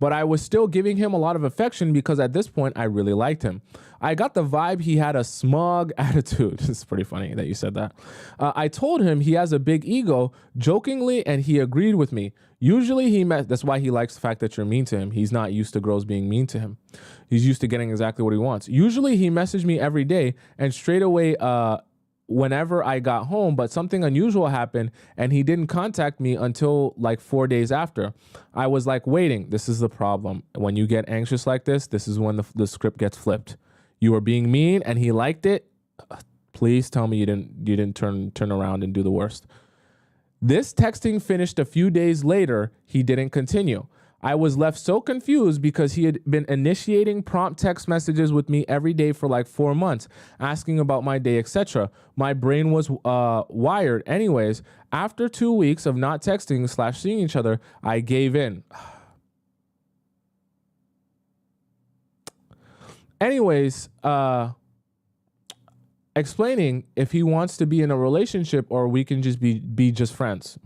[SPEAKER 1] But I was still giving him a lot of affection because at this point, I really liked him. I got the vibe he had a smug attitude. It's pretty funny that you said that. I told him he has a big ego jokingly, and he agreed with me. Usually that's why he likes the fact that you're mean to him. He's not used to girls being mean to him. He's used to getting exactly what he wants. Usually he messaged me every day and straight away, whenever I got home, but something unusual happened and he didn't contact me until like 4 days after. I was like waiting. This is the problem. When you get anxious like this is when the script gets flipped. You were being mean and he liked it. Please tell me you didn't turn around and do the worst. This texting finished a few days later. He didn't continue. I was left so confused because he had been initiating prompt text messages with me every day for like 4 months, asking about my day, etc. My brain was wired. Anyways, after 2 weeks of not texting / seeing each other, I gave in. Anyways, explaining if he wants to be in a relationship or we can just be just friends.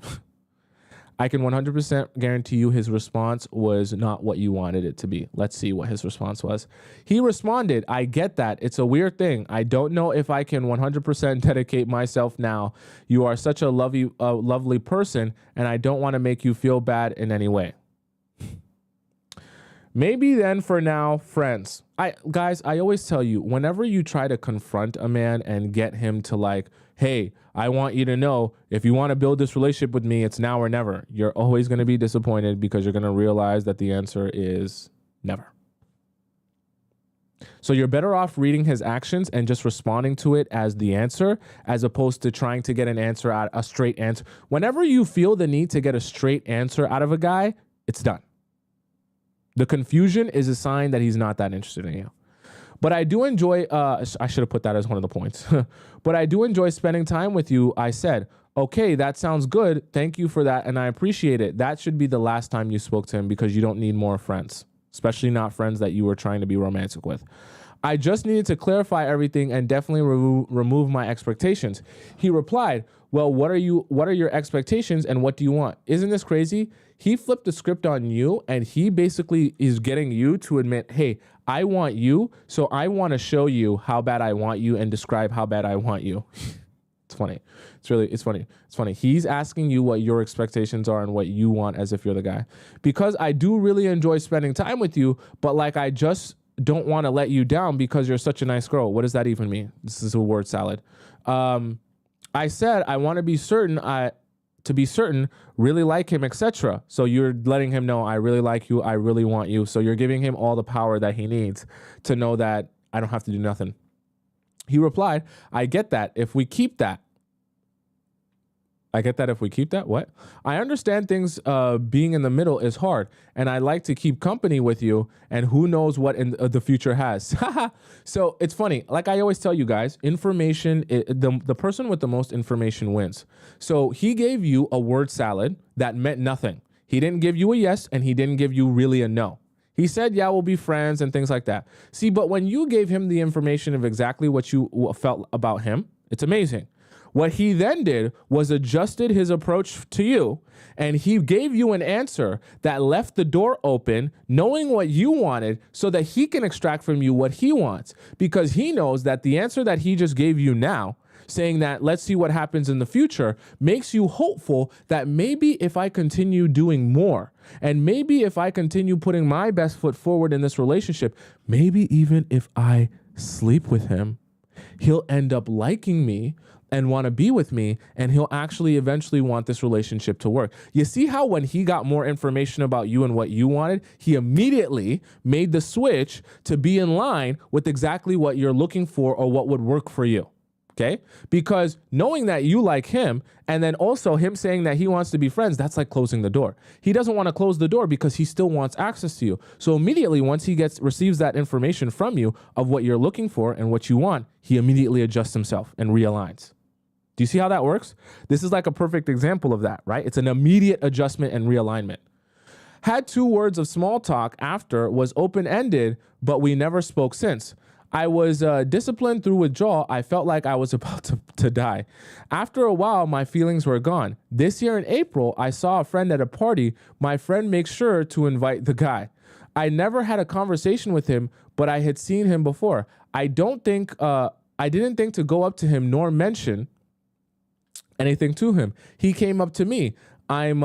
[SPEAKER 1] I can 100% guarantee you his response was not what you wanted it to be. Let's see what his response was. He responded, I get that. It's a weird thing. I don't know if I can 100% dedicate myself now. You are such a lovely person, and I don't want to make you feel bad in any way. Maybe then for now, friends. Guys, I always tell you, whenever you try to confront a man and get him to like, hey, I want you to know if you want to build this relationship with me, it's now or never. You're always going to be disappointed because you're going to realize that the answer is never. So you're better off reading his actions and just responding to it as the answer, as opposed to trying to get an answer out, a straight answer. Whenever you feel the need to get a straight answer out of a guy, it's done. The confusion is a sign that he's not that interested in you. But I do enjoy, I should have put that as one of the points. But I do enjoy spending time with you. I said, okay, that sounds good. Thank you for that. And I appreciate it. That should be the last time you spoke to him because you don't need more friends, especially not friends that you were trying to be romantic with. I just needed to clarify everything and definitely remove my expectations. He replied, well, what are your expectations and what do you want? Isn't this crazy? He flipped the script on you and he basically is getting you to admit, hey, I want you, so I want to show you how bad I want you and describe how bad I want you. It's funny. It's funny. He's asking you what your expectations are and what you want as if you're the guy. Because I do really enjoy spending time with you, but like I just don't want to let you down because you're such a nice girl. What does that even mean? This is a word salad. I said I want to be certain really like him, etc. So you're letting him know I really like you, I really want you. So you're giving him all the power that he needs to know that I don't have to do nothing. He replied, I get that if we keep that. What? I understand things being in the middle is hard, and I like to keep company with you, and who knows what the future has. So it's funny. Like I always tell you guys, information, the person with the most information wins. So he gave you a word salad that meant nothing. He didn't give you a yes, and he didn't give you really a no. He said, yeah, we'll be friends and things like that. See, but when you gave him the information of exactly what you felt about him, it's amazing. What he then did was adjusted his approach to you, and he gave you an answer that left the door open, knowing what you wanted so that he can extract from you what he wants, because he knows that the answer that he just gave you now, saying that let's see what happens in the future, makes you hopeful that maybe if I continue doing more, and maybe if I continue putting my best foot forward in this relationship, maybe even if I sleep with him, he'll end up liking me and want to be with me, and he'll actually eventually want this relationship to work. You see how when he got more information about you and what you wanted, he immediately made the switch to be in line with exactly what you're looking for or what would work for you. Okay? Because knowing that you like him and then also him saying that he wants to be friends, that's like closing the door. He doesn't want to close the door because he still wants access to you. So immediately once he receives that information from you of what you're looking for and what you want, he immediately adjusts himself and realigns. Do you see how that works? This is like a perfect example of that, right? It's an immediate adjustment and realignment. Had 2 words of small talk after, was open-ended, but we never spoke since. I was disciplined through withdrawal. I felt like I was about to die. After a while, my feelings were gone. This year in April, I saw a friend at a party. My friend makes sure to invite the guy. I never had a conversation with him, but I had seen him before. I didn't think to go up to him nor mention anything to him. He came up to me. I'm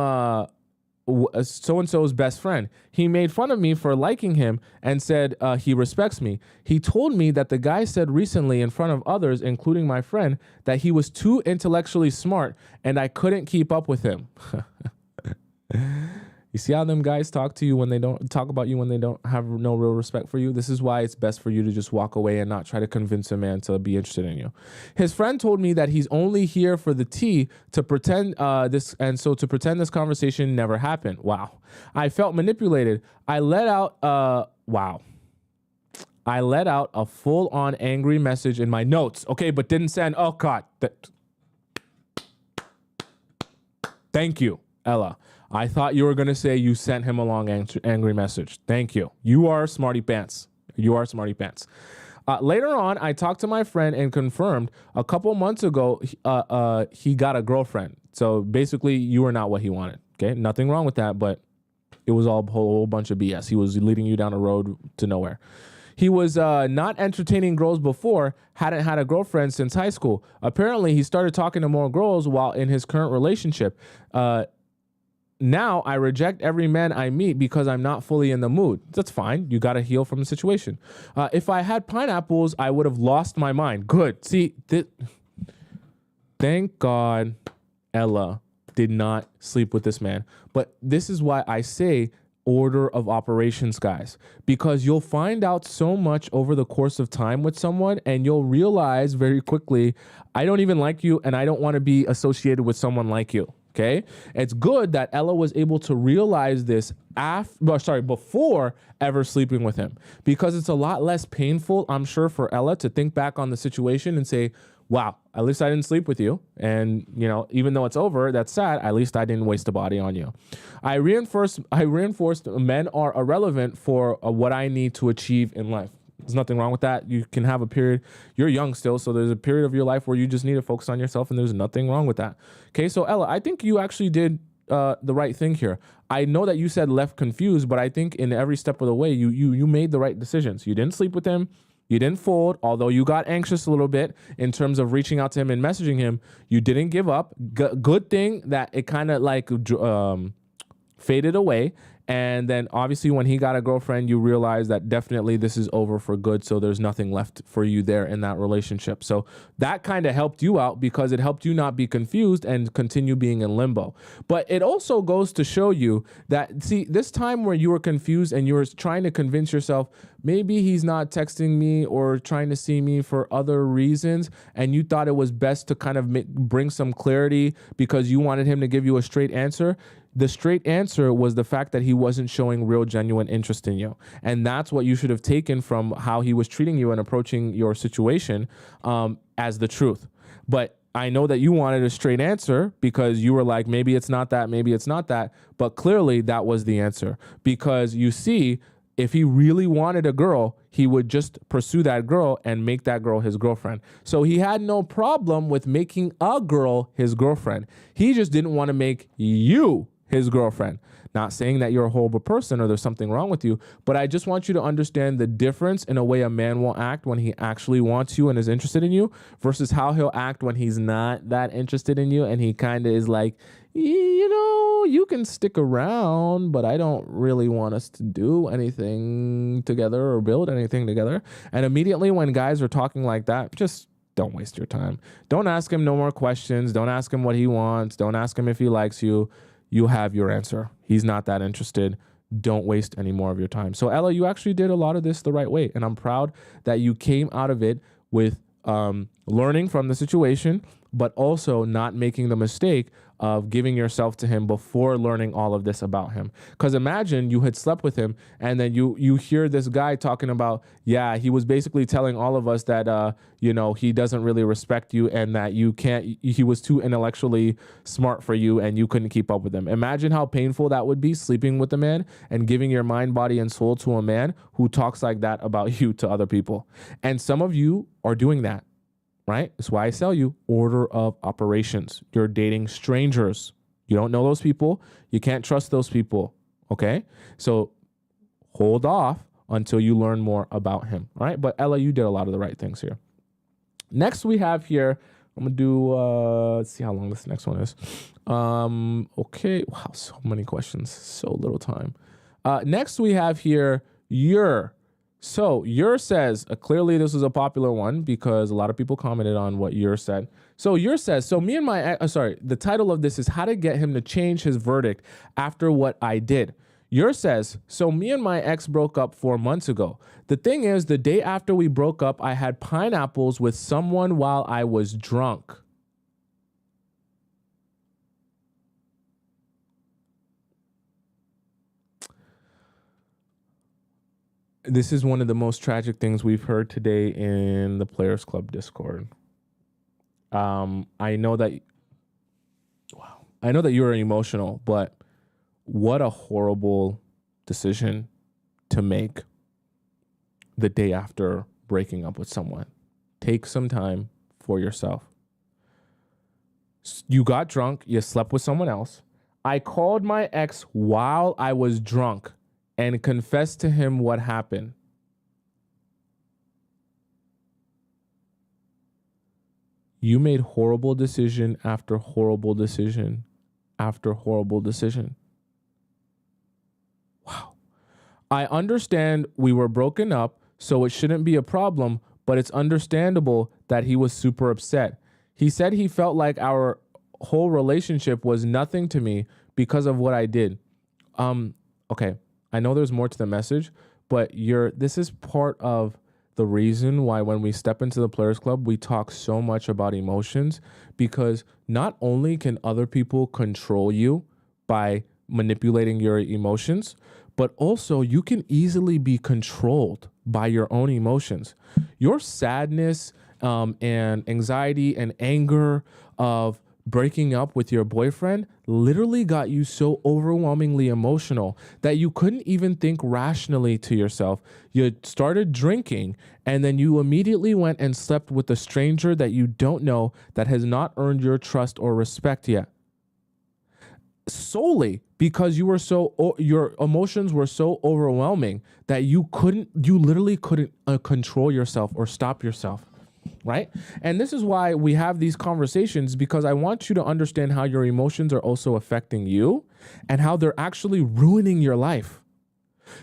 [SPEAKER 1] so-and-so's best friend. He made fun of me for liking him and said he respects me. He told me that the guy said recently in front of others, including my friend, that he was too intellectually smart and I couldn't keep up with him. You see how them guys talk to you when they don't talk about you when they don't have no real respect for you? This is why it's best for you to just walk away and not try to convince a man to be interested in you. His friend told me that he's only here for the tea to pretend to pretend this conversation never happened. Wow. I felt manipulated. I let out a full-on angry message in my notes. Okay, but didn't send. Oh God. Thank you, Ella. I thought you were going to say you sent him a long angry message. Thank you. You are smarty pants. Later on, I talked to my friend and confirmed a couple months ago he got a girlfriend. So basically, you were not what he wanted. Okay, nothing wrong with that, but it was all a whole bunch of BS. He was leading you down a road to nowhere. He was not entertaining girls before, hadn't had a girlfriend since high school. Apparently, he started talking to more girls while in his current relationship. Now I reject every man I meet because I'm not fully in the mood. That's fine. You got to heal from the situation. If I had pineapples, I would have lost my mind. Good. See, thank God Ella did not sleep with this man. But this is why I say order of operations, guys, because you'll find out so much over the course of time with someone and you'll realize very quickly, I don't even like you and I don't want to be associated with someone like you. Okay, it's good that Ella was able to realize this before ever sleeping with him, because it's a lot less painful, I'm sure, for Ella to think back on the situation and say, wow, at least I didn't sleep with you. And, you know, even though it's over, that's sad. At least I didn't waste a body on you. I reinforced men are irrelevant for what I need to achieve in life. There's nothing wrong with that. You can have a period. You're young still, so there's a period of your life where you just need to focus on yourself, and there's nothing wrong with that. Okay, so Ella, I think you actually did the right thing here. I know that you said left confused, but I think in every step of the way, you made the right decisions. You didn't sleep with him. You didn't fold, although you got anxious a little bit in terms of reaching out to him and messaging him. You didn't give up. Good thing that it kind of like faded away. And then obviously when he got a girlfriend, you realize that definitely this is over for good. So there's nothing left for you there in that relationship. So that kind of helped you out because it helped you not be confused and continue being in limbo. But it also goes to show you that, see, this time where you were confused and you were trying to convince yourself, maybe he's not texting me or trying to see me for other reasons, and you thought it was best to kind of bring some clarity because you wanted him to give you a straight answer. The straight answer was the fact that he wasn't showing real, genuine interest in you. And that's what you should have taken from how he was treating you and approaching your situation as the truth. But I know that you wanted a straight answer because you were like, maybe it's not that, maybe it's not that. But clearly that was the answer, because you see, if he really wanted a girl, he would just pursue that girl and make that girl his girlfriend. So he had no problem with making a girl his girlfriend. He just didn't want to make you his girlfriend. Not saying that you're a horrible person or there's something wrong with you, but I just want you to understand the difference in a way a man will act when he actually wants you and is interested in you versus how he'll act when he's not that interested in you and he kind of is like, you know, you can stick around, but I don't really want us to do anything together or build anything together. And immediately when guys are talking like that, just don't waste your time. Don't ask him no more questions. Don't ask him what he wants. Don't ask him if he likes you. You have your answer. He's not that interested. Don't waste any more of your time. So Ella, you actually did a lot of this the right way. And I'm proud that you came out of it with learning from the situation, but also not making the mistake of giving yourself to him before learning all of this about him. Because imagine you had slept with him and then you hear this guy talking about, yeah, he was basically telling all of us that, he doesn't really respect you and that he was too intellectually smart for you and you couldn't keep up with him. Imagine how painful that would be, sleeping with a man and giving your mind, body, and soul to a man who talks like that about you to other people. And some of you are doing that. Right? That's why I tell you order of operations. You're dating strangers. You don't know those people. You can't trust those people. Okay? So hold off until you learn more about him. All right? But Ella, you did a lot of the right things here. Next we have here, I'm going to do, let's see how long this next one is. Okay. Wow. So many questions. So little time. Next we have here, So Yer says, clearly this was a popular one because a lot of people commented on what Yer said. So Yer says, the title of this is How to Get Him to Change His Verdict After What I Did. Yer says, so me and my ex broke up 4 months ago. The thing is, the day after we broke up, I had pineapples with someone while I was drunk. This is one of the most tragic things we've heard today in the Players Club Discord. I know that you're emotional, but what a horrible decision to make the day after breaking up with someone. Take some time for yourself. You got drunk, you slept with someone else. I called my ex while I was drunk and confessed to him what happened. You made horrible decision after horrible decision after horrible decision. Wow. I understand we were broken up, so it shouldn't be a problem, but it's understandable that he was super upset. He said he felt like our whole relationship was nothing to me because of what I did. Okay. I know there's more to the message, but this is part of the reason why when we step into the Players Club, we talk so much about emotions, because not only can other people control you by manipulating your emotions, but also you can easily be controlled by your own emotions. Your sadness and anxiety and anger of breaking up with your boyfriend literally got you so overwhelmingly emotional that you couldn't even think rationally to yourself. You started drinking, and then you immediately went and slept with a stranger that you don't know, that has not earned your trust or respect yet. Solely because your emotions were so overwhelming that you literally couldn't control yourself or stop yourself. Right? And this is why we have these conversations, because I want you to understand how your emotions are also affecting you and how they're actually ruining your life.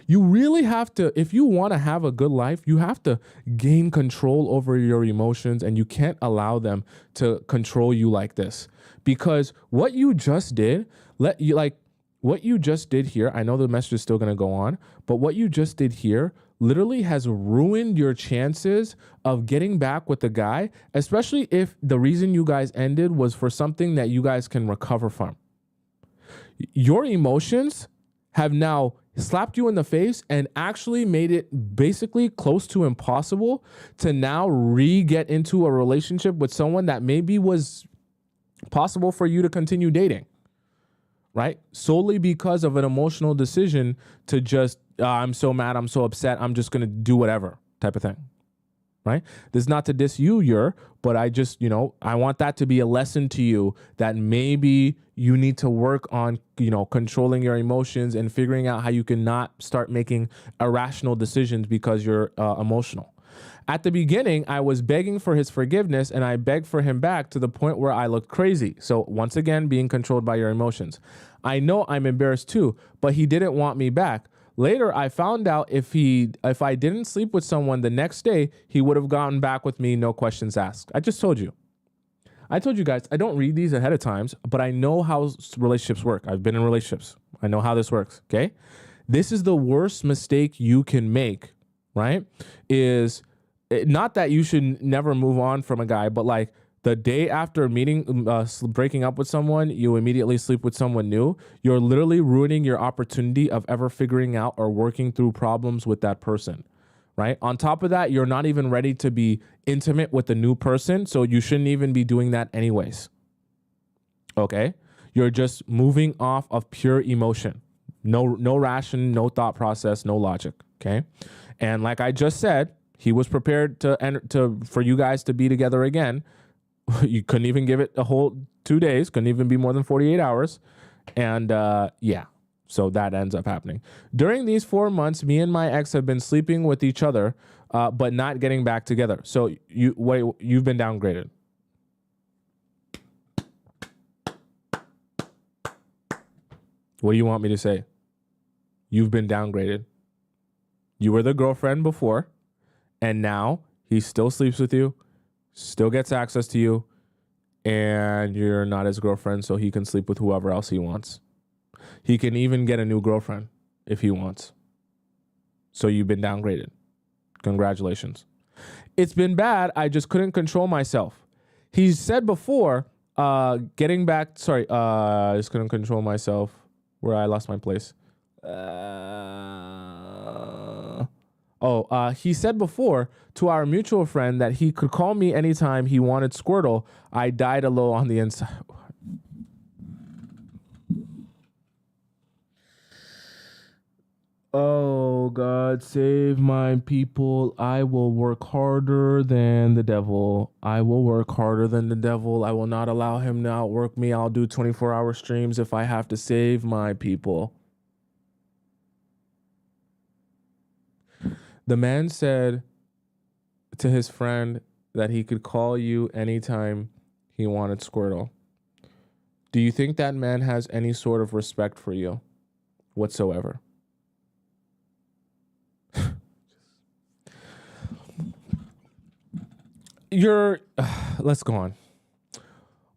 [SPEAKER 1] You really have to, if you want to have a good life, you have to gain control over your emotions, and you can't allow them to control you like this. Because what you just did, what you just did here, I know the message is still going to go on, but what you just did here literally has ruined your chances of getting back with the guy, especially if the reason you guys ended was for something that you guys can recover from. Your emotions have now slapped you in the face and actually made it basically close to impossible to now get into a relationship with someone that maybe was possible for you to continue dating. Right? Solely because of an emotional decision to just, I'm so mad, I'm so upset, I'm just going to do whatever type of thing. Right? This is not to diss you, but I just, I want that to be a lesson to you that maybe you need to work on, controlling your emotions and figuring out how you can not start making irrational decisions because you're emotional. At the beginning, I was begging for his forgiveness, and I begged for him back to the point where I looked crazy. So once again, being controlled by your emotions. I know I'm embarrassed too, but he didn't want me back. Later, I found out if I didn't sleep with someone the next day, he would have gotten back with me, no questions asked. I just told you. I told you guys, I don't read these ahead of times, but I know how relationships work. I've been in relationships. I know how this works, okay? This is the worst mistake you can make, right? Is not that you should never move on from a guy, but like the day after meeting, breaking up with someone, you immediately sleep with someone new. You're literally ruining your opportunity of ever figuring out or working through problems with that person, right? On top of that, you're not even ready to be intimate with the new person, so you shouldn't even be doing that anyways. Okay? You're just moving off of pure emotion. No ration, no thought process, no logic, okay? And like I just said, he was prepared for you guys to be together again. You couldn't even give it a whole 2 days, couldn't even be more than 48 hours. And yeah, so that ends up happening. During these 4 months, me and my ex have been sleeping with each other, but not getting back together. So you've been downgraded. What do you want me to say? You've been downgraded. You were the girlfriend before, and now he still sleeps with you, still gets access to you, and you're not his girlfriend, so he can sleep with whoever else he wants. He can even get a new girlfriend if he wants. So you've been downgraded. Congratulations. It's been bad. I just couldn't control myself. He said before, I just couldn't control myself. Where I lost my place. He said before to our mutual friend that he could call me anytime he wanted Squirtle. I died a little on the inside. Oh, God, save my people. I will work harder than the devil. I will work harder than the devil. I will not allow him to outwork me. I'll do 24-hour streams if I have to save my people. The man said to his friend that he could call you anytime he wanted Squirtle. Do you think that man has any sort of respect for you whatsoever? Let's go on.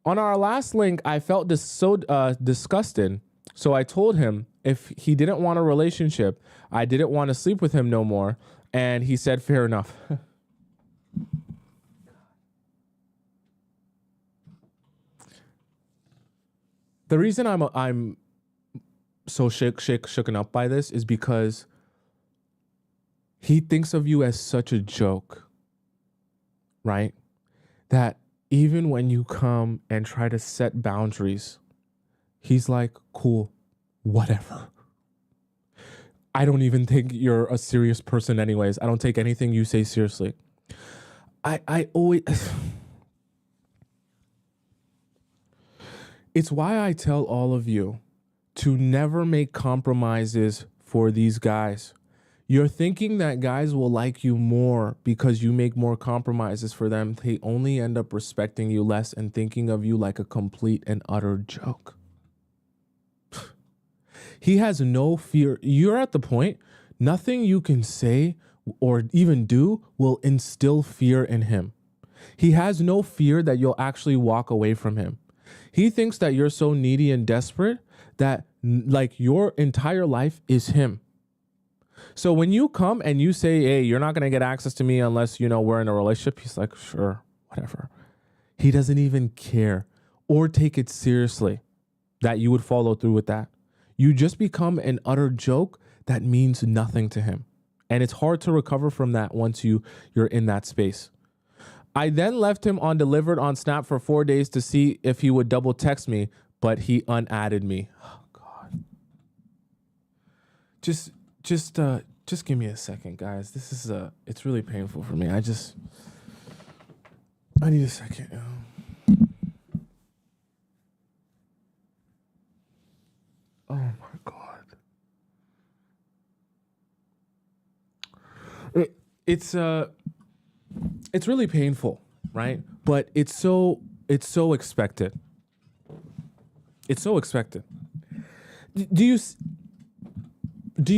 [SPEAKER 1] On our last link, I felt disgusted. So I told him if he didn't want a relationship, I didn't want to sleep with him no more. And he said, fair enough. The reason I'm so shooken up by this is because he thinks of you as such a joke, right? That even when you come and try to set boundaries, he's like, cool, whatever. I don't even think you're a serious person anyways. I don't take anything you say seriously. I always... It's why I tell all of you to never make compromises for these guys. You're thinking that guys will like you more because you make more compromises for them. They only end up respecting you less and thinking of you like a complete and utter joke. He has no fear. You're at the point, nothing you can say or even do will instill fear in him. He has no fear that you'll actually walk away from him. He thinks that you're so needy and desperate that like your entire life is him. So when you come and you say, hey, you're not going to get access to me unless, we're in a relationship, he's like, sure, whatever. He doesn't even care or take it seriously that you would follow through with that. You just become an utter joke that means nothing to him. And it's hard to recover from that once you're in that space. I then left him undelivered on Snap for 4 days to see if he would double text me, but he unadded me. Oh, God. Just give me a second, guys. This is it's really painful for me. I need a second. Oh my God. It's really painful, right? But it's so expected. It's so expected. Do you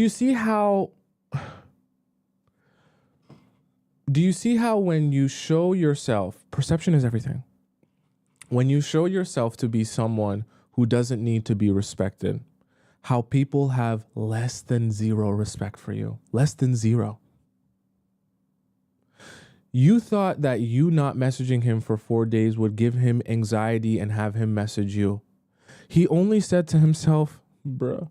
[SPEAKER 1] see how when you show yourself, perception is everything. When you show yourself to be someone who doesn't need to be respected, how people have less than zero respect for you, less than zero. You thought that you not messaging him for 4 days would give him anxiety and have him message you. He only said to himself, bruh,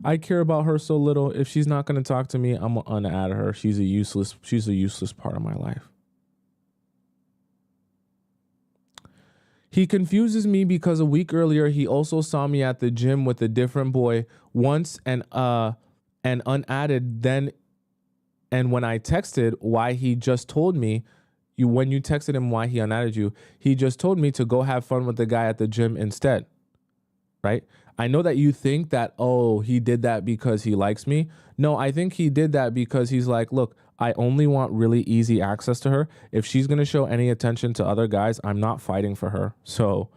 [SPEAKER 1] I care about her so little. If she's not going to talk to me, I'm going to unadd her. She's a useless part of my life. He confuses me because a week earlier, he also saw me at the gym with a different boy once and unadded then. And when I texted why he just told me, when you texted him why he unadded you, he just told me to go have fun with the guy at the gym instead, right? I know that you think that, oh, he did that because he likes me. No, I think he did that because he's like, look, I only want really easy access to her. If she's going to show any attention to other guys, I'm not fighting for her. So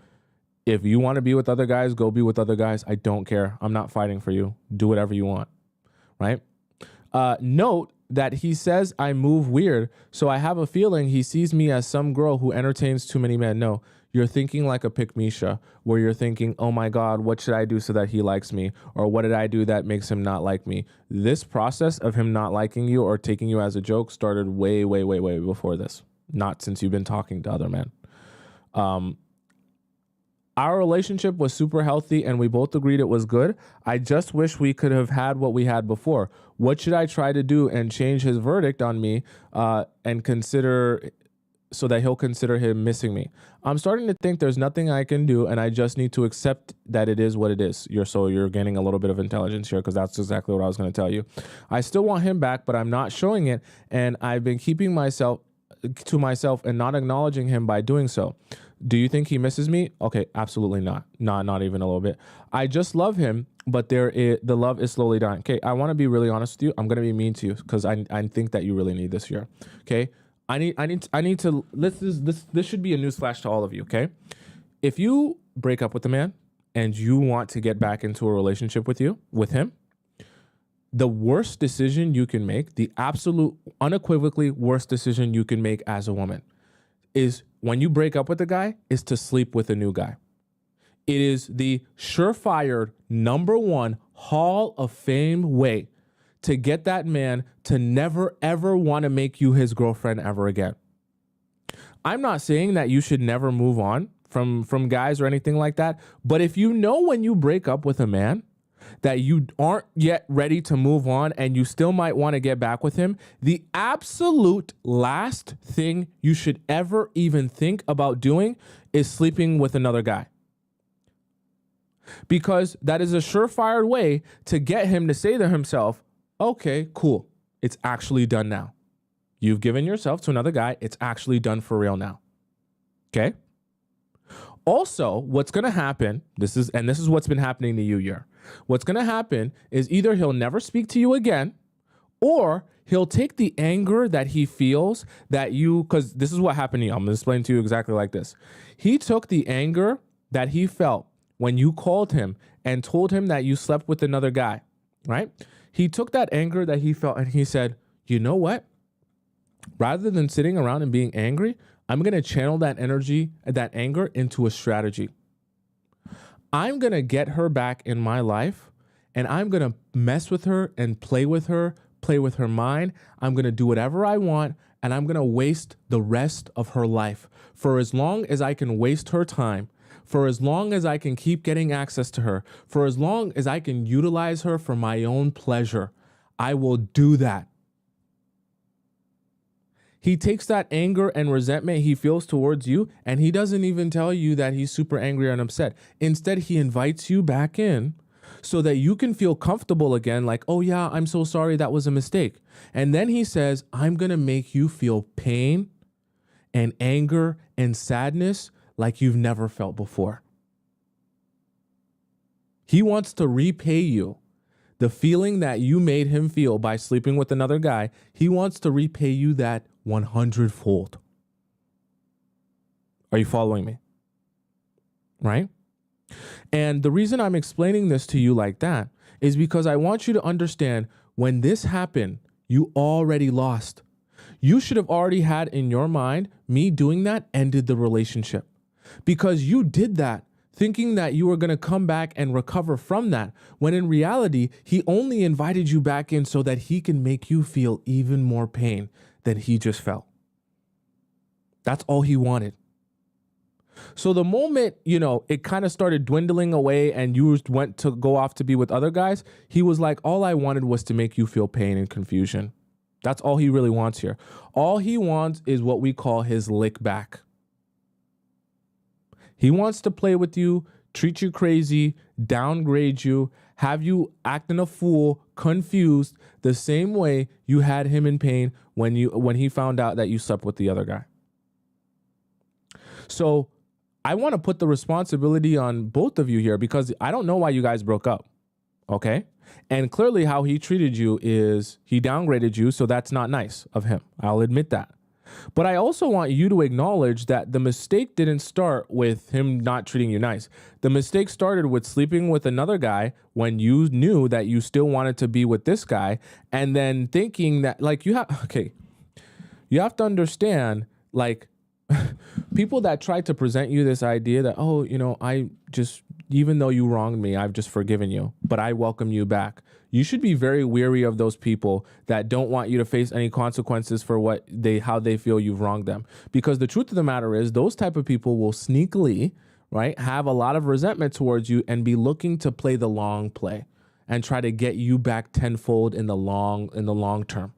[SPEAKER 1] if you want to be with other guys, go be with other guys. I don't care. I'm not fighting for you. Do whatever you want, right? Note that he says I move weird, so I have a feeling he sees me as some girl who entertains too many men. No, you're thinking like a pick-me-sha, where you're thinking, oh my God, what should I do so that he likes me? Or what did I do that makes him not like me? This process of him not liking you or taking you as a joke started way before this, not since you've been talking to other men. Our relationship was super healthy and we both agreed it was good. I just wish we could have had what we had before. What should I try to do and change his verdict on me and consider so that he'll consider him missing me? I'm starting to think there's nothing I can do and I just need to accept that it is what it is. You're gaining a little bit of intelligence here because that's exactly what I was going to tell you. I still want him back, but I'm not showing it. And I've been keeping myself to myself and not acknowledging him by doing so. Do you think he misses me? Okay, absolutely not. Not even a little bit. I just love him, but the love is slowly dying. Okay, I want to be really honest with you. I'm gonna be mean to you because I think that you really need this year. Okay, I need to. This should be a newsflash to all of you. Okay, if you break up with a man and you want to get back into a relationship with him, the worst decision you can make, the absolute unequivocally worst decision you can make as a woman, is when you break up with a guy, is to sleep with a new guy. It is the surefire #1 Hall of Fame way to get that man to never, ever want to make you his girlfriend ever again. I'm not saying that you should never move on from guys or anything like that, but if you know when you break up with a man that you aren't yet ready to move on and you still might want to get back with him, the absolute last thing you should ever even think about doing is sleeping with another guy. Because that is a surefire way to get him to say to himself, okay, cool, it's actually done now. You've given yourself to another guy, it's actually done for real now. Okay? Also, what's going to happen, this is what's been happening to you here. What's going to happen is either he'll never speak to you again, or he'll take the anger that he feels that because this is what happened to you. I'm going to explain to you exactly like this. He took the anger that he felt when you called him and told him that you slept with another guy, right? He took that anger that he felt and he said, you know what? Rather than sitting around and being angry, I'm going to channel that energy, that anger into a strategy. I'm going to get her back in my life and I'm going to mess with her and play with her mind. I'm going to do whatever I want and I'm going to waste the rest of her life. For as long as I can waste her time, for as long as I can keep getting access to her, for as long as I can utilize her for my own pleasure, I will do that. He takes that anger and resentment he feels towards you, and he doesn't even tell you that he's super angry and upset. Instead, he invites you back in so that you can feel comfortable again, like, oh yeah, I'm so sorry, that was a mistake. And then he says, I'm going to make you feel pain and anger and sadness like you've never felt before. He wants to repay you the feeling that you made him feel by sleeping with another guy. He wants to repay you that 100-fold. Are you following me? Right? And the reason I'm explaining this to you like that is because I want you to understand when this happened, you already lost. You should have already had in your mind, me doing that ended the relationship. Because you did that thinking that you were going to come back and recover from that, when in reality, he only invited you back in so that he can make you feel even more pain than he just felt. That's all he wanted. So the moment, it kind of started dwindling away and you went to go off to be with other guys, he was like, all I wanted was to make you feel pain and confusion. That's all he really wants here. All he wants is what we call his lick back. He wants to play with you, treat you crazy, downgrade you, have you acting a fool, confused, the same way you had him in pain when he found out that you slept with the other guy. So I want to put the responsibility on both of you here because I don't know why you guys broke up. Okay? And clearly how he treated you is he downgraded you, so that's not nice of him. I'll admit that. But I also want you to acknowledge that the mistake didn't start with him not treating you nice. The mistake started with sleeping with another guy when you knew that you still wanted to be with this guy, and then thinking that you have to understand, people that try to present you this idea that, even though you wronged me, I've just forgiven you, but I welcome you back. You should be very weary of those people that don't want you to face any consequences for how they feel you've wronged them. Because the truth of the matter is those type of people will sneakily, right, have a lot of resentment towards you and be looking to play the long play and try to get you back tenfold in the long term.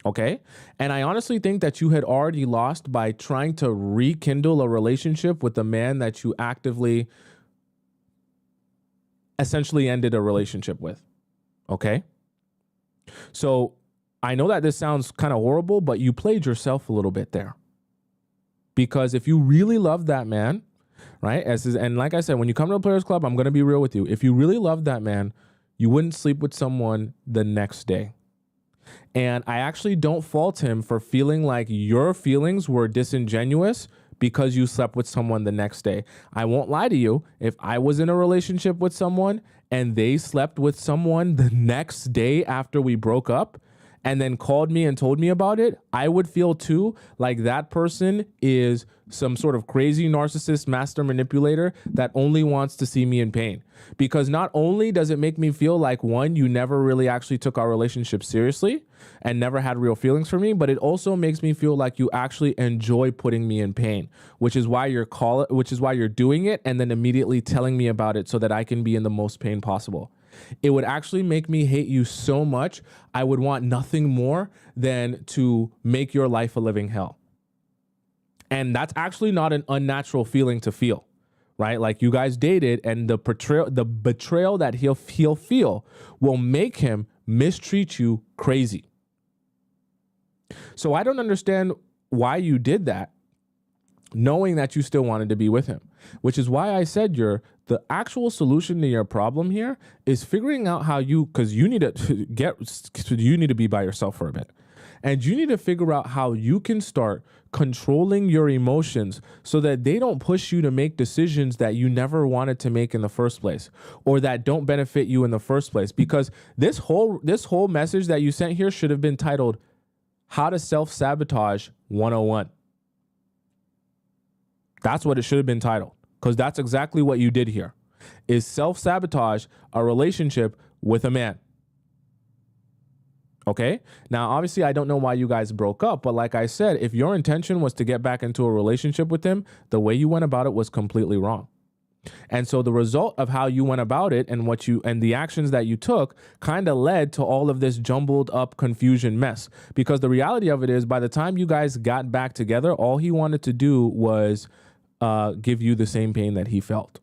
[SPEAKER 1] Okay. And I honestly think that you had already lost by trying to rekindle a relationship with a man that you actively essentially ended a relationship with. Okay. So I know that this sounds kind of horrible, but you played yourself a little bit there. Because if you really love that man, right? And like I said, when you come to the Players Club, I'm going to be real with you. If you really love that man, you wouldn't sleep with someone the next day. And I actually don't fault him for feeling like your feelings were disingenuous because you slept with someone the next day. I won't lie to you. If I was in a relationship with someone and they slept with someone the next day after we broke up and then called me and told me about it, I would feel too like that person is some sort of crazy narcissist master manipulator that only wants to see me in pain. Because not only does it make me feel like, one, you never really actually took our relationship seriously and never had real feelings for me, but it also makes me feel like you actually enjoy putting me in pain, which is why you're doing it and then immediately telling me about it so that I can be in the most pain possible. It would actually make me hate you so much. I would want nothing more than to make your life a living hell. And that's actually not an unnatural feeling to feel, right? Like you guys dated and the betrayal that he'll feel will make him mistreat you crazy. So I don't understand why you did that, knowing that you still wanted to be with him, which is why I said the actual solution to your problem here is figuring out how because you need to be by yourself for a bit. And you need to figure out how you can start controlling your emotions so that they don't push you to make decisions that you never wanted to make in the first place or that don't benefit you in the first place. Because this whole message that you sent here should have been titled How to Self-Sabotage 101. That's what it should have been titled, because that's exactly what you did here, is self-sabotage a relationship with a man. Okay. Now, obviously, I don't know why you guys broke up, but like I said, if your intention was to get back into a relationship with him, the way you went about it was completely wrong. And so the result of how you went about it and the actions that you took kind of led to all of this jumbled up confusion mess. Because the reality of it is, by the time you guys got back together, all he wanted to do was give you the same pain that he felt.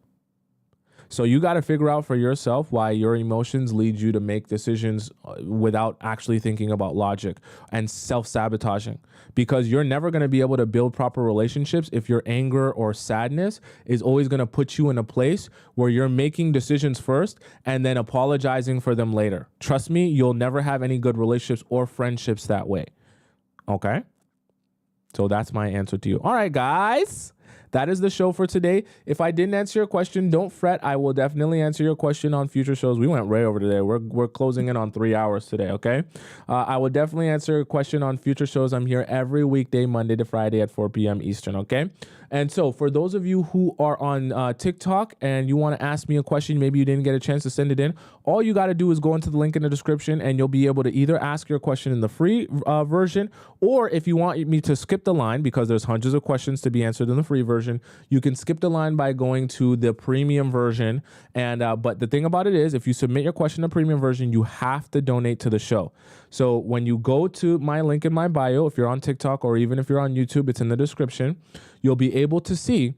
[SPEAKER 1] So you got to figure out for yourself why your emotions lead you to make decisions without actually thinking about logic and self-sabotaging, because you're never going to be able to build proper relationships if your anger or sadness is always going to put you in a place where you're making decisions first and then apologizing for them later. Trust me, you'll never have any good relationships or friendships that way. Okay? So that's my answer to you. All right, guys. that is the show for today. If I didn't answer your question, don't fret. I will definitely answer your question on future shows. We went way over today. We're closing in on 3 hours today, okay? I will definitely answer a question on future shows. I'm here every weekday, Monday to Friday at 4 p.m. Eastern, okay? And so for those of you who are on TikTok and you want to ask me a question, maybe you didn't get a chance to send it in, all you got to do is go into the link in the description and you'll be able to either ask your question in the free version, or if you want me to skip the line, because there's hundreds of questions to be answered in the free version, you can skip the line by going to the premium version. And but the thing about it is, if you submit your question in the premium version, you have to donate to the show. So when you go to my link in my bio, if you're on TikTok or even if you're on YouTube, it's in the description, you'll be able to see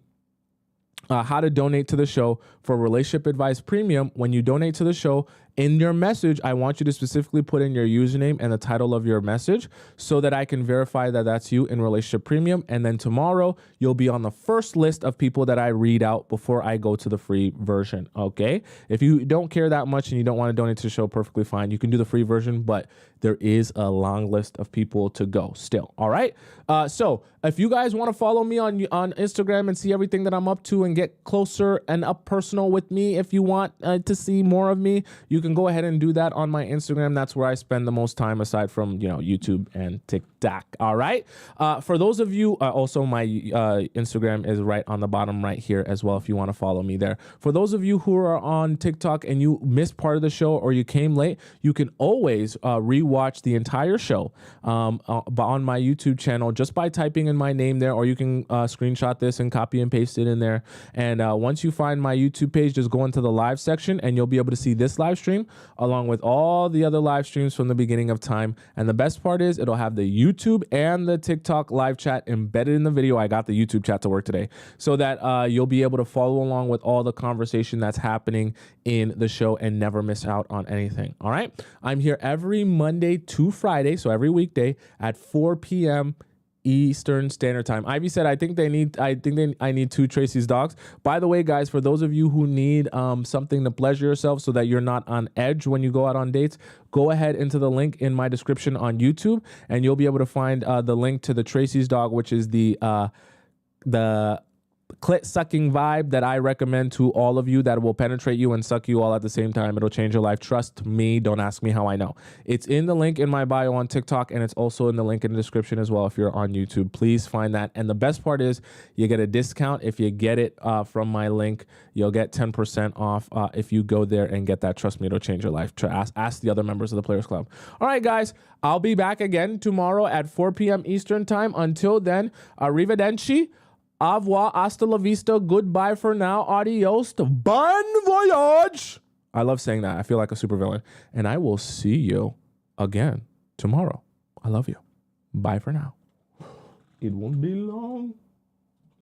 [SPEAKER 1] how to donate to the show for Relationship Advice Premium. When you donate to the show, in your message, I want you to specifically put in your username and the title of your message so that I can verify that that's you in Relationship Premium. And then tomorrow, you'll be on the first list of people that I read out before I go to the free version, okay? If you don't care that much and you don't want to donate to the show, perfectly fine. You can do the free version, but there is a long list of people to go still, all right? So if you guys want to follow me on Instagram and see everything that I'm up to and get closer and up personal with me, if you want to see more of me, you can go ahead and do that on my Instagram. That's where I spend the most time aside from, YouTube and TikTok. All right. For those of you, also my Instagram is right on the bottom right here as well, if you want to follow me there. For those of you who are on TikTok and you missed part of the show or you came late, you can always rewatch the entire show on my YouTube channel just by typing in my name there, or you can screenshot this and copy and paste it in there. And once you find my YouTube page, just go into the live section and you'll be able to see this live stream along with all the other live streams from the beginning of time. And the best part is it'll have the YouTube and the TikTok live chat embedded in the video. I got the YouTube chat to work today so that you'll be able to follow along with all the conversation that's happening in the show and never miss out on anything. All right. I'm here every Monday to Friday, so every weekday at 4 p.m. Eastern Standard Time. Ivy said, I need 2 Tracy's dogs. By the way, guys, for those of you who need something to pleasure yourself so that you're not on edge when you go out on dates, go ahead into the link in my description on YouTube and you'll be able to find the link to the Tracy's dog, which is the clit sucking vibe that I recommend to all of you that will penetrate you and suck you all at the same time. It'll change your life. Trust me. Don't ask me how I know. It's in the link in my bio on TikTok, and it's also in the link in the description as well if you're on YouTube. Please find that. And the best part is you get a discount if you get it from my link. You'll get 10% off if you go there and get that. Trust me, it'll change your life. Ask the other members of the Players Club. All right, guys, I'll be back again tomorrow at 4 p.m. Eastern Time. Until then, arrivederci. Au revoir, hasta la vista, goodbye for now, adios, bon voyage. I love saying that. I feel like a supervillain. And I will see you again tomorrow. I love you. Bye for now. It won't be long.